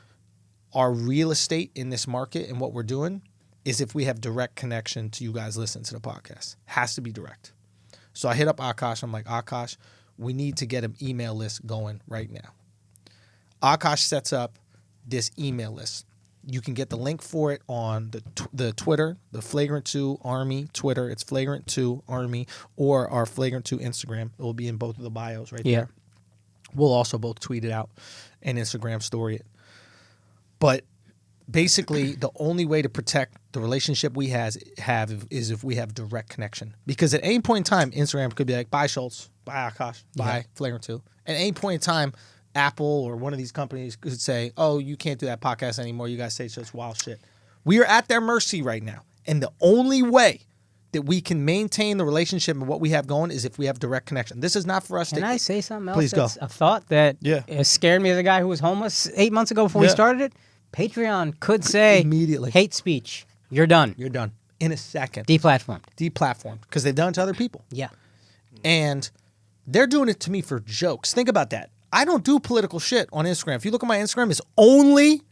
Speaker 1: real estate in this market and what we're doing is if we have direct connection to you guys listening to the podcast. Has to be direct. So I hit up Akaash. I'm like, Akaash, we need to get an email list going right now. Akaash sets up this email list. You can get the link for it on the Twitter, the Flagrant 2 Army Twitter. It's Flagrant 2 Army, or our Flagrant 2 Instagram. It will be in both of the bios right there. We'll also both tweet it out and Instagram story it. But basically, the only way to protect the relationship we have is if we have direct connection. Because at any point in time, Instagram could be like, bye, Schulz, bye, Akaash, bye, Flagrant 2. At any point in time, Apple or one of these companies could say, oh, you can't do that podcast anymore. You guys say such wild shit. We are at their mercy right now. And the only way that we can maintain the relationship and what we have going is if we have direct connection. This is not for us
Speaker 2: Can I say something else?
Speaker 1: Please go.
Speaker 2: That's a thought that it scared me as a guy who was homeless 8 months ago before we started it. Patreon could say
Speaker 1: immediately,
Speaker 2: hate speech. You're done.
Speaker 1: You're done. In a second.
Speaker 2: Deplatformed.
Speaker 1: Deplatformed. Because they've done it to other people.
Speaker 2: Yeah.
Speaker 1: And they're doing it to me for jokes. Think about that. I don't do political shit on Instagram. If you look at my Instagram, it's only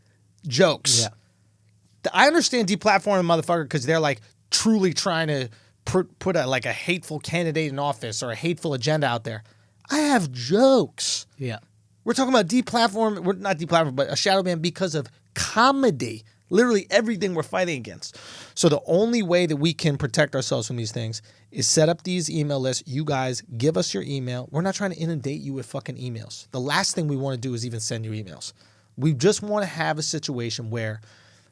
Speaker 1: jokes. Yeah. I understand deplatforming motherfucker because they're like truly trying to put a hateful candidate in office or a hateful agenda out there. I have jokes.
Speaker 2: Yeah.
Speaker 1: We're talking about deplatform. We're not deplatform, but a shadow ban because of comedy. Literally everything we're fighting against. So the only way that we can protect ourselves from these things is set up these email lists. You guys give us your email. We're not trying to inundate you with fucking emails. The last thing we want to do is even send you emails. We just want to have a situation where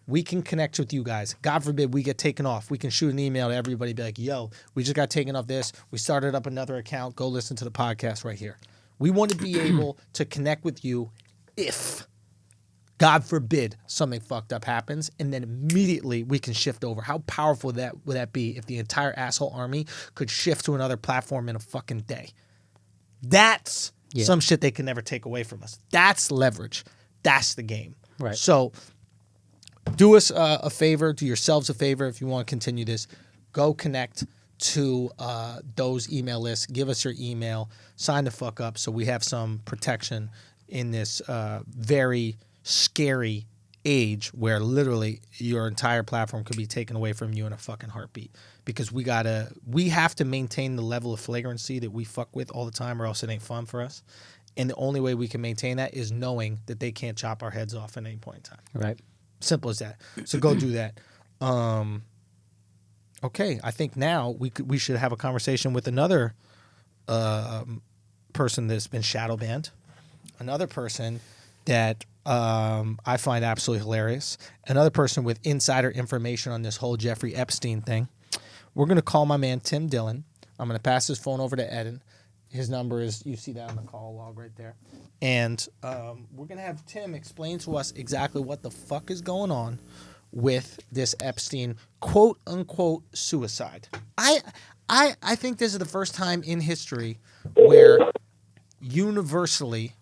Speaker 1: we can connect with you guys. God forbid we get taken off. We can shoot an email to everybody, be like, yo, we just got taken off this. We started up another account. Go listen to the podcast right here. We want to be able to connect with you if, God forbid, something fucked up happens, and then immediately we can shift over. How powerful would that be if the entire asshole army could shift to another platform in a fucking day? That's some shit they can never take away from us. That's leverage. That's the game.
Speaker 2: Right.
Speaker 1: So do us a favor, do yourselves a favor if you want to continue this. Go connect to those email lists. Give us your email. Sign the fuck up so we have some protection in this very scary age where literally your entire platform could be taken away from you in a fucking heartbeat, because we have to maintain the level of flagrancy that we fuck with all the time, or else it ain't fun for us. And the only way we can maintain that is knowing that they can't chop our heads off at any point in time. Right. Simple as that. So go do that. Okay, I think now we should have a conversation with another person that's been shadow banned, another person that I find absolutely hilarious, another person with insider information on this whole Jeffrey Epstein thing. We're going to call my man Tim Dillon. I'm going to pass his phone over to Eden. His number is, you see that on the call log right there. And we're going to have Tim explain to us exactly what the fuck is going on with this Epstein quote-unquote suicide. I think this is the first time in history where universally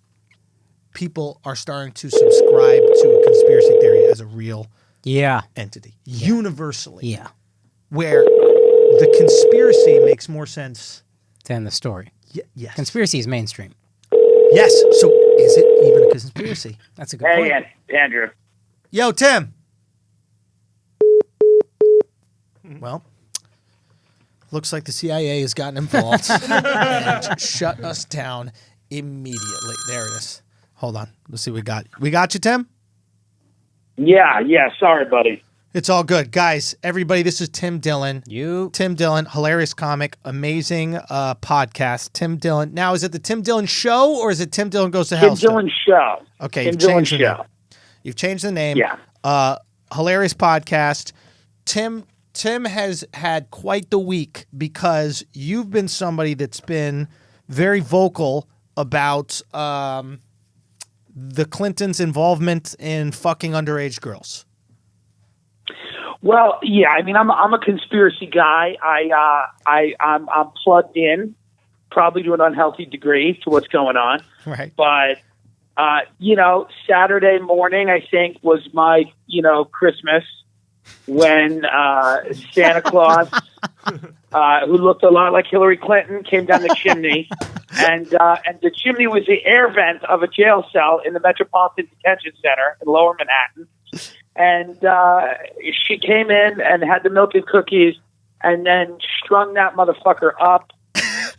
Speaker 1: people are starting to subscribe to a conspiracy theory as a real entity. Yeah. Universally. Yeah. Where the conspiracy makes more sense
Speaker 2: than the story.
Speaker 1: Yes.
Speaker 2: Conspiracy is mainstream.
Speaker 1: Yes. So is it even a conspiracy?
Speaker 2: That's a good point.
Speaker 6: Hey, Andrew.
Speaker 1: Yo, Tim. Well, Looks like the CIA has gotten involved and shut us down immediately. There it is. Hold on. Let's see what we got. We got you, Tim?
Speaker 6: Yeah. Sorry, buddy.
Speaker 1: It's all good. Guys, everybody, this is Tim Dillon. Tim Dillon, hilarious comic, amazing podcast. Tim Dillon. Now, is it the Tim Dillon Show or is it Tim Dillon Goes to Hell?
Speaker 6: Tim Dillon Show.
Speaker 1: Okay,
Speaker 6: Tim Dillon Show.
Speaker 1: You've changed the name.
Speaker 6: Yeah.
Speaker 1: Hilarious podcast. Tim has had quite the week because you've been somebody that's been very vocal about the Clintons' involvement in fucking underage girls.
Speaker 6: Well, yeah. I mean, I'm a conspiracy guy. I'm plugged in, probably to an unhealthy degree, to what's going on.
Speaker 1: Right.
Speaker 6: But Saturday morning, I think, was my Christmas when Santa Claus, who looked a lot like Hillary Clinton, came down the chimney, and the chimney was the air vent of a jail cell in the Metropolitan Detention Center in Lower Manhattan. And she came in and had the milk and cookies, and then strung that motherfucker up,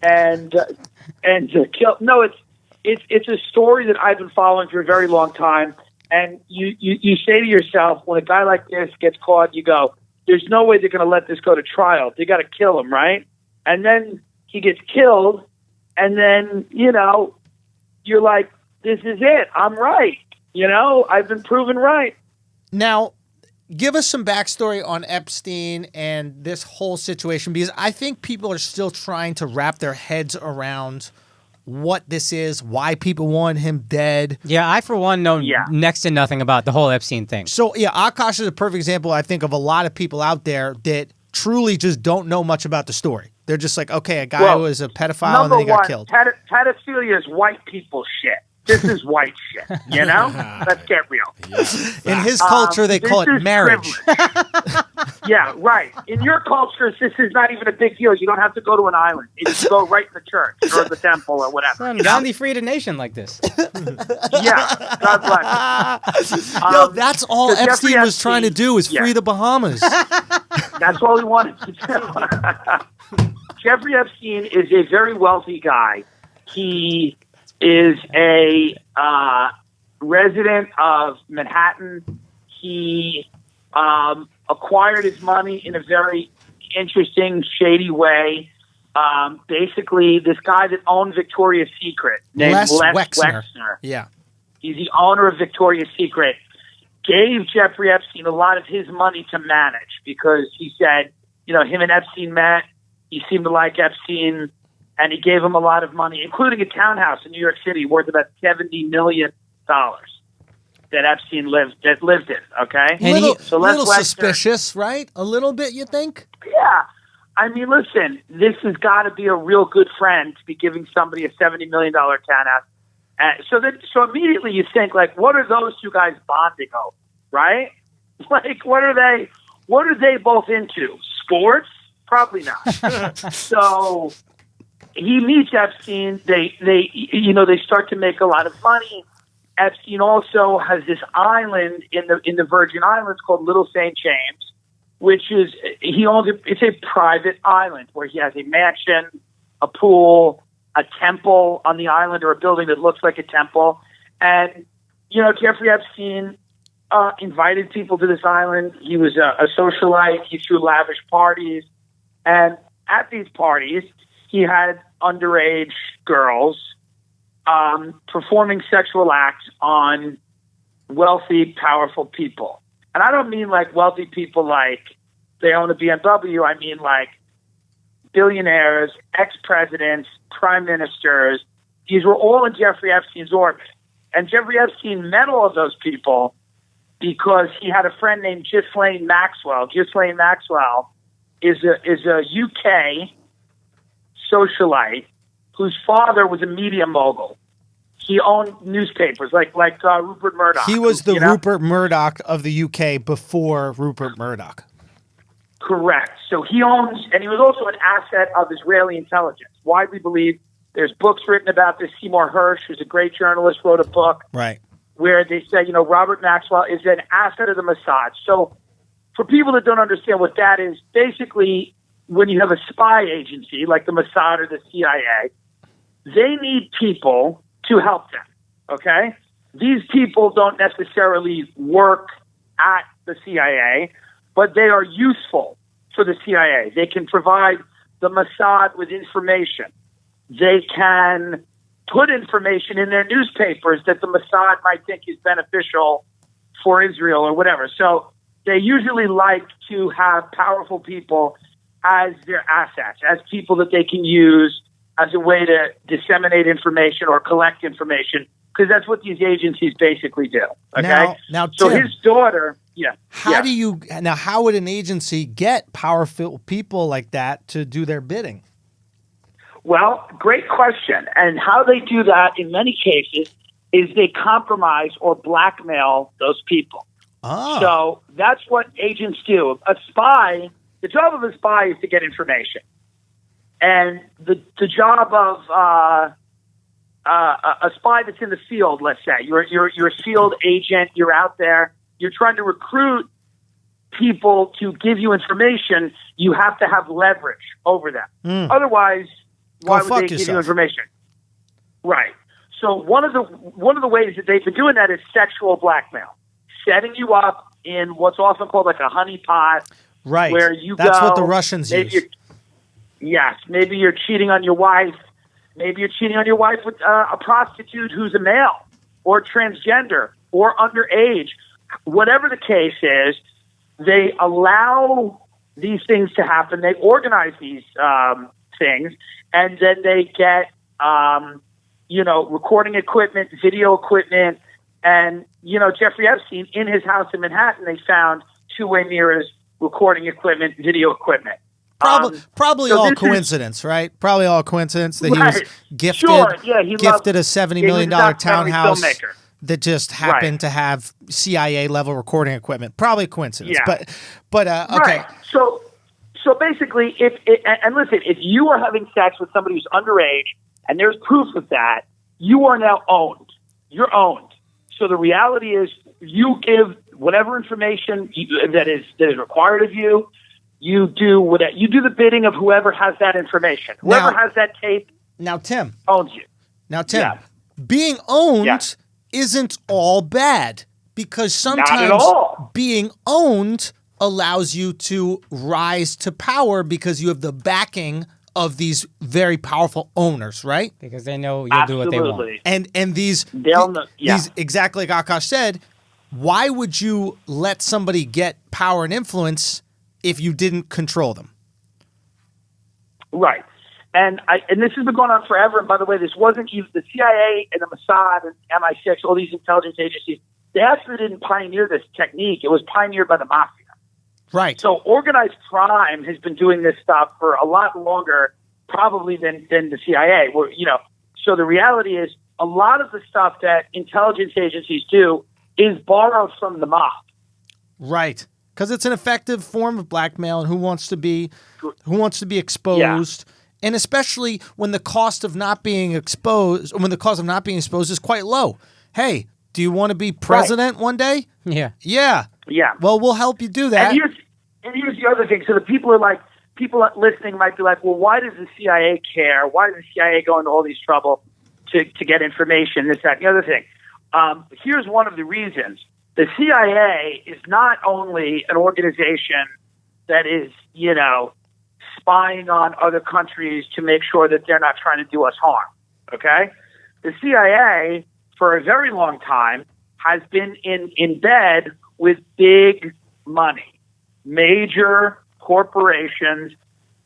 Speaker 6: and killed. No, it's a story that I've been following for a very long time. And you say to yourself, when a guy like this gets caught, you go, "There's no way they're going to let this go to trial. They got to kill him, right?" And then he gets killed, and then you're like, "This is it. I'm right. I've been proven right."
Speaker 1: Now, give us some backstory on Epstein and this whole situation, because I think people are still trying to wrap their heads around what this is, why people want him dead.
Speaker 2: Yeah, I, for one, know next to nothing about the whole Epstein thing.
Speaker 1: So, yeah, Akaash is a perfect example, I think, of a lot of people out there that truly just don't know much about the story. They're just like, okay, a guy was a pedophile and then he got killed.
Speaker 6: Pedophilia is white people shit. This is white shit, Let's get real.
Speaker 1: In his culture, they call it marriage.
Speaker 6: Yeah, right. In your culture, this is not even a big deal. You don't have to go to an island. You can go right in the church or the temple or whatever.
Speaker 2: Son, Gandhi freed a nation like this.
Speaker 6: Yeah, God bless.
Speaker 1: Yo, that's all Epstein was trying to do, is free the Bahamas.
Speaker 6: That's all he wanted to do. Jeffrey Epstein is a very wealthy guy. He is a resident of Manhattan. He acquired his money in a very interesting, shady way. Basically, this guy that owned Victoria's Secret, named Les Wexner.
Speaker 1: Yeah.
Speaker 6: He's the owner of Victoria's Secret, gave Jeffrey Epstein a lot of his money to manage because he said, him and Epstein met. He seemed to like Epstein. And he gave him a lot of money, including a townhouse in New York City worth about $70 million that Epstein lived in. Okay,
Speaker 1: a little suspicious, right? A little bit, you think?
Speaker 6: Yeah. I mean, listen, this has got to be a real good friend to be giving somebody a $70 million townhouse. So immediately you think, like, what are those two guys bonding over, right? Like, what are they both into? Sports? Probably not. So he meets Epstein. They start to make a lot of money. Epstein also has this island in the Virgin Islands called Little St. James, which is it's a private island where he has a mansion, a pool, a temple on the island, or a building that looks like a temple. And Jeffrey Epstein invited people to this island. He was a socialite. He threw lavish parties, and at these parties, he had underage girls performing sexual acts on wealthy, powerful people. And I don't mean like wealthy people like they own a BMW. I mean like billionaires, ex-presidents, prime ministers. These were all in Jeffrey Epstein's orbit. And Jeffrey Epstein met all of those people because he had a friend named Ghislaine Maxwell. Ghislaine Maxwell is a UK socialite whose father was a media mogul. He owned newspapers like Rupert Murdoch.
Speaker 1: He was the Rupert Murdoch of the UK before Rupert Murdoch.
Speaker 6: Correct. So he owns, and he was also an asset of Israeli intelligence. Widely believed. There's books written about this. Seymour Hersh, who's a great journalist, wrote a book where they say, Robert Maxwell is an asset of the Mossad. So for people that don't understand what that is, basically when you have a spy agency like the Mossad or the CIA, they need people to help them, okay? These people don't necessarily work at the CIA, but they are useful for the CIA. They can provide the Mossad with information. They can put information in their newspapers that the Mossad might think is beneficial for Israel or whatever. So they usually like to have powerful people as their assets, as people that they can use as a way to disseminate information or collect information, because that's what these agencies basically do. Okay.
Speaker 1: Now,
Speaker 6: so
Speaker 1: Tim,
Speaker 6: his daughter,
Speaker 1: how would an agency get powerful people like that to do their bidding?
Speaker 6: Well, great question. And how they do that in many cases is they compromise or blackmail those people.
Speaker 1: Oh.
Speaker 6: So that's what agents do. A spy, the job of a spy is to get information. And the job of a spy that's in the field, let's say, you're a field agent, you're out there, you're trying to recruit people to give you information, you have to have leverage over them. Otherwise, why would they give you information? Right. So one of the ways that they've been doing that is sexual blackmail, setting you up in what's often called like a honeypot,
Speaker 1: right?
Speaker 6: Where you
Speaker 1: That's
Speaker 6: go,
Speaker 1: what the Russians use.
Speaker 6: Yes, maybe you're cheating on your wife. Maybe you're cheating on your wife with a prostitute who's a male or transgender or underage. Whatever the case is, they allow these things to happen. They organize these things, and then they get, recording equipment, video equipment, and, Jeffrey Epstein, in his house in Manhattan, they found two-way mirrors, recording equipment, video equipment.
Speaker 1: Probably all coincidence, right? Probably all coincidence that he was gifted a $70 million townhouse that just happened to have CIA level recording equipment. Probably coincidence, but okay.
Speaker 6: Right. So basically, if you are having sex with somebody who's underage and there's proof of that, you are now owned. You're owned. So the reality is, you give whatever information that is required of you. You do the bidding of whoever has that information. Whoever has that tape.
Speaker 1: Now, Tim
Speaker 6: owns you.
Speaker 1: Now, Tim, being owned isn't all bad, because sometimes being owned allows you to rise to power because you have the backing of these very powerful owners, right?
Speaker 2: Because they know you'll do what they want.
Speaker 1: And these exactly like Akaash said, why would you let somebody get power and influence if you didn't control them?
Speaker 6: Right. And this has been going on forever. And by the way, this wasn't even the CIA and the Mossad and MI6, all these intelligence agencies. They actually didn't pioneer this technique. It was pioneered by the mafia.
Speaker 1: Right.
Speaker 6: So organized crime has been doing this stuff for a lot longer, probably than the CIA. So the reality is, a lot of the stuff that intelligence agencies do is borrowed from the mob.
Speaker 1: Right. Because it's an effective form of blackmail, and who wants to be exposed, and especially when the cost of not being exposed, is quite low. Hey, do you want to be president one day?
Speaker 2: Yeah.
Speaker 6: Yeah.
Speaker 1: Well, we'll help you do that.
Speaker 6: And here's the other thing. So the people listening might be like, well, why does the CIA care? Why does the CIA go into all these trouble to get information? This, that, and the other thing. Here's one of the reasons. The CIA is not only an organization that is, spying on other countries to make sure that they're not trying to do us harm, okay? The CIA, for a very long time, has been in bed with big money, major corporations.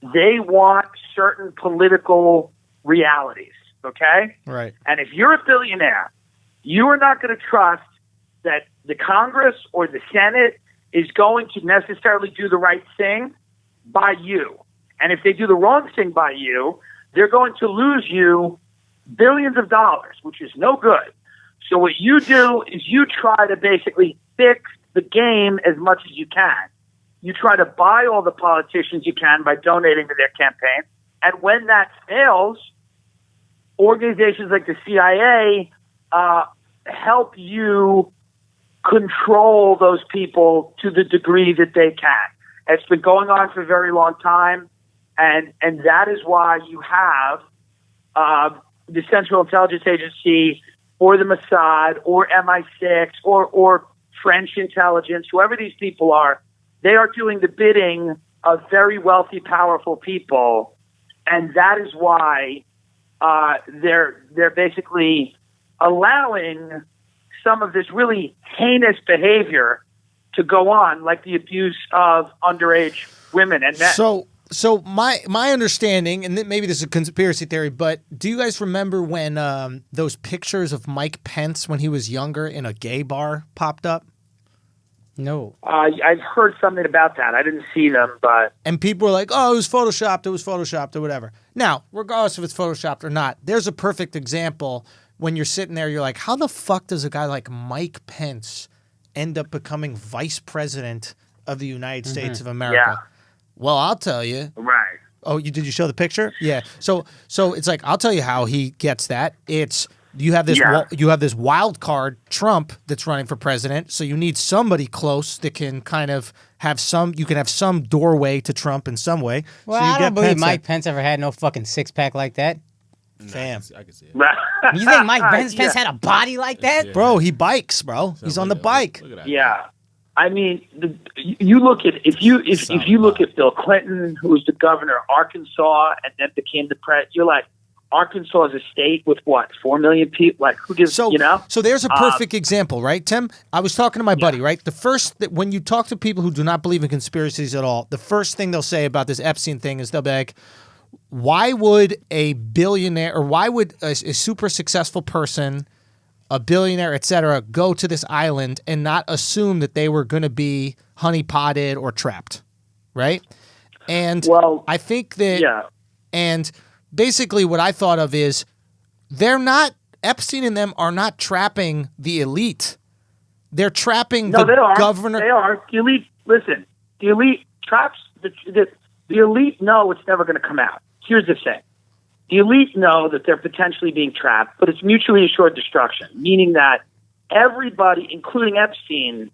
Speaker 6: They want certain political realities, okay?
Speaker 1: Right.
Speaker 6: And if you're a billionaire, you are not going to trust that the Congress or the Senate is going to necessarily do the right thing by you. And if they do the wrong thing by you, they're going to lose you billions of dollars, which is no good. So what you do is you try to basically fix the game as much as you can. You try to buy all the politicians you can by donating to their campaign. And when that fails, organizations like the CIA help you control those people to the degree that they can. It's been going on for a very long time. and that is why you have the Central Intelligence Agency or the Mossad or MI6 or French intelligence, whoever these people are. They are doing the bidding of very wealthy, powerful people, and that is why they're basically allowing some of this really heinous behavior to go on, like the abuse of underage women and men.
Speaker 1: So my understanding, and maybe this is a conspiracy theory, but do you guys remember when those pictures of Mike Pence when he was younger in a gay bar popped up?
Speaker 2: No.
Speaker 6: I've heard something about that. I didn't see them, but...
Speaker 1: And people were like, oh, it was Photoshopped, or whatever. Now, regardless if it's Photoshopped or not, there's a perfect example when you're sitting there, you're like, how the fuck does a guy like Mike Pence end up becoming vice president of the United States of America?
Speaker 6: Yeah.
Speaker 1: Well, I'll tell you.
Speaker 6: Right.
Speaker 1: Oh, did you show the picture? Yeah. So it's like, I'll tell you how he gets that. It's... You have this wild card, Trump, that's running for president. So you need somebody close that can kind of have some doorway to Trump in some way.
Speaker 2: Well,
Speaker 1: so you
Speaker 2: I don't believe Mike Pence ever had no fucking six-pack like that.
Speaker 1: Fam.
Speaker 3: I can see it.
Speaker 2: You think Mike Pence had a body like that?
Speaker 3: Yeah.
Speaker 1: Bro, he bikes, bro. He's on the bike.
Speaker 3: Look at that.
Speaker 6: Yeah. I mean, you look at if you look at Bill Clinton, who was the governor of Arkansas and then became the president, you're like, Arkansas is a state with what, 4 million people? Like, who gives,
Speaker 1: So there's a perfect example, right, Tim? I was talking to my buddy, right? When you talk to people who do not believe in conspiracies at all, the first thing they'll say about this Epstein thing is they'll be like, why would a billionaire or why would a super successful person, a billionaire, et cetera, go to this island and not assume that they were going to be honeypotted or trapped, right? And I think that, and basically what I thought of is Epstein and them are not trapping the elite. They're trapping the governor.
Speaker 6: They are. The elite, listen, the elite traps, the elite know it's never going to come out. Here's the thing. The elite know that they're potentially being trapped, but it's mutually assured destruction, meaning that everybody, including Epstein,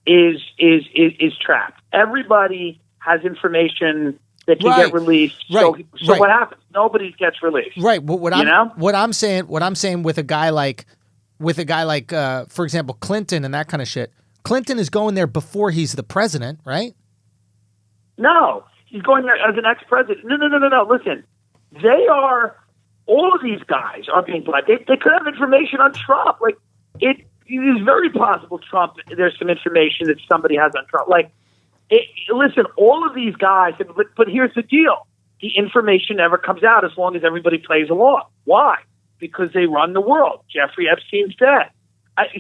Speaker 6: is trapped. Everybody has information that can get released. So what happens? Nobody gets released.
Speaker 1: Right. But what I'm saying with a guy like, for example, Clinton and that kind of shit. Clinton is going there before he's the president, right?
Speaker 6: No, he's going there as an ex-president. No. Listen, all of these guys are being black. They could have information on Trump. Like, it is very possible there's some information that somebody has on Trump. Like, listen, all of these guys, but here's the deal. The information never comes out as long as everybody plays along. Why? Because they run the world. Jeffrey Epstein's dead.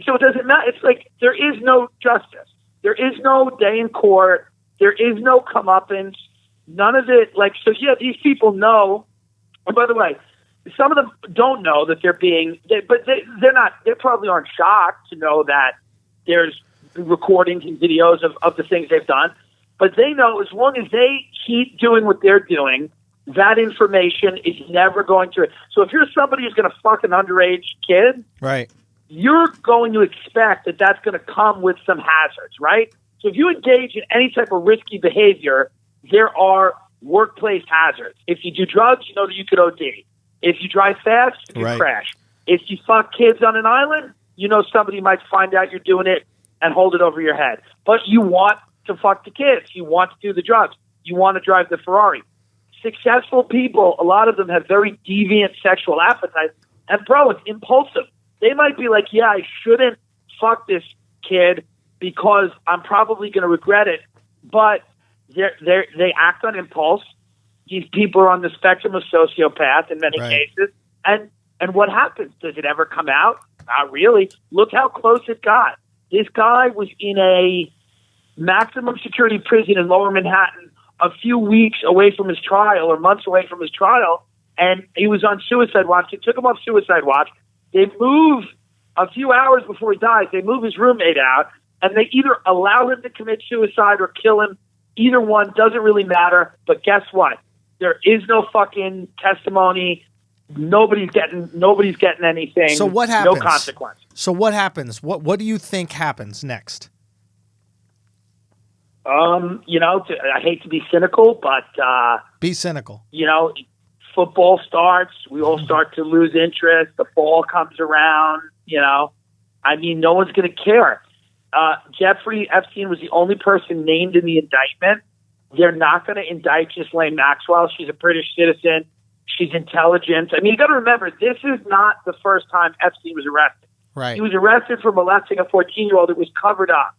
Speaker 6: So it doesn't matter. It's like there is no justice. There is no day in court. There is no comeuppance. None of it. Like, so yeah, these people know. And by the way, some of them don't know that they're being, but they're not, they probably aren't shocked to know that there's recordings and videos of the things they've done. But they know as long as they keep doing what they're doing, that information is never going to. So if you're somebody who's going to fuck an underage kid,
Speaker 1: right,
Speaker 6: you're going to expect that that's going to come with some hazards, right? So if you engage in any type of risky behavior, there are workplace hazards. If you do drugs, you know that you could OD. If you drive fast, you could crash. If you fuck kids on an island, you know somebody might find out you're doing it and hold it over your head. But you want to fuck the kids. You want to do the drugs. You want to drive the Ferrari. Successful people, a lot of them have very deviant sexual appetites. And bro, it's impulsive. They might be like, yeah, I shouldn't fuck this kid because I'm probably going to regret it. But they act on impulse. These people are on the spectrum of sociopath in many cases. And what happens? Does it ever come out? Not really. Look how close it got. This guy was in a maximum security prison in Lower Manhattan a few weeks away from his trial or months away from his trial, and he was on suicide watch. They took him off suicide watch. They move a few hours before he dies. They move his roommate out, and they either allow him to commit suicide or kill him. Either one doesn't really matter. But guess what? There is no fucking testimony. Nobody's getting anything.
Speaker 1: So what happens?
Speaker 6: No consequence.
Speaker 1: So what happens? What do you think happens next?
Speaker 6: I hate to be cynical, but
Speaker 1: be cynical.
Speaker 6: Football starts. We all start to lose interest. The fall comes around. No one's going to care. Jeffrey Epstein was the only person named in the indictment. They're not going to indict Ghislaine Maxwell. She's a British citizen. She's intelligent. You got to remember, this is not the first time Epstein was arrested.
Speaker 1: Right.
Speaker 6: He was arrested for molesting a 14-year-old. It was covered up.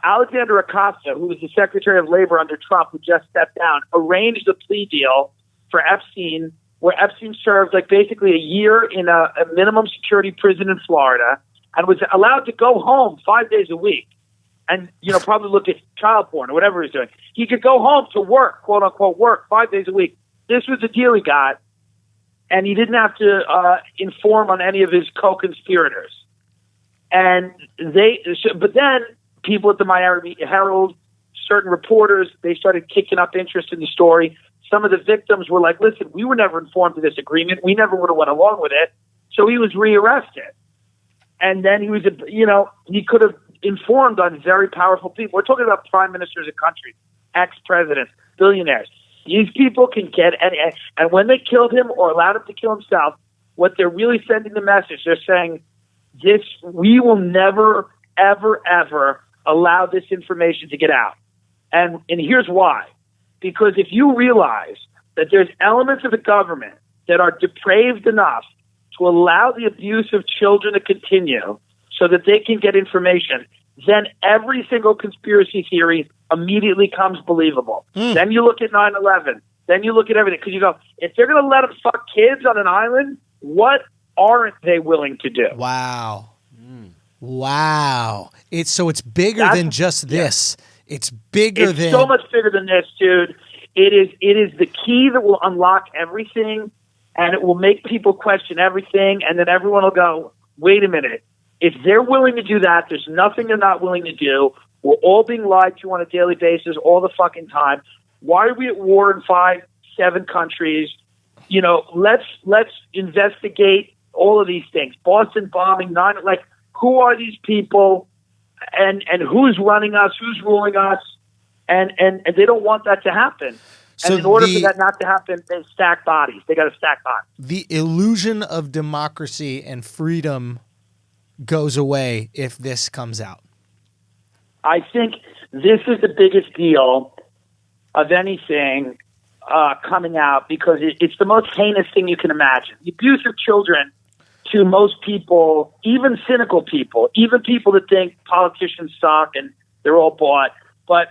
Speaker 6: Alexander Acosta, who was the Secretary of Labor under Trump, who just stepped down, arranged a plea deal for Epstein, where Epstein served basically a year in a minimum security prison in Florida and was allowed to go home 5 days a week and, probably look at child porn or whatever he's doing. He could go home to work, quote unquote, work 5 days a week. This was the deal he got, and he didn't have to inform on any of his co-conspirators. But then people at the Miami Herald, certain reporters, they started kicking up interest in the story. Some of the victims were like, listen, we were never informed of this agreement. We never would have went along with it. So he was rearrested. And then he was, he could have informed on very powerful people. We're talking about prime ministers of countries, ex-presidents, billionaires. These people can get, and when they killed him or allowed him to kill himself, what they're really sending the message, they're saying, we will never, ever, ever allow this information to get out. And here's why. Because if you realize that there's elements of the government that are depraved enough to allow the abuse of children to continue so that they can get information, then every single conspiracy theory immediately comes believable. Then you look at 9/11. Then you look at everything. Because you go, if they're going to let them fuck kids on an island, what aren't they willing to do?
Speaker 1: Wow. Wow. It's bigger than just this. Yeah. It's bigger than...
Speaker 6: It's so much bigger than this, dude. It is the key that will unlock everything, and it will make people question everything, and then everyone will go, wait a minute. If they're willing to do that, there's nothing they're not willing to do. We're all being lied to on a daily basis all the fucking time. Why are we at war in 5-7 countries? Let's investigate all of these things. Boston bombing, who are these people, and who's running us, who's ruling us, and they don't want that to happen. So and in order for that not to happen, they stack bodies. They got to stack bodies.
Speaker 1: The illusion of democracy and freedom goes away if this comes out.
Speaker 6: I think this is the biggest deal of anything coming out because it's the most heinous thing you can imagine. The abuse of children to most people, even cynical people, even people that think politicians suck and they're all bought. But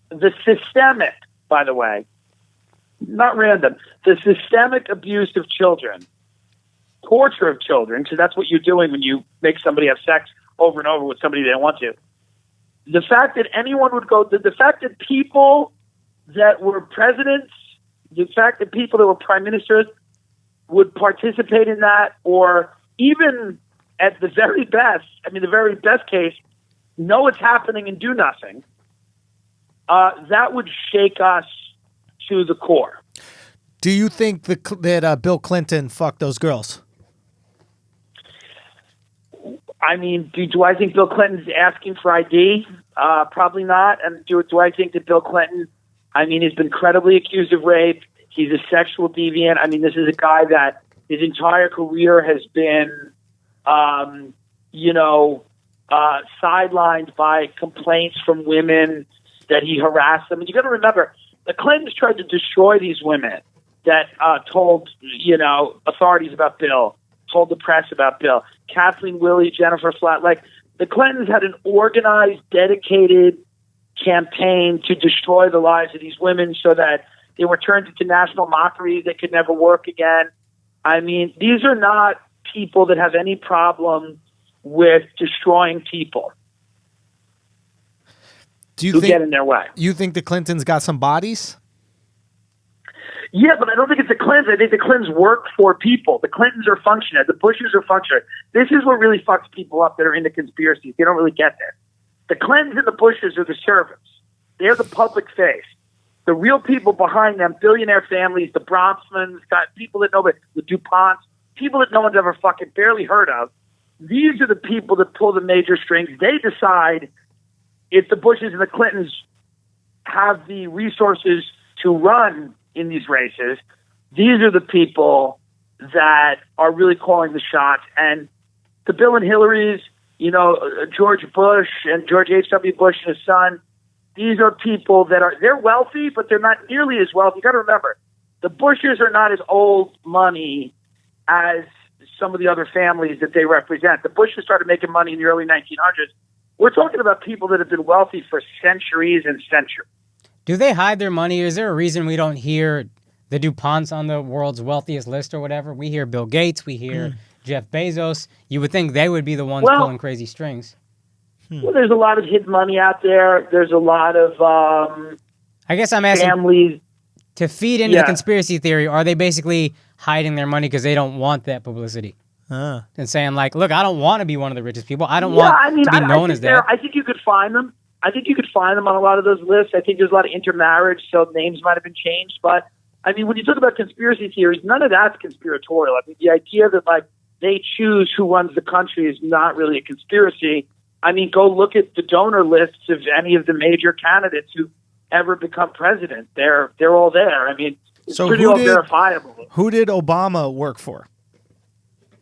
Speaker 6: the systemic, by the way, not random, the systemic abuse of children, torture of children, because that's what you're doing when you make somebody have sex over and over with somebody they don't want to. The fact that anyone would go, the fact that people that were presidents, the fact that people that were prime ministers would participate in that, or even at the very best case, know it's happening and do nothing, that would shake us to the core.
Speaker 1: Do you think that Bill Clinton fucked those girls?
Speaker 6: Do I think Bill Clinton's asking for ID? Probably not. And do I think that Bill Clinton, he's been credibly accused of rape. He's a sexual deviant. This is a guy that his entire career has been, sidelined by complaints from women that he harassed them. And you got to remember, the Clintons tried to destroy these women that told, authorities about Bill, told the press about Bill. Kathleen Willey, Jennifer Flatt. The Clintons had an organized, dedicated campaign to destroy the lives of these women so that they were turned into national mockery that could never work again. These are not people that have any problem with destroying people.
Speaker 1: Do you think
Speaker 6: get in their way?
Speaker 1: You think the Clintons got some bodies?
Speaker 6: Yeah, but I don't think it's the Clintons. I think the Clintons work for people. The Clintons are functionaries. The Bushes are functionaries. This is what really fucks people up that are into conspiracies. They don't really get this. The Clintons and the Bushes are the servants. They're the public face. The real people behind them, billionaire families, the Bronfmans, people that nobody, the DuPonts, people that no one's ever fucking barely heard of. These are the people that pull the major strings. They decide if the Bushes and the Clintons have the resources to run in these races, these are the people that are really calling the shots. And the Bill and Hillary's, George Bush and George H.W. Bush and his son, these are people that they're wealthy, but they're not nearly as wealthy. You got to remember, the Bushes are not as old money as some of the other families that they represent. The Bushes started making money in the early 1900s. We're talking about people that have been wealthy for centuries and centuries.
Speaker 2: Do they hide their money? Is there a reason we don't hear the DuPonts on the world's wealthiest list or whatever? We hear Bill Gates, we hear Jeff Bezos. You would think they would be the ones pulling crazy strings.
Speaker 6: Well, there's a lot of hidden money out there. There's a lot of
Speaker 2: I guess I'm asking
Speaker 6: families.
Speaker 2: To feed into the conspiracy theory, are they basically hiding their money because they don't want that publicity? And saying, like, look, I don't want to be one of the richest people. I don't want to be known as that.
Speaker 6: I think you could find them. I think you could find them on a lot of those lists. I think there's a lot of intermarriage, so names might have been changed. But, I mean, when you talk about conspiracy theories, none of that's conspiratorial. I mean, the idea that, like, they choose who runs the country is not really a conspiracy. I mean, go look at the donor lists of any of the major candidates who ever become president. They're all there. I mean, it's pretty well verifiable.
Speaker 1: Who did Obama work for?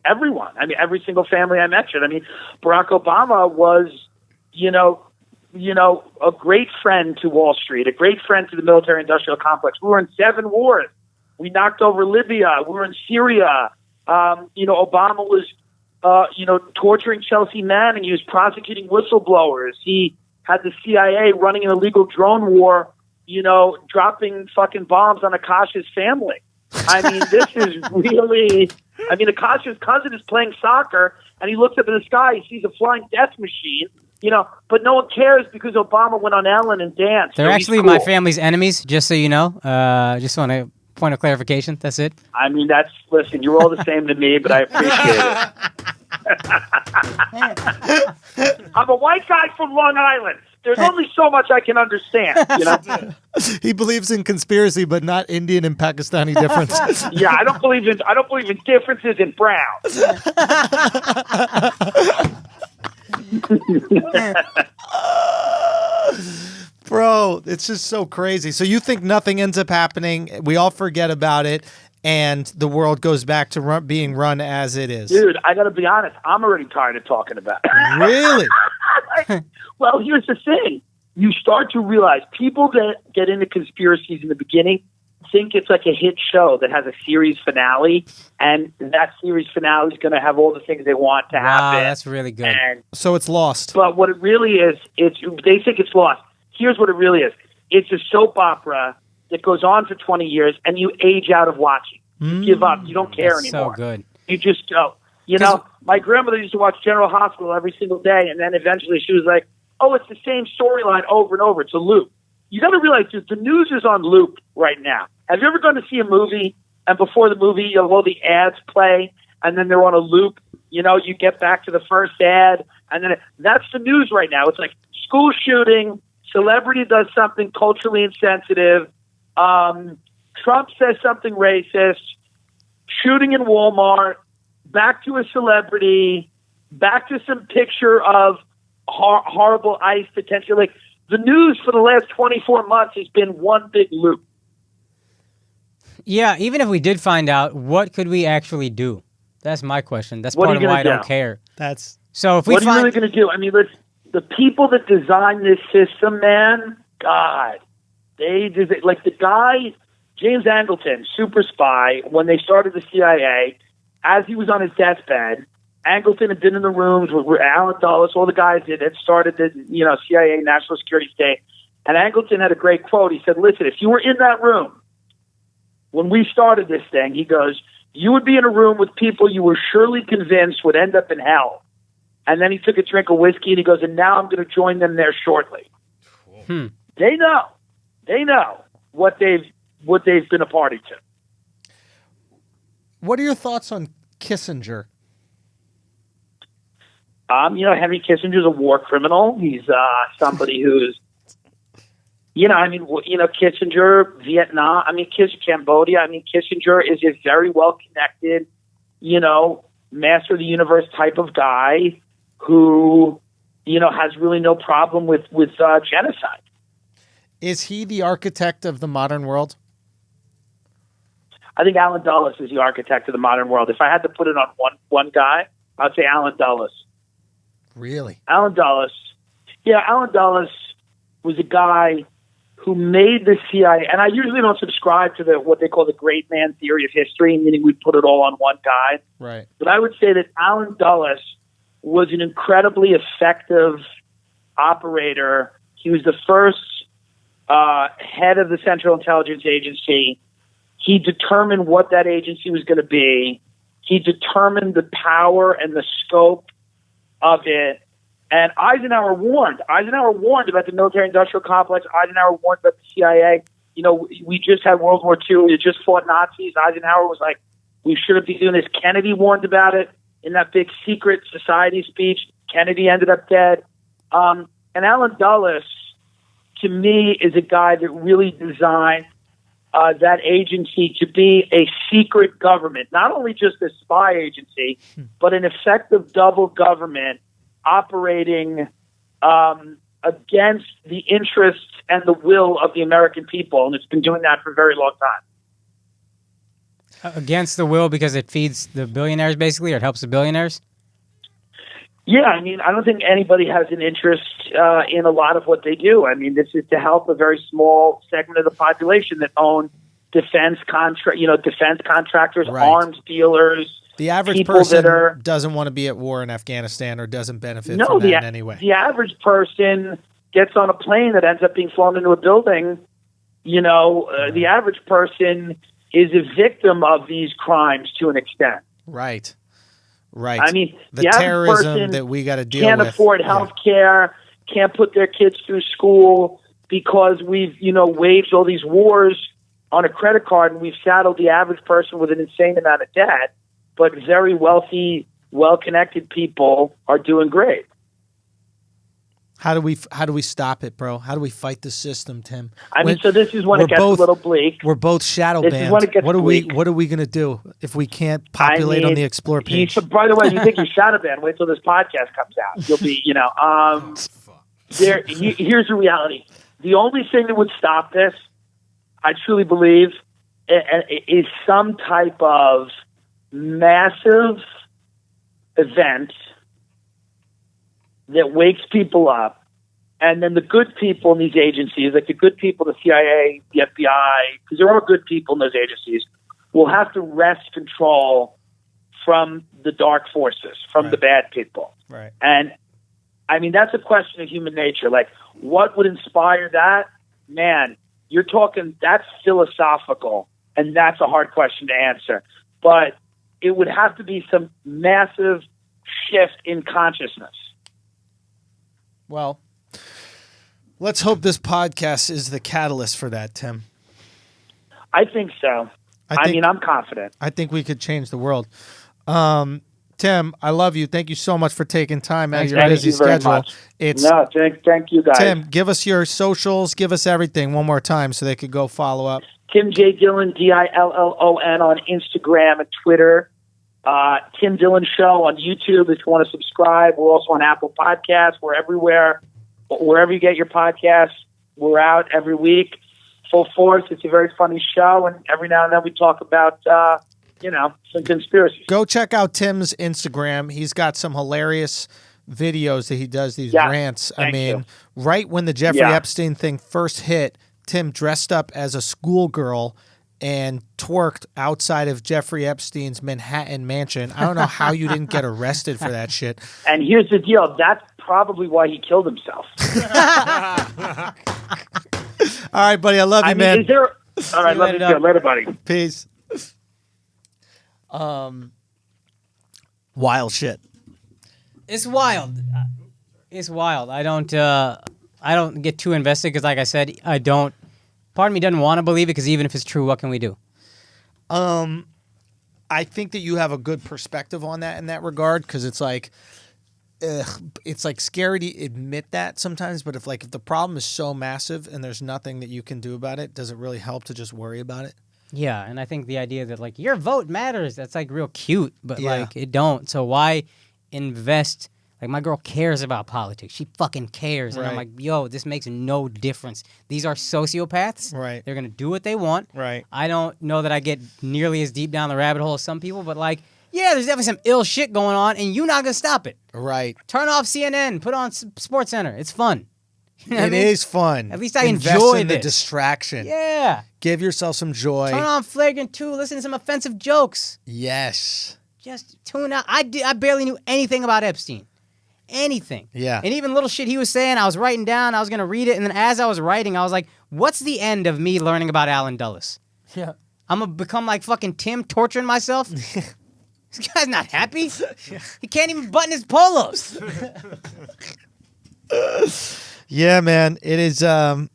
Speaker 6: Everyone. I mean, every single family I mentioned. I mean, Barack Obama was, a great friend to Wall Street, a great friend to the military-industrial complex. We were in 7 wars. We knocked over Libya. We were in Syria. Obama was, torturing Chelsea Manning. He was prosecuting whistleblowers. He had the CIA running an illegal drone war, dropping fucking bombs on Akaash's family. I mean, this is really... I mean, Akaash's cousin is playing soccer, and he looks up in the sky, he sees a flying death machine, but no one cares because Obama went on Ellen and danced.
Speaker 2: They're actually my family's enemies, just so you know. Just want a point of clarification. That's it.
Speaker 6: I mean, listen, you're all the same to me, but I appreciate it. I'm a white guy from Long Island. There's only so much I can understand,
Speaker 1: He believes in conspiracy, but not Indian and Pakistani differences.
Speaker 6: Yeah, I don't believe in differences in brown.
Speaker 1: Bro, it's just so crazy. So you think nothing ends up happening, we all forget about it, and the world goes back to being run as it is?
Speaker 6: Dude, I got to be honest. I'm already tired of talking about it.
Speaker 1: Really?
Speaker 6: Well, here's the thing. You start to realize people that get into conspiracies in the beginning think it's like a hit show that has a series finale, and that series finale is going to have all the things they want to happen.
Speaker 2: Wow, that's really good.
Speaker 1: So it's lost.
Speaker 6: But what it really is, they think it's lost. Here's what it really is. It's a soap opera that goes on for 20 years, and you age out of watching. You give up. You don't care anymore.
Speaker 2: So good.
Speaker 6: You just go. My grandmother used to watch General Hospital every single day, and then eventually she was like, oh, it's the same storyline over and over. It's a loop. You got to realize that the news is on loop right now. Have you ever gone to see a movie, and before the movie, all the ads play, and then they're on a loop? You get back to the first ad, and then that's the news right now. It's like school shooting, celebrity does something culturally insensitive, Trump says something racist, shooting in Walmart, back to a celebrity, back to some picture of horrible ICE detention. Like, the news for the last 24 months has been one big loop.
Speaker 2: Yeah, even if we did find out, what could we actually do? That's my question. That's part of why I don't care. So if we
Speaker 6: what are you really going to do? I mean, the people that designed this system, man, God, they did it. Like the guy, James Angleton, super spy, when they started the CIA, as he was on his deathbed, Angleton had been in the rooms with Alan Dulles, all the guys that had started the CIA National Security State. And Angleton had a great quote. He said, listen, if you were in that room when we started this thing, he goes, you would be in a room with people you were surely convinced would end up in hell. And then he took a drink of whiskey and he goes, and now I'm going to join them there shortly. They know what they've been a party to.
Speaker 1: What are your thoughts on Kissinger?
Speaker 6: Henry Kissinger's a war criminal. He's somebody who's, Kissinger, Vietnam, Cambodia. Kissinger is a very well-connected, master of the universe type of guy who, has really no problem with genocide.
Speaker 1: Is he the architect of the modern world?
Speaker 6: I think Alan Dulles is the architect of the modern world. If I had to put it on one guy, I'd say Alan Dulles.
Speaker 1: Really?
Speaker 6: Alan Dulles. Yeah, Alan Dulles was a guy who made the CIA, and I usually don't subscribe to what they call the great man theory of history, meaning we put it all on one guy.
Speaker 1: Right.
Speaker 6: But I would say that Alan Dulles was an incredibly effective operator. He was the first head of the Central Intelligence Agency. He determined what that agency was going to be. He determined the power and the scope of it. And Eisenhower warned about the military-industrial complex. Eisenhower warned about the CIA. You know, we just had World War II. We had just fought Nazis. Eisenhower was like, we shouldn't be doing this. Kennedy warned about it in that big secret society speech. Kennedy ended up dead. And Alan Dulles, to me, is a guy that really designed that agency to be a secret government, not only just a spy agency, but an effective double government operating against the interests and the will of the American people. And it's been doing that for a very long time.
Speaker 2: Against the will because it feeds the billionaires, basically, or it helps the billionaires?
Speaker 6: Yeah, I mean, I don't think anybody has an interest in a lot of what they do. I mean, this is to help a very small segment of the population that own defense contractors,
Speaker 1: Right.
Speaker 6: arms dealers.
Speaker 1: The average
Speaker 6: people
Speaker 1: person
Speaker 6: that are,
Speaker 1: doesn't want to be at war in Afghanistan or doesn't benefit
Speaker 6: no,
Speaker 1: from that in any way.
Speaker 6: The average person gets on a plane that ends up being flown into a building. You know, the average person is a victim of these crimes to an extent.
Speaker 1: Right. Right.
Speaker 6: I mean,
Speaker 1: the
Speaker 6: average
Speaker 1: terrorism
Speaker 6: person
Speaker 1: that we got to deal
Speaker 6: can't
Speaker 1: with.
Speaker 6: afford health care, can't put their kids through school because we've, waged all these wars on a credit card, and we've saddled the average person with an insane amount of debt. But very wealthy, well-connected people are doing great.
Speaker 1: How do we stop it, bro? How do we fight the system, Tim?
Speaker 6: So this is when it gets a little bleak.
Speaker 1: We're both shadow
Speaker 6: This
Speaker 1: banned.
Speaker 6: is when it gets
Speaker 1: What are
Speaker 6: bleak.
Speaker 1: we gonna do if we can't populate on the explore page?
Speaker 6: By the way, you think you're shadow banned? Wait till this podcast comes out. You'll be, here's the reality. The only thing that would stop this, I truly believe, is some type of massive event that wakes people up, and then the good people in these agencies, like the good people, the CIA, the FBI, because there are good people in those agencies, will have to wrest control from the dark forces, from the bad people.
Speaker 1: Right.
Speaker 6: And I mean, that's a question of human nature. Like, what would inspire that? Man, you're talking, that's philosophical, and that's a hard question to answer. But it would have to be some massive shift in consciousness.
Speaker 1: Well, let's hope this podcast is the catalyst for that, Tim.
Speaker 6: I think so. I'm confident.
Speaker 1: I think we could change the world. Tim, I love you. Thank you so much for taking time out of your busy schedule.
Speaker 6: Thank you guys.
Speaker 1: Tim, give us your socials, give us everything one more time so they could go follow up.
Speaker 6: Tim J. Dillon, Dillon on Instagram and Twitter. Tim Dillon Show on YouTube if you want to subscribe. We're also on Apple Podcasts. We're everywhere. Wherever you get your podcasts, we're out every week. Full force. It's a very funny show, and every now and then we talk about, some conspiracies.
Speaker 1: Go check out Tim's Instagram. He's got some hilarious videos that he does, these rants.
Speaker 6: Thank you.
Speaker 1: Right when the Jeffrey Epstein thing first hit, Tim dressed up as a schoolgirl and twerked outside of Jeffrey Epstein's Manhattan mansion. I don't know how you didn't get arrested for that shit.
Speaker 6: And here's the deal. That's probably why he killed himself.
Speaker 1: All right, buddy. I love you, man.
Speaker 6: All right, love you too. Later, buddy.
Speaker 1: Peace. Wild shit.
Speaker 2: It's wild. It's wild. I don't get too invested because, like I said, part of me doesn't want to believe it because even if it's true, what can we do?
Speaker 1: I think that you have a good perspective on that in that regard because it's like scary to admit that sometimes. But if the problem is so massive and there's nothing that you can do about it, does it really help to just worry about it?
Speaker 2: Yeah, and I think the idea that your vote matters, that's real cute, but it don't. So why invest Like, my girl cares about politics. She fucking cares. And I'm
Speaker 1: Right.
Speaker 2: like, yo, this makes no difference. These are sociopaths.
Speaker 1: Right.
Speaker 2: They're going to do what they want.
Speaker 1: Right.
Speaker 2: I don't know that I get nearly as deep down the rabbit hole as some people, but like, yeah, there's definitely some ill shit going on, and you're not going to stop it.
Speaker 1: Right.
Speaker 2: Turn off CNN. Put on Sports Center. It's fun. You know what I
Speaker 1: It
Speaker 2: mean?
Speaker 1: is fun.
Speaker 2: At least I
Speaker 1: Invest
Speaker 2: enjoy
Speaker 1: in the
Speaker 2: this.
Speaker 1: distraction.
Speaker 2: Yeah.
Speaker 1: Give yourself some joy.
Speaker 2: Turn on Flagrant 2. Listen to some offensive jokes.
Speaker 1: Yes.
Speaker 2: Just tune out. I barely knew anything about Epstein. Anything.
Speaker 1: Yeah.
Speaker 2: And even little shit he was saying, I was writing down. I was going to read it. And then as I was writing, I was like, what's the end of me learning about Alan Dulles?
Speaker 1: Yeah.
Speaker 2: I'm going to become like fucking Tim torturing myself? This guy's not happy. He can't even button his polos.
Speaker 1: Yeah, man. It is it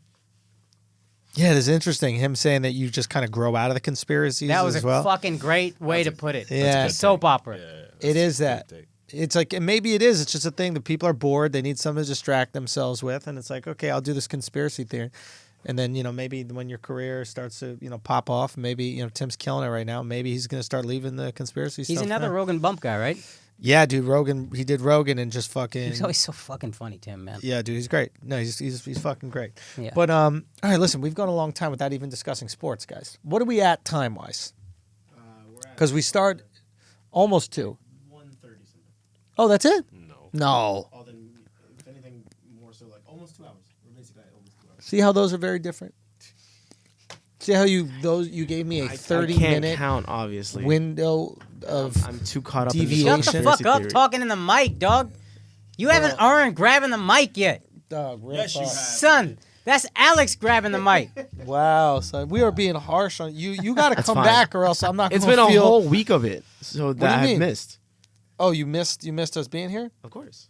Speaker 1: is interesting. Him saying that you just kind of grow out of the conspiracies
Speaker 2: That was
Speaker 1: as
Speaker 2: a
Speaker 1: well.
Speaker 2: fucking great way to put it.
Speaker 1: Yeah.
Speaker 2: It's a soap opera.
Speaker 1: It is that. It's like, and maybe it is. It's just a thing that people are bored. They need something to distract themselves with. And it's like, okay, I'll do this conspiracy theory. And then, maybe when your career starts to, pop off, maybe, Tim's killing it right now. Maybe he's going to start leaving the conspiracy stuff.
Speaker 2: He's another
Speaker 1: now.
Speaker 2: Rogan bump guy, right?
Speaker 1: Yeah, dude, Rogan. He did Rogan and just fucking.
Speaker 2: He's always so fucking funny, Tim, man.
Speaker 1: Yeah, dude, he's great. No, he's fucking great.
Speaker 2: Yeah.
Speaker 1: But all right, listen, we've gone a long time without even discussing sports, guys. What are we at time wise? Because we start almost 2.
Speaker 5: 1:30 something.
Speaker 1: Oh, that's it?
Speaker 3: No.
Speaker 5: Oh, then if anything more so like almost 2 hours. We're basically at almost 2 hours.
Speaker 1: See how those are very different. See how you gave me a 30
Speaker 4: I can't
Speaker 1: minute
Speaker 4: count, obviously.
Speaker 1: window of
Speaker 4: I'm too caught up
Speaker 1: deviation.
Speaker 4: in
Speaker 2: Shut the
Speaker 4: this
Speaker 2: fuck
Speaker 4: conspiracy
Speaker 2: up
Speaker 4: theory.
Speaker 2: talking in the mic, dog. You haven't earned grabbing the mic yet.
Speaker 1: dog. Real
Speaker 3: Yes, you
Speaker 1: talk.
Speaker 3: have.
Speaker 2: Son, that's Alexx grabbing the mic.
Speaker 1: Wow, son, we are being harsh on you. You got to come
Speaker 4: fine.
Speaker 1: back, or else I'm not.
Speaker 4: It's
Speaker 1: gonna
Speaker 4: been a
Speaker 1: feel...
Speaker 4: whole week of it, so
Speaker 1: do
Speaker 4: that
Speaker 1: you
Speaker 4: I've
Speaker 1: mean?
Speaker 4: missed.
Speaker 1: Oh, you missed us being here.
Speaker 4: Of course.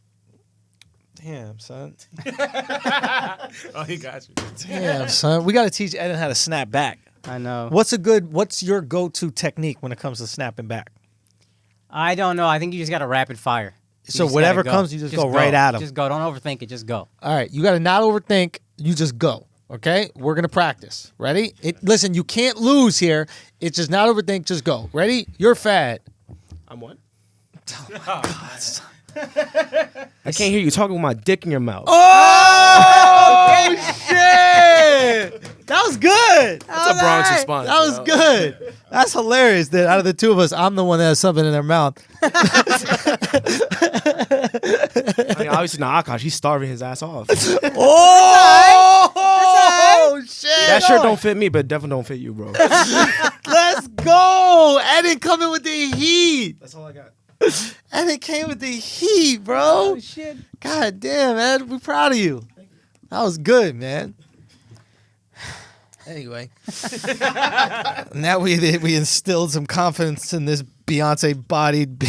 Speaker 1: Damn, son.
Speaker 3: Oh, he got you.
Speaker 1: Damn, son. We got to teach Eden how to snap back.
Speaker 2: I know.
Speaker 1: What's your go-to technique when it comes to snapping back?
Speaker 2: I don't know. I think you just got to rapid fire. You
Speaker 1: So
Speaker 2: just
Speaker 1: whatever
Speaker 2: gotta go.
Speaker 1: comes, you just go right at 'em.
Speaker 2: Just go. Don't overthink it. Just go.
Speaker 1: All right, you got to not overthink. You just go. Okay, we're gonna practice. Ready? Listen, you can't lose here. It's just not overthink. Just go. Ready? You're fat.
Speaker 4: I'm what? I can't hear you talking with my dick in your mouth.
Speaker 1: Oh shit! That was good.
Speaker 4: That's a Bronx response.
Speaker 1: That was good. That's hilarious. That out of the two of us, I'm the one that has something in their mouth.
Speaker 4: I mean, obviously not Akaash. He's starving his ass off.
Speaker 1: Oh shit!
Speaker 4: That shirt don't fit me, but definitely don't fit you, bro.
Speaker 1: Let's go. Eddie coming with the heat.
Speaker 5: That's all I got.
Speaker 1: Eddie came with the heat, bro.
Speaker 2: Oh shit!
Speaker 1: God damn, Ed. We're proud of you. That was good, man. Anyway, now we instilled some confidence in this Beyonce-bodied,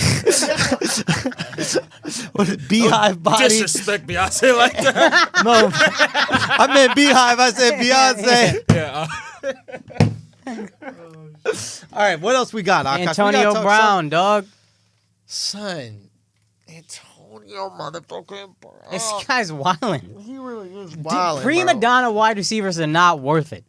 Speaker 1: what is it, beehive body?
Speaker 3: Disrespect Beyonce like that.
Speaker 1: No, I meant beehive. I said Beyonce. All right, what else we got? Akaash? We gotta
Speaker 2: Antonio
Speaker 1: talk
Speaker 2: Brown, dog.
Speaker 1: son. Antonio motherfucking Brown.
Speaker 2: This guy's wilding.
Speaker 1: He really is wild.
Speaker 2: Prima donna wide receivers are not worth it.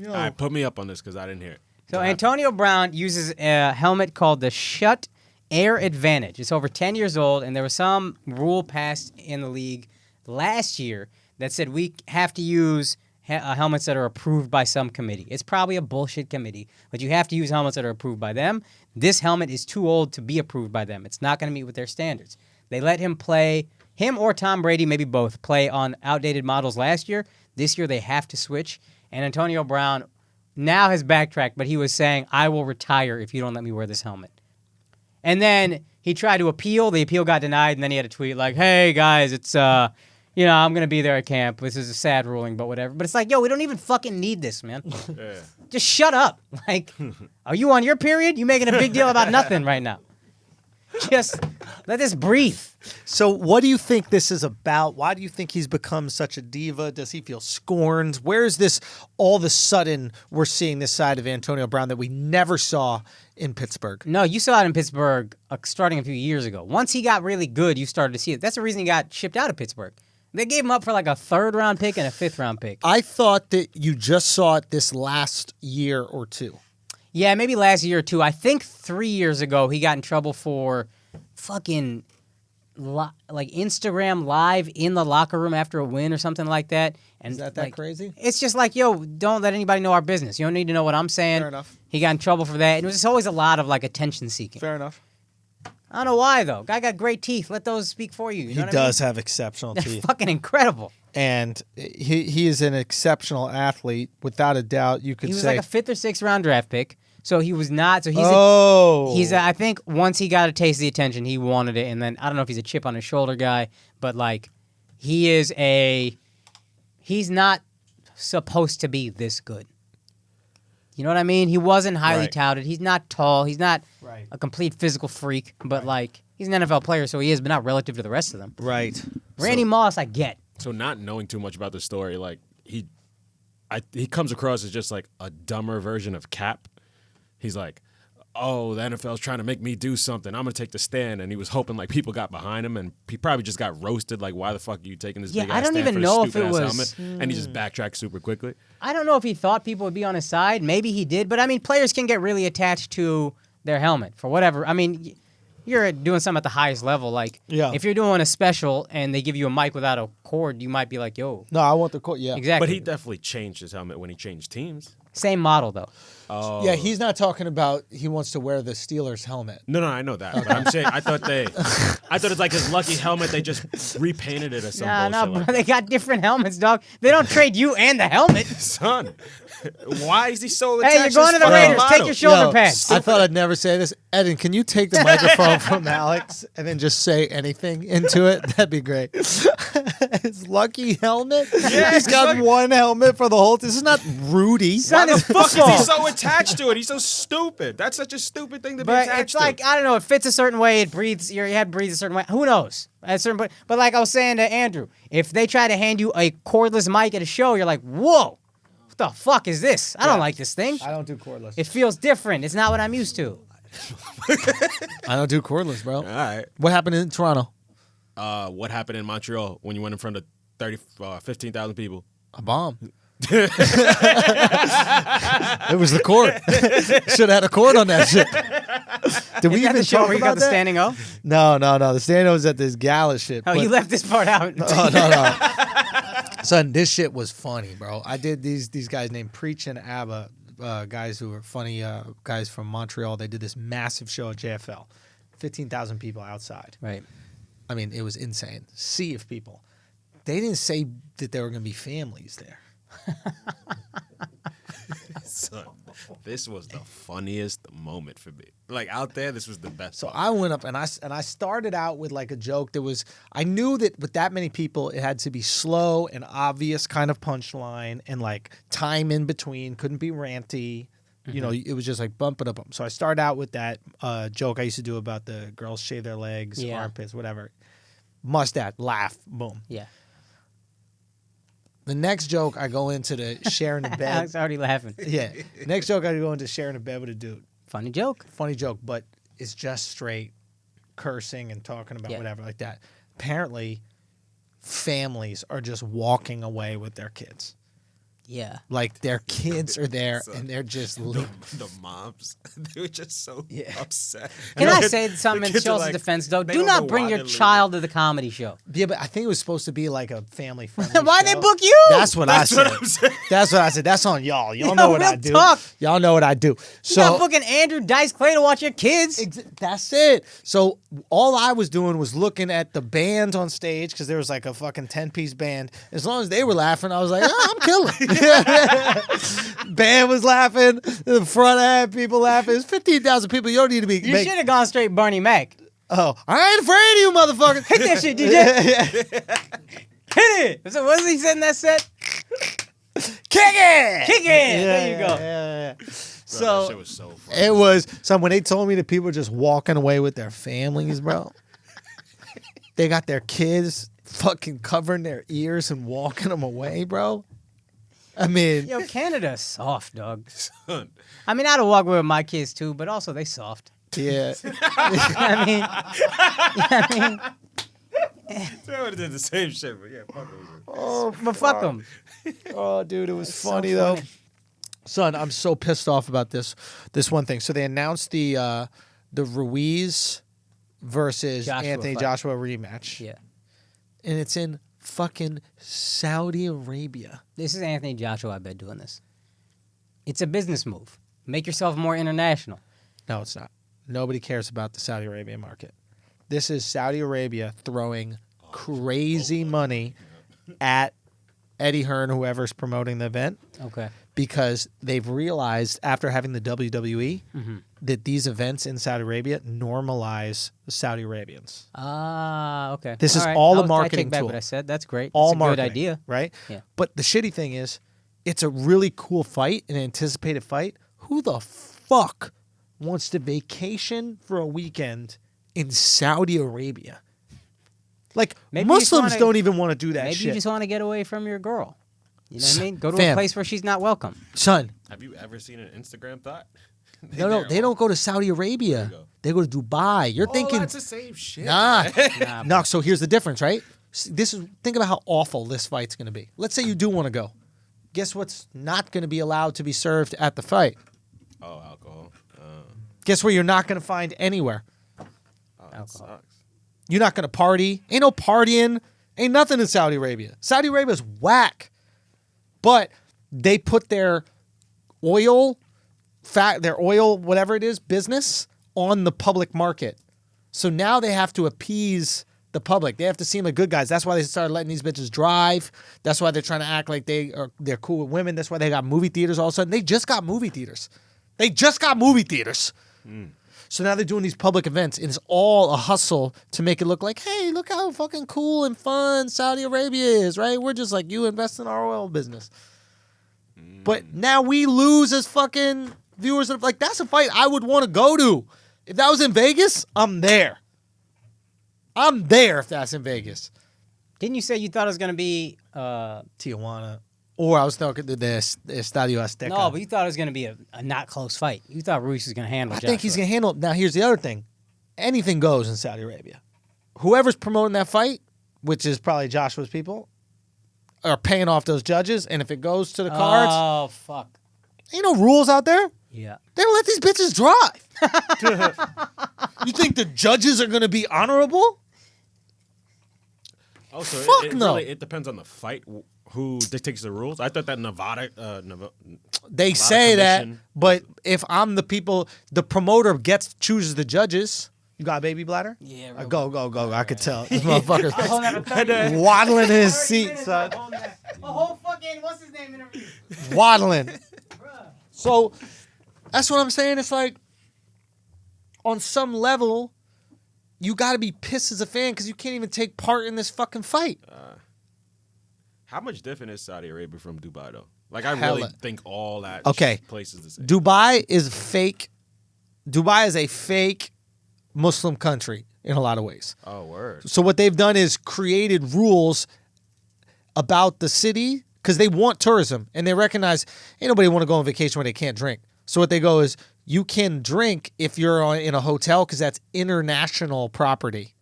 Speaker 3: All right, put me up on this because I didn't hear it.
Speaker 2: So Antonio Brown uses a helmet called the Shut Air Advantage. It's over 10 years old, and there was some rule passed in the league last year that said we have to use helmets that are approved by some committee. It's probably a bullshit committee, but you have to use helmets that are approved by them. This helmet is too old to be approved by them. It's not going to meet with their standards. They let him play, him or Tom Brady, maybe both, play on outdated models last year. This year they have to switch. And Antonio Brown now has backtracked, but he was saying, I will retire if you don't let me wear this helmet. And then he tried to appeal. The appeal got denied, and then he had a tweet like, hey, guys, it's, I'm going to be there at camp. This is a sad ruling, but whatever. But it's like, yo, we don't even fucking need this, man.
Speaker 3: Yeah.
Speaker 2: Just shut up. Like, are you on your period? You making a big deal about nothing right now. Just let this breathe.
Speaker 1: So what do you think this is about? Why do you think he's become such a diva? Does he feel scorned? Where is this all of a sudden we're seeing this side of Antonio Brown that we never saw in Pittsburgh?
Speaker 2: No, you saw it in Pittsburgh starting a few years ago. Once he got really good, you started to see it. That's the reason he got shipped out of Pittsburgh. They gave him up for like a 3rd-round pick and a 5th-round pick.
Speaker 1: I thought that you just saw it this last year or two.
Speaker 2: Yeah, maybe last year or two. I think 3 years ago he got in trouble for fucking like Instagram live in the locker room after a win or something like that. And
Speaker 1: Is that
Speaker 2: like,
Speaker 1: crazy?
Speaker 2: It's just like, yo, don't let anybody know our business. You don't need to know what I'm saying.
Speaker 1: Fair enough.
Speaker 2: He got in trouble for that. And it was just always a lot of like attention seeking.
Speaker 1: Fair enough.
Speaker 2: I don't know why though. Guy got great teeth. Let those speak for you. You know
Speaker 1: He
Speaker 2: what
Speaker 1: does
Speaker 2: I mean?
Speaker 1: have exceptional
Speaker 2: They're
Speaker 1: teeth.
Speaker 2: fucking incredible.
Speaker 1: And he is an exceptional athlete, without a doubt. You could
Speaker 2: He was
Speaker 1: say
Speaker 2: like a 5th or 6th round draft pick. So he was not. So he's I think once he got a taste of the attention, he wanted it. And then I don't know if he's a chip on his shoulder guy, but like he's not supposed to be this good. You know what I mean? He wasn't highly touted. He's not tall. He's not a complete physical freak, but like he's an NFL player, so he is, but not relative to the rest of them.
Speaker 1: right.
Speaker 2: Randy Moss, I get.
Speaker 3: So not knowing too much about the story, like he comes across as just like a dumber version of Cap. He's like, oh, the NFL's trying to make me do something. I'm gonna take the stand, and he was hoping like people got behind him, and he probably just got roasted. Like, why the fuck are you taking this big ass stand for this stupid ass helmet? And he just backtracked super quickly.
Speaker 2: I don't know if he thought people would be on his side. Maybe he did, but I mean, players can get really attached to their helmet for whatever. I mean, you're doing something at the highest level. Like, if you're doing a special and they give you a mic without a cord, you might be like, yo.
Speaker 1: No, I want the cord. Yeah.
Speaker 2: Exactly.
Speaker 3: But he definitely changed his helmet when he changed teams.
Speaker 2: Same model, though.
Speaker 3: Oh.
Speaker 1: Yeah, he's not talking about he wants to wear the Steelers helmet.
Speaker 3: No, I know that. But I'm saying I thought it's like his lucky helmet. They just repainted it or something.
Speaker 2: No, bro, they got different helmets, dog. They don't trade you and the helmet.
Speaker 3: Son, why is he so attached?
Speaker 2: Hey, you're going to the Raiders. Take your shoulder pads.
Speaker 1: I thought I'd never say this. Eden, can you take the microphone from Alex and then just say anything into it? That'd be great. His lucky helmet?
Speaker 3: Yeah,
Speaker 1: he's got one helmet for the whole. This is not Rudy.
Speaker 2: Son,
Speaker 3: Why the
Speaker 2: it's
Speaker 3: fuck is
Speaker 2: football.
Speaker 3: he so attached to it? He's so stupid. That's such a stupid thing to be
Speaker 2: But
Speaker 3: attached
Speaker 2: it's
Speaker 3: to.
Speaker 2: like, I don't know, it fits a certain way, it breathes, your head breathes a certain way. Who knows? At a certain point. But like I was saying to Andrew, if they try to hand you a cordless mic at a show, you're like, whoa, what the fuck is this? I don't like this thing.
Speaker 1: I don't do cordless.
Speaker 2: It feels different. It's not what I'm used to.
Speaker 1: I don't do cordless, bro.
Speaker 3: All right.
Speaker 1: What happened in Toronto?
Speaker 3: What happened in Montreal when you went in front of 15,000 people?
Speaker 1: A bomb. It was the cord. Should have had a cord on that shit. Did we
Speaker 2: Is that
Speaker 1: even
Speaker 2: the show
Speaker 1: talk
Speaker 2: where you
Speaker 1: about
Speaker 2: got the
Speaker 1: that?
Speaker 2: standing O?
Speaker 1: No. The stand was at this gala shit.
Speaker 2: Oh,
Speaker 1: but-
Speaker 2: you left this part out.
Speaker 1: Oh, no. Son, this shit was funny, bro. I did these guys named Preach and Abba, guys who were funny guys from Montreal. They did this massive show at JFL. 15,000 people outside.
Speaker 2: Right.
Speaker 1: I mean, it was insane. Sea of people. They didn't say that there were going to be families there.
Speaker 3: Son, this was the funniest moment for me. Like out there, this was the best.
Speaker 1: So
Speaker 3: part.
Speaker 1: I went up and I started out with like a joke that was, I knew that with that many people, it had to be slow and obvious kind of punchline and like time in between, couldn't be ranty. You know, it was just like bump it up. So I started out with that joke I used to do about the girls shave their legs, armpits, whatever. Mustache, laugh, boom.
Speaker 2: Yeah.
Speaker 1: The next joke, I go into the sharing the bed.
Speaker 2: Alex already laughing.
Speaker 1: Yeah. Next joke, I go into sharing a bed with a dude.
Speaker 2: Funny joke.
Speaker 1: Funny joke, but it's just straight cursing and talking about whatever like that. Apparently, families are just walking away with their kids.
Speaker 2: Yeah.
Speaker 1: Like their kids are there and they're just
Speaker 3: the moms, they were just so upset.
Speaker 2: Can I say something in Schulz's defense, though? Do not bring your child to the comedy show.
Speaker 1: Yeah, but I think it was supposed to be like a family friendly.
Speaker 2: Why
Speaker 1: show.
Speaker 2: they book you?
Speaker 1: That's what I said.
Speaker 3: I'm saying.
Speaker 1: That's what I said. That's on y'all. Y'all know what
Speaker 2: real
Speaker 1: I do.
Speaker 2: talk.
Speaker 1: Y'all know what I do. So
Speaker 2: You're not booking Andrew Dice Clay to watch your kids.
Speaker 1: That's it. So all I was doing was looking at the band on stage because there was like a fucking 10-piece band. As long as they were laughing, I was like, I'm killing. Band was laughing. The front had people laughing. It's 15,000 people. You don't need to be.
Speaker 2: You should have gone straight Barney Mac.
Speaker 1: Oh, I ain't afraid of you, motherfucker.
Speaker 2: Hit that shit, DJ. Hit it. So what was he said in that set?
Speaker 1: Kick it.
Speaker 2: Kick it. There you go.
Speaker 1: Yeah.
Speaker 3: Bro,
Speaker 1: So
Speaker 3: that shit was so funny.
Speaker 1: it was. So when they told me that people were just walking away with their families, bro, they got their kids fucking covering their ears and walking them away, bro. I mean,
Speaker 2: Yo, Canada's soft, dog.
Speaker 3: Son.
Speaker 2: I mean, I'd walk with my kids too, but also they soft.
Speaker 1: yeah.
Speaker 2: I mean,
Speaker 3: I would have did the same shit, but yeah, fuck it.
Speaker 1: Oh,
Speaker 2: but fuck them.
Speaker 1: oh, dude, it was
Speaker 2: so
Speaker 1: funny though. Son, I'm so pissed off about this one thing. So they announced the Ruiz versus
Speaker 2: Joshua
Speaker 1: Anthony
Speaker 2: fight.
Speaker 1: Joshua rematch.
Speaker 2: Yeah.
Speaker 1: And it's in fucking Saudi Arabia.
Speaker 2: This is Anthony Joshua, I bet, doing this. It's a business move. Make yourself more international.
Speaker 1: No, it's not. Nobody cares about the Saudi Arabian market. This is Saudi Arabia throwing crazy money at Eddie Hearn, whoever's promoting the event,
Speaker 2: Okay.
Speaker 1: because they've realized after having the WWE that these events in Saudi Arabia normalize the Saudi Arabians.
Speaker 2: Ah, okay.
Speaker 1: This is
Speaker 2: right.
Speaker 1: all a
Speaker 2: I
Speaker 1: marketing
Speaker 2: take back
Speaker 1: tool.
Speaker 2: what I said. That's great.
Speaker 1: All
Speaker 2: That's a
Speaker 1: marketing,
Speaker 2: good idea.
Speaker 1: right?
Speaker 2: Yeah.
Speaker 1: But the shitty thing is, it's a really cool fight, an anticipated fight. Who the fuck wants to vacation for a weekend in Saudi Arabia? Like,
Speaker 2: Maybe you just
Speaker 1: Muslims
Speaker 2: wanna-
Speaker 1: don't even want to do that
Speaker 2: Maybe
Speaker 1: shit.
Speaker 2: you just want to get away from your girl. You know what I mean? Go to a
Speaker 1: Fam.
Speaker 2: place where she's not welcome.
Speaker 1: Son,
Speaker 3: Have you ever seen an Instagram thought?
Speaker 1: no, they don't go to Saudi Arabia.
Speaker 3: go.
Speaker 1: They go to Dubai. You're thinking,
Speaker 3: that's the same shit.
Speaker 1: nah.
Speaker 2: Nah,
Speaker 1: No, so here's the difference, right? Think about how awful this fight's going to be. Let's say you do want to go. Guess what's not going to be allowed to be served at the fight?
Speaker 3: Oh, alcohol.
Speaker 1: Guess where you're not going to find anywhere?
Speaker 3: Oh, that sucks.
Speaker 1: You're not going to party. Ain't no partying. Ain't nothing in Saudi Arabia. Saudi Arabia's whack. But they put their oil, whatever it is, business on the public market. So now they have to appease the public. They have to seem like good guys. That's why they started letting these bitches drive. That's why they're trying to act like they're cool with women. That's why they got movie theaters all of a sudden. They just got movie theaters. So now they're doing these public events, and it's all a hustle to make it look like, hey, look how fucking cool and fun Saudi Arabia is, right? We're just like, you invest in our oil business. But now we lose as fucking viewers. Like, that's a fight I would want to go to. If that was in Vegas, I'm there. I'm there if that's in Vegas.
Speaker 2: Didn't you say you thought it was going to be...
Speaker 1: Tijuana. Or I was talking to the Estadio Azteca.
Speaker 2: No, but you thought it was going to be a not close fight. You thought Ruiz was going to handle
Speaker 1: I
Speaker 2: Joshua.
Speaker 1: think he's going to handle it. Now, here's the other thing. Anything goes in Saudi Arabia. Whoever's promoting that fight, which is probably Joshua's people, are paying off those judges. And if it goes to the cards,
Speaker 2: Oh, fuck.
Speaker 1: ain't no rules out there.
Speaker 2: Yeah.
Speaker 1: They don't let these bitches drive. You think the judges are going to be honorable?
Speaker 3: Also,
Speaker 1: Fuck no.
Speaker 3: It depends on the fight. Who dictates the rules? I thought that
Speaker 1: They say that,
Speaker 3: commission.
Speaker 1: but if I'm the promoter chooses the judges. You got a baby bladder?
Speaker 2: Yeah,
Speaker 1: Go. I could tell. This motherfucker's
Speaker 2: Hold on, 30.
Speaker 1: waddling in his seat, son.
Speaker 2: A whole fucking, what's his name interview?
Speaker 1: Waddling. So that's what I'm saying. It's like, on some level, you got to be pissed as a fan because you can't even take part in this fucking fight.
Speaker 3: How much different is Saudi Arabia from Dubai, though? Like, I
Speaker 1: Hella.
Speaker 3: really think all that place is the same.
Speaker 1: Dubai is fake. Dubai is a fake Muslim country in a lot of ways.
Speaker 3: Oh, word.
Speaker 1: So what they've done is created rules about the city because they want tourism and they recognize ain't nobody want to go on vacation where they can't drink. So what they go is you can drink if you're in a hotel because that's international property.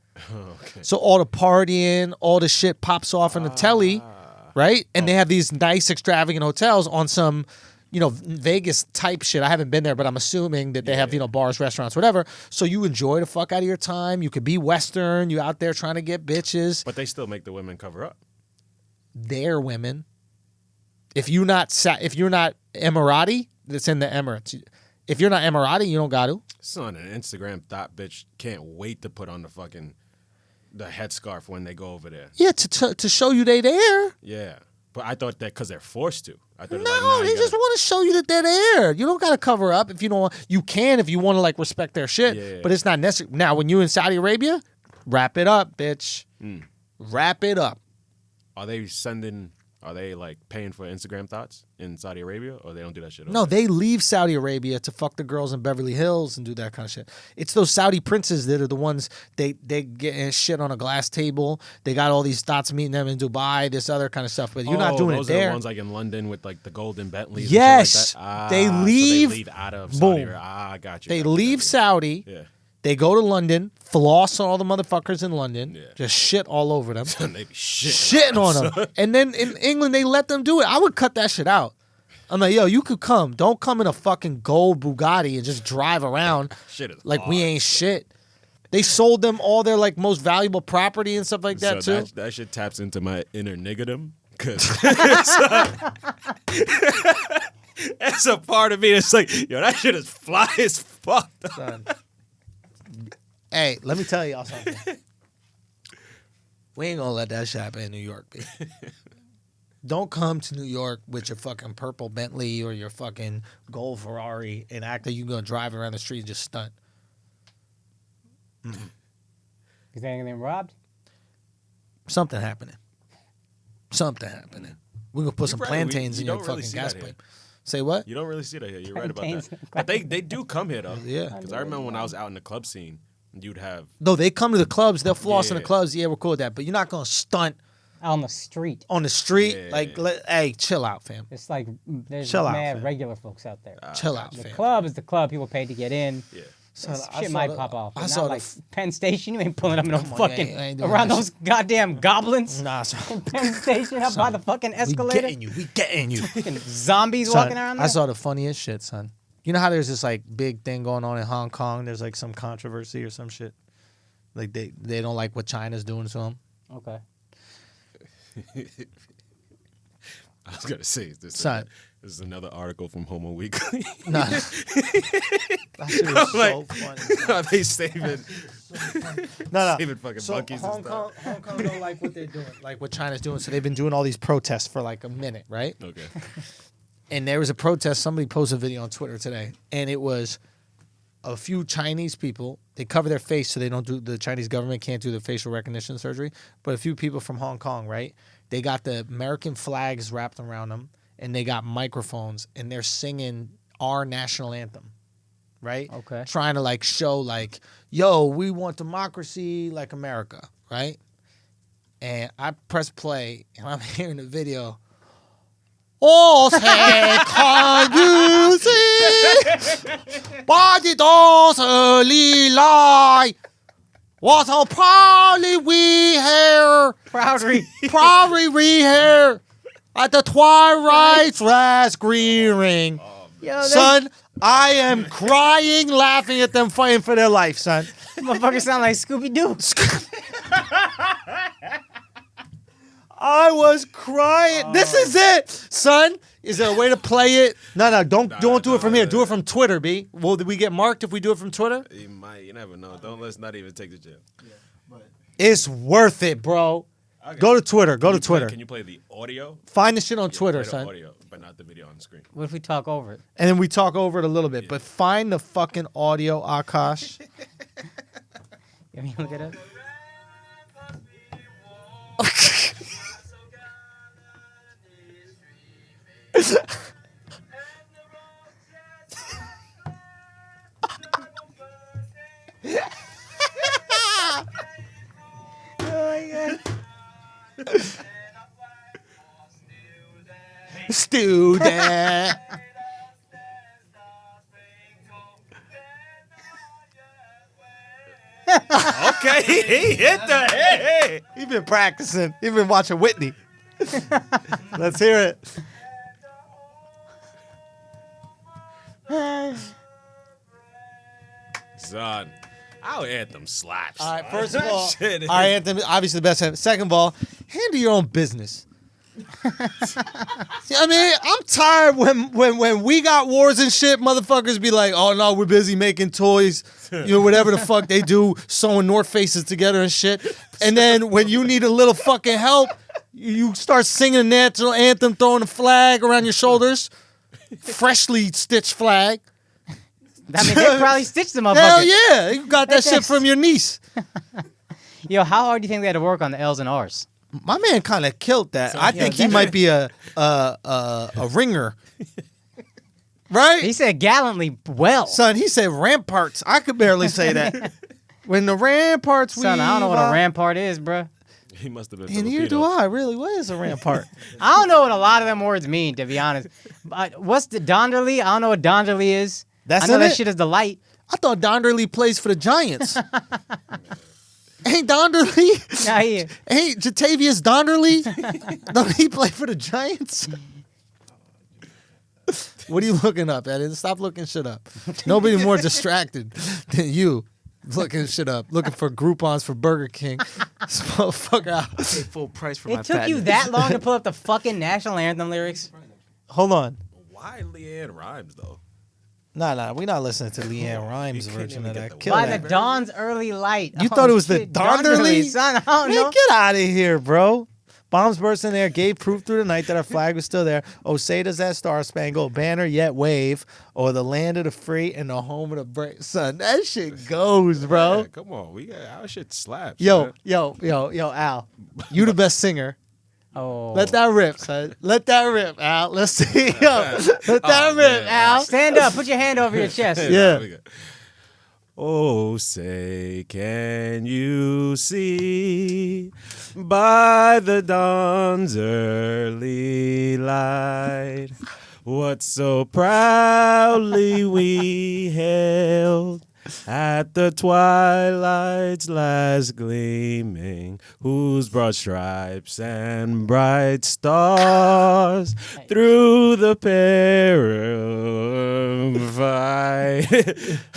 Speaker 3: Okay.
Speaker 1: So all the partying, all the shit pops off in the telly, right? And they have these nice extravagant hotels on some, Vegas type shit. I haven't been there, but I'm assuming that they have, bars, restaurants, whatever. So you enjoy the fuck out of your time. You could be Western. You out there trying to get bitches.
Speaker 3: But they still make the women cover up.
Speaker 1: They're women. If you're not Emirati, that's in the Emirates. If you're not Emirati, you don't got to.
Speaker 3: Son, an Instagram thought bitch can't wait to put on the headscarf when they go over there.
Speaker 1: Yeah, to show you they there.
Speaker 3: Yeah. But I thought that because they're forced to. I thought
Speaker 1: No, they just want to show you that they're there. You don't got to cover up if you don't want. You can if you want to respect their shit,
Speaker 3: Yeah.
Speaker 1: but it's not necessary. Now, when you in Saudi Arabia, wrap it up, bitch. Wrap it up.
Speaker 3: Are they paying for Instagram thoughts in Saudi Arabia, or they don't do that shit?
Speaker 1: No, they leave Saudi Arabia to fuck the girls in Beverly Hills and do that kind of shit. It's those Saudi princes that are the ones they get shit on a glass table. They got all these thoughts meeting them in Dubai, this other kind of stuff. But you're not doing it
Speaker 3: those
Speaker 1: there.
Speaker 3: Are the ones like in London with the golden Bentleys.
Speaker 1: Yes,
Speaker 3: and shit like that?
Speaker 1: they
Speaker 3: So
Speaker 1: leave.
Speaker 3: they leave out of Saudi
Speaker 1: Boom.
Speaker 3: Arabia. I got you.
Speaker 1: They
Speaker 3: got you,
Speaker 1: leave
Speaker 3: got you.
Speaker 1: Saudi.
Speaker 3: Yeah.
Speaker 1: They go to London, floss on all the motherfuckers in London,
Speaker 3: Yeah.
Speaker 1: just shit all over them.
Speaker 3: They be shitting
Speaker 1: Shitting on them. And then in England, they let them do it. I would cut that shit out. I'm like, yo, you could come. Don't come in a fucking gold Bugatti and just drive around
Speaker 3: Shit is
Speaker 1: like we
Speaker 3: hard.
Speaker 1: ain't shit. They sold them all their like most valuable property and stuff like that too.
Speaker 3: That shit taps into my inner niggadom. Cause it's a part of me that's like, yo, that shit is fly as fuck.
Speaker 1: Son. Hey, let me tell y'all something. We ain't gonna let that shit happen in New York, baby. Don't come to New York with your fucking purple Bentley or your fucking gold Ferrari and act like you're gonna drive around the street and just stunt.
Speaker 2: Is anything robbed?
Speaker 1: Something happening. We're gonna put some plantains in your fucking gas pipe. Say what?
Speaker 3: You don't really see that here. You're right about that. But they do come here though.
Speaker 1: Yeah.
Speaker 3: Because I remember when I was out in the club scene, you'd have.
Speaker 1: No, they come to the clubs. They'll floss in the clubs. Yeah, we're cool with that. But you're not gonna stunt
Speaker 2: on the street.
Speaker 1: On the street, hey, chill out, fam.
Speaker 2: It's like there's
Speaker 1: mad
Speaker 2: regular folks out there.
Speaker 1: Chill out,
Speaker 2: the
Speaker 1: fam.
Speaker 2: Club is the club. People pay to get in.
Speaker 3: Yeah.
Speaker 1: Son,
Speaker 2: shit might pop off.
Speaker 1: I saw
Speaker 2: like Penn Station. You ain't pulling up no fucking
Speaker 1: ain't
Speaker 2: around those goddamn goblins.
Speaker 1: Nah, son.
Speaker 2: Penn Station up by the fucking escalator.
Speaker 1: We getting you.
Speaker 2: Fucking zombies walking around there.
Speaker 1: I saw the funniest shit, son. You know how there's this like big thing going on in Hong Kong? There's like some controversy or some shit. Like they don't like what China's doing to them.
Speaker 2: Okay.
Speaker 3: I was gonna say this is another article from Homo Weekly.
Speaker 1: Nah. That shit was so funny.
Speaker 3: Are they saving?
Speaker 1: No.
Speaker 3: Saving fucking monkeys and stuff.
Speaker 1: Hong Kong don't like what they're doing, like what China's doing. So they've been doing all these protests for like a minute, right?
Speaker 3: Okay.
Speaker 1: And there was a protest. Somebody posted a video on Twitter today, and it was a few Chinese people. They cover their face so they don't do. The Chinese government can't do the facial recognition surgery. But a few people from Hong Kong, right? They got the American flags wrapped around them, and they got microphones, and they're singing our national anthem, right?
Speaker 2: Okay.
Speaker 1: Trying to like show like, yo, we want democracy like America, right? And I press play, and I'm hearing the video. Oh, say, can you see? Body does early lie. What so proudly we hear. Proudly we hear. At the twilight's last green ring. Son, I am crying, laughing at them fighting for their life, son.
Speaker 2: Motherfuckers sound like Scooby-Doo.
Speaker 1: I was crying. This is it, son. Is there a way to play it? No, don't do it from here. Do it from Twitter, B. Will we get marked if we do it from Twitter?
Speaker 3: You might. You never know. Let's not even take the jail. Yeah,
Speaker 5: but
Speaker 1: it's worth it, bro. Okay. Go to Twitter.
Speaker 3: Can you play the audio?
Speaker 1: Find the shit on Twitter, son.
Speaker 3: Audio, but not the video on the screen.
Speaker 2: What if we talk over it?
Speaker 1: And then we talk over it a little bit. Yeah. But find the fucking audio, Akaash.
Speaker 2: You want me to look it up?
Speaker 1: Student.
Speaker 3: Okay, he hit the hey.
Speaker 1: He been practicing. He been watching Whitney. Let's hear it.
Speaker 3: Son, our anthem slaps.
Speaker 1: All right, first of all, our anthem is obviously the best anthem. Second of all, handle your own business. I mean, I'm tired when we got wars and shit, motherfuckers be like, oh no, we're busy making toys, whatever the fuck they do, sewing North Faces together and shit. And then when you need a little fucking help, you start singing a national anthem, throwing a flag around your shoulders, freshly stitched flag.
Speaker 2: I mean, they probably stitched the motherfucker.
Speaker 1: Hell yeah, you got that shit from your niece.
Speaker 2: Yo, how hard do you think they had to work on the L's and R's?
Speaker 1: My man kind of killed that. I think he might be a ringer. Right?
Speaker 2: He said gallantly well.
Speaker 1: Son, he said ramparts. I could barely say that. When the ramparts
Speaker 2: Son, I don't know what a rampart is, bro.
Speaker 3: He must have been
Speaker 1: And neither do I, really. What is a rampart?
Speaker 2: I don't know what a lot of them words mean, to be honest. What's the Donderly? I don't know what Donderly is. I know that shit is the light.
Speaker 1: I thought Donderly plays for the Giants. Ain't Donderly?
Speaker 2: Nah, yeah.
Speaker 1: Ain't Jatavius Donderly? Don't he play for the Giants? What are you looking up, Ed? Stop looking shit up. Nobody more distracted than you. looking shit up, looking for Groupons for Burger King. This motherfucker out.
Speaker 4: I paid full price for my
Speaker 2: It took you that long to pull up the fucking national anthem lyrics?
Speaker 1: Hold on.
Speaker 3: Why Leanne rhymes though?
Speaker 1: Nah, we not listening to Leanne Rhymes'
Speaker 3: You can't
Speaker 1: version
Speaker 3: even
Speaker 1: of
Speaker 3: get
Speaker 1: that.
Speaker 3: the
Speaker 1: Kill
Speaker 2: By
Speaker 1: that.
Speaker 2: the dawn's early light.
Speaker 1: You thought it was the
Speaker 2: shit,
Speaker 1: Donderly?
Speaker 2: Son, I don't
Speaker 1: Man,
Speaker 2: know.
Speaker 1: get out of here, bro. Bombs burst in the air, gave proof through the night that our flag was still there. Oh, say does that star-spangled banner yet wave, or the land of the free and the home of the brave. Son, that shit goes, bro.
Speaker 3: Yeah, come on, we got our shit slaps.
Speaker 1: Yo,
Speaker 3: man.
Speaker 1: yo, Al. You the best singer.
Speaker 2: Oh.
Speaker 1: Let that rip, son. Let that rip, Al. Let's see. Yo, let that rip,
Speaker 3: man.
Speaker 1: Al.
Speaker 2: Stand up. Put your hand over your chest.
Speaker 1: Yeah.
Speaker 3: We got- Oh, say, can you see by the dawn's early light what so proudly we hailed at the twilight's last gleaming, whose broad stripes and bright stars through the peril fight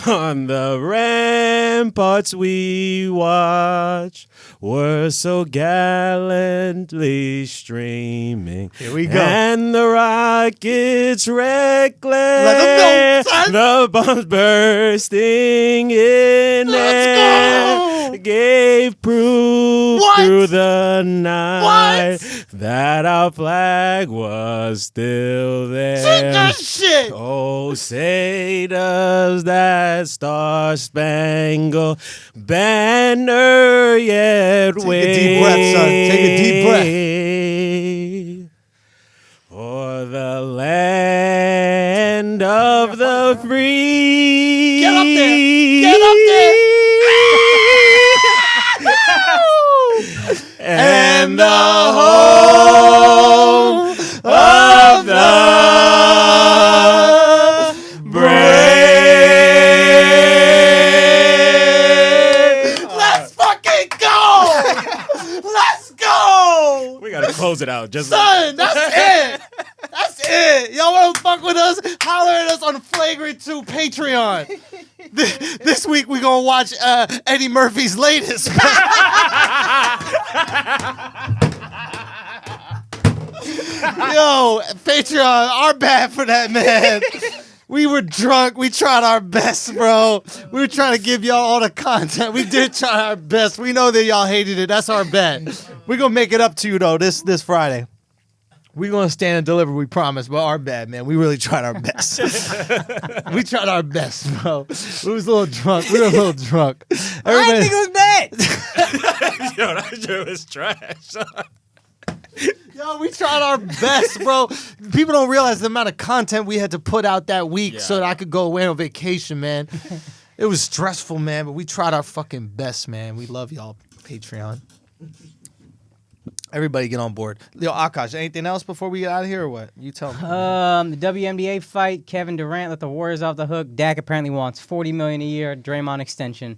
Speaker 3: on the ramparts we watch were so gallantly streaming.
Speaker 1: Here we go.
Speaker 3: And the rockets reckless,
Speaker 1: Let 'em go, son.
Speaker 3: the bombs bursting in air, gave proof through the night that our flag was still there.
Speaker 1: Sing that shit.
Speaker 3: Oh, say does that star-spangled banner yet
Speaker 1: Take
Speaker 3: wave?
Speaker 1: a deep breath, son. Take a deep breath.
Speaker 3: For the land of the free.
Speaker 1: Get up there. Get up there.
Speaker 3: And the home of the brave.
Speaker 1: Let's fucking go. Let's go.
Speaker 3: We gotta close it out. Just
Speaker 1: Son, that's it. That's it. Y'all want to fuck with us? Holler at us on Flagrant 2 Patreon. This week we gonna watch Eddie Murphy's latest. Yo, Patreon, our bad for that, man. We were drunk. We tried our best, bro. We were trying to give y'all all the content. We did try our best. We know that y'all hated it. That's our bad. We're gonna make it up to you though this Friday. We're gonna stand and deliver, we promise, but our bad, man. We really tried our best. We tried our best, bro. We was a little drunk. We were a little drunk.
Speaker 2: I didn't think it was bad.
Speaker 3: Yo, that shit was trash.
Speaker 1: Yo, we tried our best, bro. People don't realize the amount of content we had to put out that week so that I could go away on vacation, man. It was stressful, man, but we tried our fucking best, man. We love y'all, Patreon. Everybody get on board. Yo, Akaash, anything else before we get out of here or what? You tell me.
Speaker 2: The WNBA fight, Kevin Durant let the Warriors off the hook. Dak apparently wants $40 million a year, Draymond extension.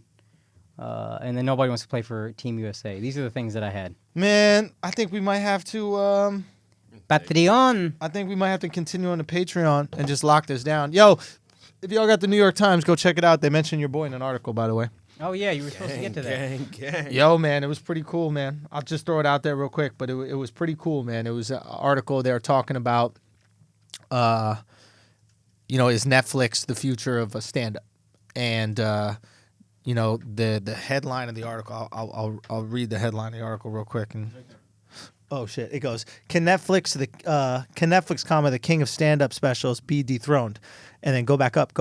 Speaker 2: And then nobody wants to play for Team USA. These are the things that I had.
Speaker 1: Man, I think we might have to
Speaker 2: Patreon.
Speaker 1: I think we might have to continue on the Patreon and just lock this down. Yo, if y'all got the New York Times, go check it out. They mentioned your boy in an article, by the way.
Speaker 2: Oh, yeah, you were supposed to get to that.
Speaker 3: Gang.
Speaker 1: Yo, man, it was pretty cool, man. I'll just throw it out there real quick, but it was pretty cool, man. It was an article they were talking about, is Netflix the future of a stand-up? And, the headline of the article, I'll read the headline of the article real quick. And oh, shit. It goes, Can Netflix, the king of stand-up specials, be dethroned? And then go back up.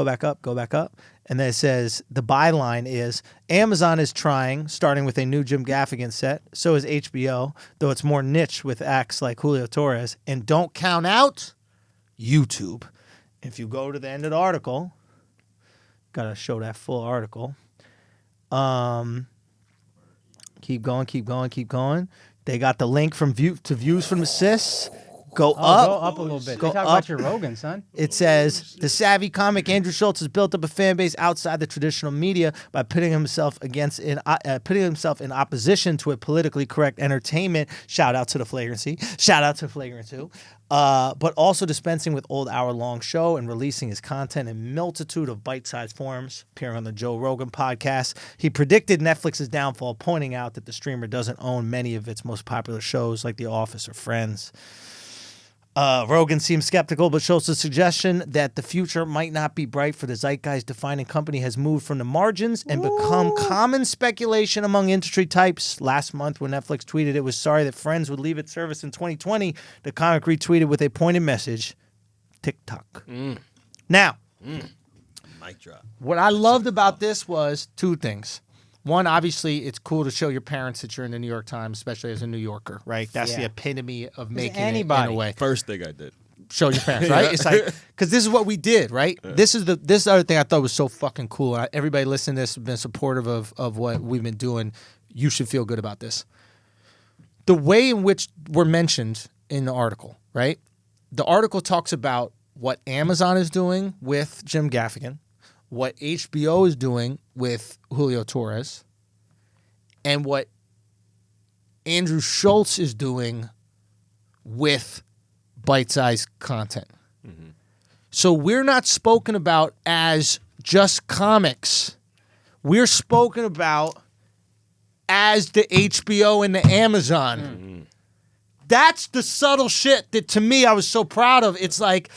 Speaker 1: And then it says, the byline is, Amazon is trying, starting with a new Jim Gaffigan set. So is HBO, though it's more niche with acts like Julio Torres. And don't count out YouTube. If you go to the end of the article, got to show that full article. Keep going. They got the link from views from assists. Go
Speaker 2: Go
Speaker 1: up.
Speaker 2: up a little bit.
Speaker 1: Go
Speaker 2: They talk
Speaker 1: up.
Speaker 2: about your Rogan, son.
Speaker 1: It says the savvy comic Andrew Schulz has built up a fan base outside the traditional media by putting himself in opposition to a politically correct entertainment. Shout out to the Flagrancy. Shout out to Flagrant 2. But also dispensing with old hour-long show and releasing his content in multitude of bite-sized forms. Appearing on the Joe Rogan podcast, he predicted Netflix's downfall, pointing out that the streamer doesn't own many of its most popular shows like The Office or Friends. Rogan seems skeptical, but shows the suggestion that the future might not be bright for the zeitgeist-defining company has moved from the margins and become common speculation among industry types. Last month, when Netflix tweeted it was sorry that Friends would leave its service in 2020, the comic retweeted with a pointed message, TikTok. Now,
Speaker 3: Mic drop.
Speaker 1: what I loved about this was two things. One, obviously, it's cool to show your parents that you're in the New York Times, especially as a New Yorker, right? That's the
Speaker 2: Yeah.
Speaker 1: epitome of making
Speaker 2: anybody.
Speaker 1: it in a way.
Speaker 3: First thing I did.
Speaker 1: Show your parents, right? It's like, because this is what we did, right? This other thing I thought was so fucking cool. Everybody listening to this has been supportive of what we've been doing. You should feel good about this. The way in which we're mentioned in the article, right? The article talks about what Amazon is doing with Jim Gaffigan, what HBO is doing with Julio Torres, and what Andrew Schulz is doing with bite-sized content. So we're not spoken about as just comics. We're spoken about as the HBO and the Amazon. That's the subtle shit that to me I was so proud of. It's like,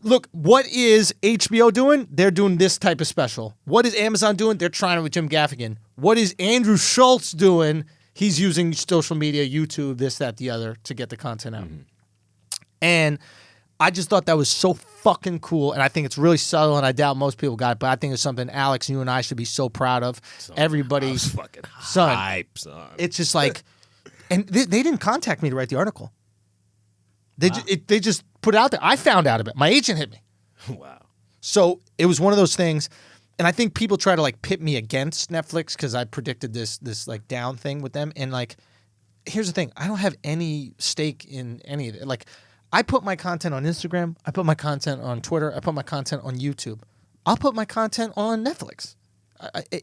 Speaker 1: look, what is HBO doing? They're doing this type of special. What is Amazon doing? They're trying it with Jim Gaffigan. What is Andrew Schulz doing? He's using social media, YouTube, this, that, the other to get the content out. And I just thought that was so fucking cool. And I think it's really subtle, and I doubt most people got it, but I think it's something, Alex, you and I should be so proud of. Everybody,
Speaker 3: I was fucking
Speaker 1: son,
Speaker 3: hype, son.
Speaker 1: it's just like, and they didn't contact me to write the article. They just put it out there. I found out about it. My agent hit me.
Speaker 3: Wow.
Speaker 1: So it was one of those things, and I think people try to like pit me against Netflix because I predicted this like down thing with them. And like, here's the thing: I don't have any stake in any of it. Like, I put my content on Instagram, I put my content on Twitter, I put my content on YouTube. I'll put my content on Netflix.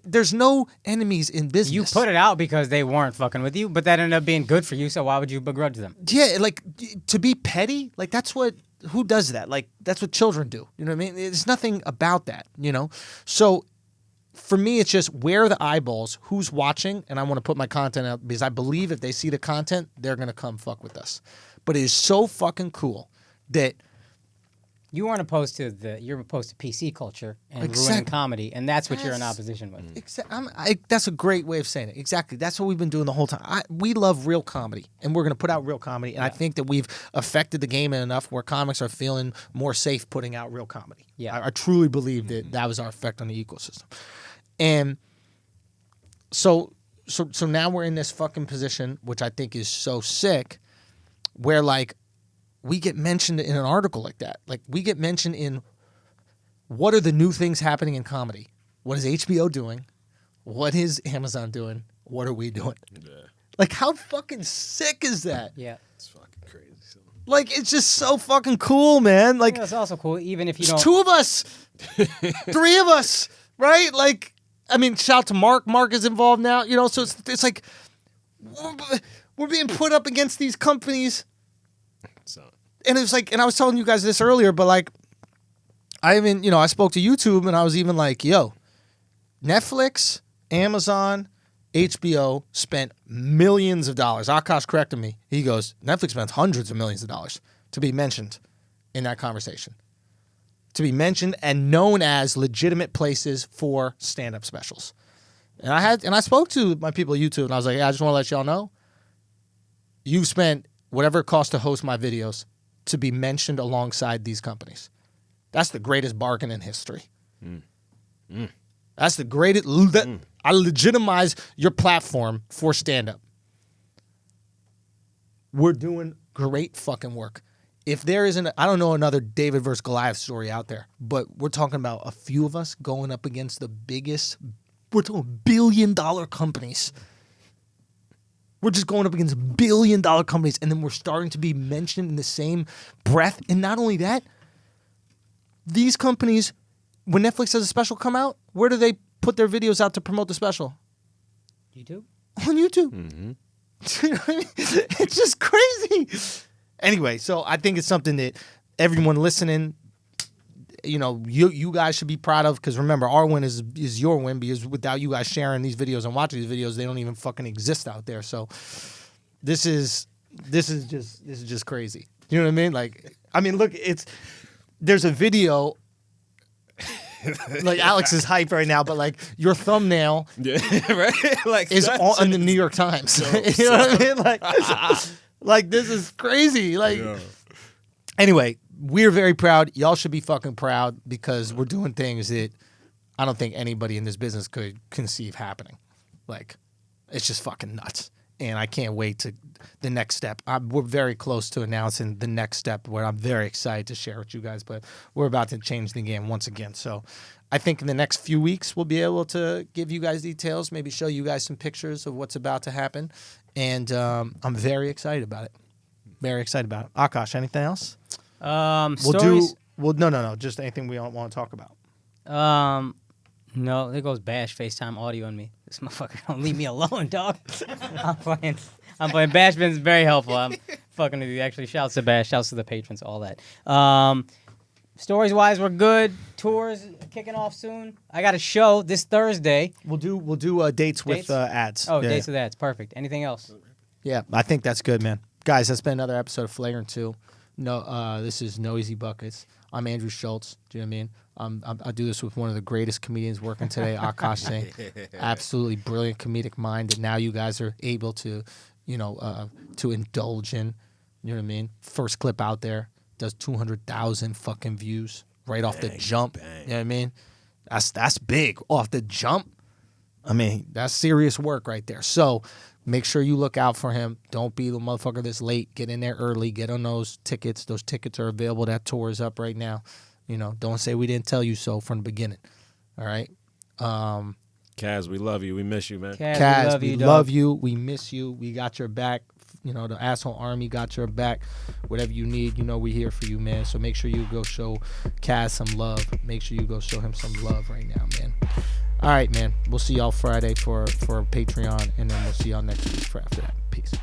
Speaker 1: There's no enemies in business.
Speaker 2: You put it out because they weren't fucking with you, but that ended up being good for you, so why would you begrudge them?
Speaker 1: Yeah, like to be petty, like who does that? Like that's what children do. You know what I mean? There's nothing about that, you know? So for me, it's just where are the eyeballs, who's watching, and I want to put my content out because I believe if they see the content, they're going to come fuck with us. But it is so fucking cool that
Speaker 2: You weren't opposed to you're opposed to PC culture and ruining
Speaker 1: Exactly.
Speaker 2: comedy, and that's what you're in opposition with.
Speaker 1: that's a great way of saying it. Exactly. That's what we've been doing the whole time. We love real comedy, and we're going to put out real comedy. And I think that we've affected the game enough where comics are feeling more safe putting out real comedy.
Speaker 2: Yeah.
Speaker 1: I truly believe that was our effect on the ecosystem. And so now we're in this fucking position, which I think is so sick, where like we get mentioned in an article like that. Like we get mentioned in what are the new things happening in comedy? What is HBO doing? What is Amazon doing? What are we doing?
Speaker 3: Yeah.
Speaker 1: Like how fucking sick is that?
Speaker 2: Yeah.
Speaker 3: It's fucking crazy. So.
Speaker 1: Like it's just so fucking cool, man. Like
Speaker 2: That's also cool, even if you
Speaker 1: it's
Speaker 2: don't.
Speaker 1: two of us, three of us, right? Like, I mean, shout out to Mark. Mark is involved now, you know. So it's like we're being put up against these companies.
Speaker 3: So.
Speaker 1: And it's like, and I was telling you guys this earlier, but like, I spoke to YouTube and I was even like, yo, Netflix, Amazon, HBO spent millions of dollars. Akaash corrected me. He goes, Netflix spent hundreds of millions of dollars to be mentioned in that conversation. To be mentioned and known as legitimate places for stand-up specials. And I spoke to my people at YouTube and I was like, I just want to let y'all know, you've spent whatever it costs to host my videos to be mentioned alongside these companies. That's the greatest bargain in history. That's the greatest. I legitimize your platform for stand-up. We're doing great fucking work. If there isn't, I don't know another David versus Goliath story out there, but we're talking about a few of us going up against the biggest, we're talking $1 billion companies. We're just going up against billion-dollar companies, and then we're starting to be mentioned in the same breath. And not only that, these companies, when Netflix has a special come out, where do they put their videos out to promote the special?
Speaker 2: YouTube?
Speaker 1: On YouTube.
Speaker 3: Mm-hmm.
Speaker 1: You know what I mean? It's just crazy. Anyway, so I think it's something that everyone listening, you guys should be proud of, because remember, our win is your win, because without you guys sharing these videos and watching these videos, they don't even fucking exist out there. So this is just crazy. You know what I mean? Like, I mean, look, there's a video. Like, Alex is hyped right now, but like your thumbnail
Speaker 3: right? Like
Speaker 1: is on the New York Times. You know what I mean? Like this is crazy. Like, anyway, we're very proud. Y'all should be fucking proud, because we're doing things that I don't think anybody in this business could conceive happening. Like, it's just fucking nuts. And I can't wait to the next step. We're very close to announcing the next step, where I'm very excited to share with you guys, but we're about to change the game once again. So I think in the next few weeks, we'll be able to give you guys details, maybe show you guys some pictures of what's about to happen. And I'm very excited about it. Very excited about it. Akaash, anything else?
Speaker 2: Stories?
Speaker 1: No. Just anything we don't want to talk about.
Speaker 2: No, there goes Bash FaceTime audio on me. This motherfucker don't leave me alone, dog. I'm playing. Bash been very helpful. I'm fucking with you. Actually, shouts to Bash, shouts to the patrons, all that. Stories wise, we're good. Tours kicking off soon. I got a show this Thursday.
Speaker 1: We'll do dates with ads.
Speaker 2: Oh, dates with ads. Perfect. Anything else?
Speaker 1: Yeah, I think that's good, man. Guys, that's been another episode of Flagrant 2. No, this is No Easy Buckets. I'm Andrew Schulz. Do you know what I mean? I do this with one of the greatest comedians working today, Akaash Singh. Absolutely brilliant comedic mind that now you guys are able to, to indulge in. You know what I mean? First clip out there does 200,000 fucking views right off the jump.
Speaker 3: Bang.
Speaker 1: You know what I mean? That's big off the jump. I mean, that's serious work right there. So make sure you look out for him. Don't be the motherfucker that's late. Get in there early. Get on those tickets. Those tickets are available. That tour is up right now. Don't say we didn't tell you so from the beginning. All right?
Speaker 3: Kaz, we love you. We miss you, man.
Speaker 1: Kaz, we love you. We miss you. We got your back. The asshole army got your back. Whatever you need, we're here for you, man. So make sure you go show Kaz some love. Make sure you go show him some love right now, man. All right, man. We'll see y'all Friday for Patreon, and then we'll see y'all next week for after that. Peace.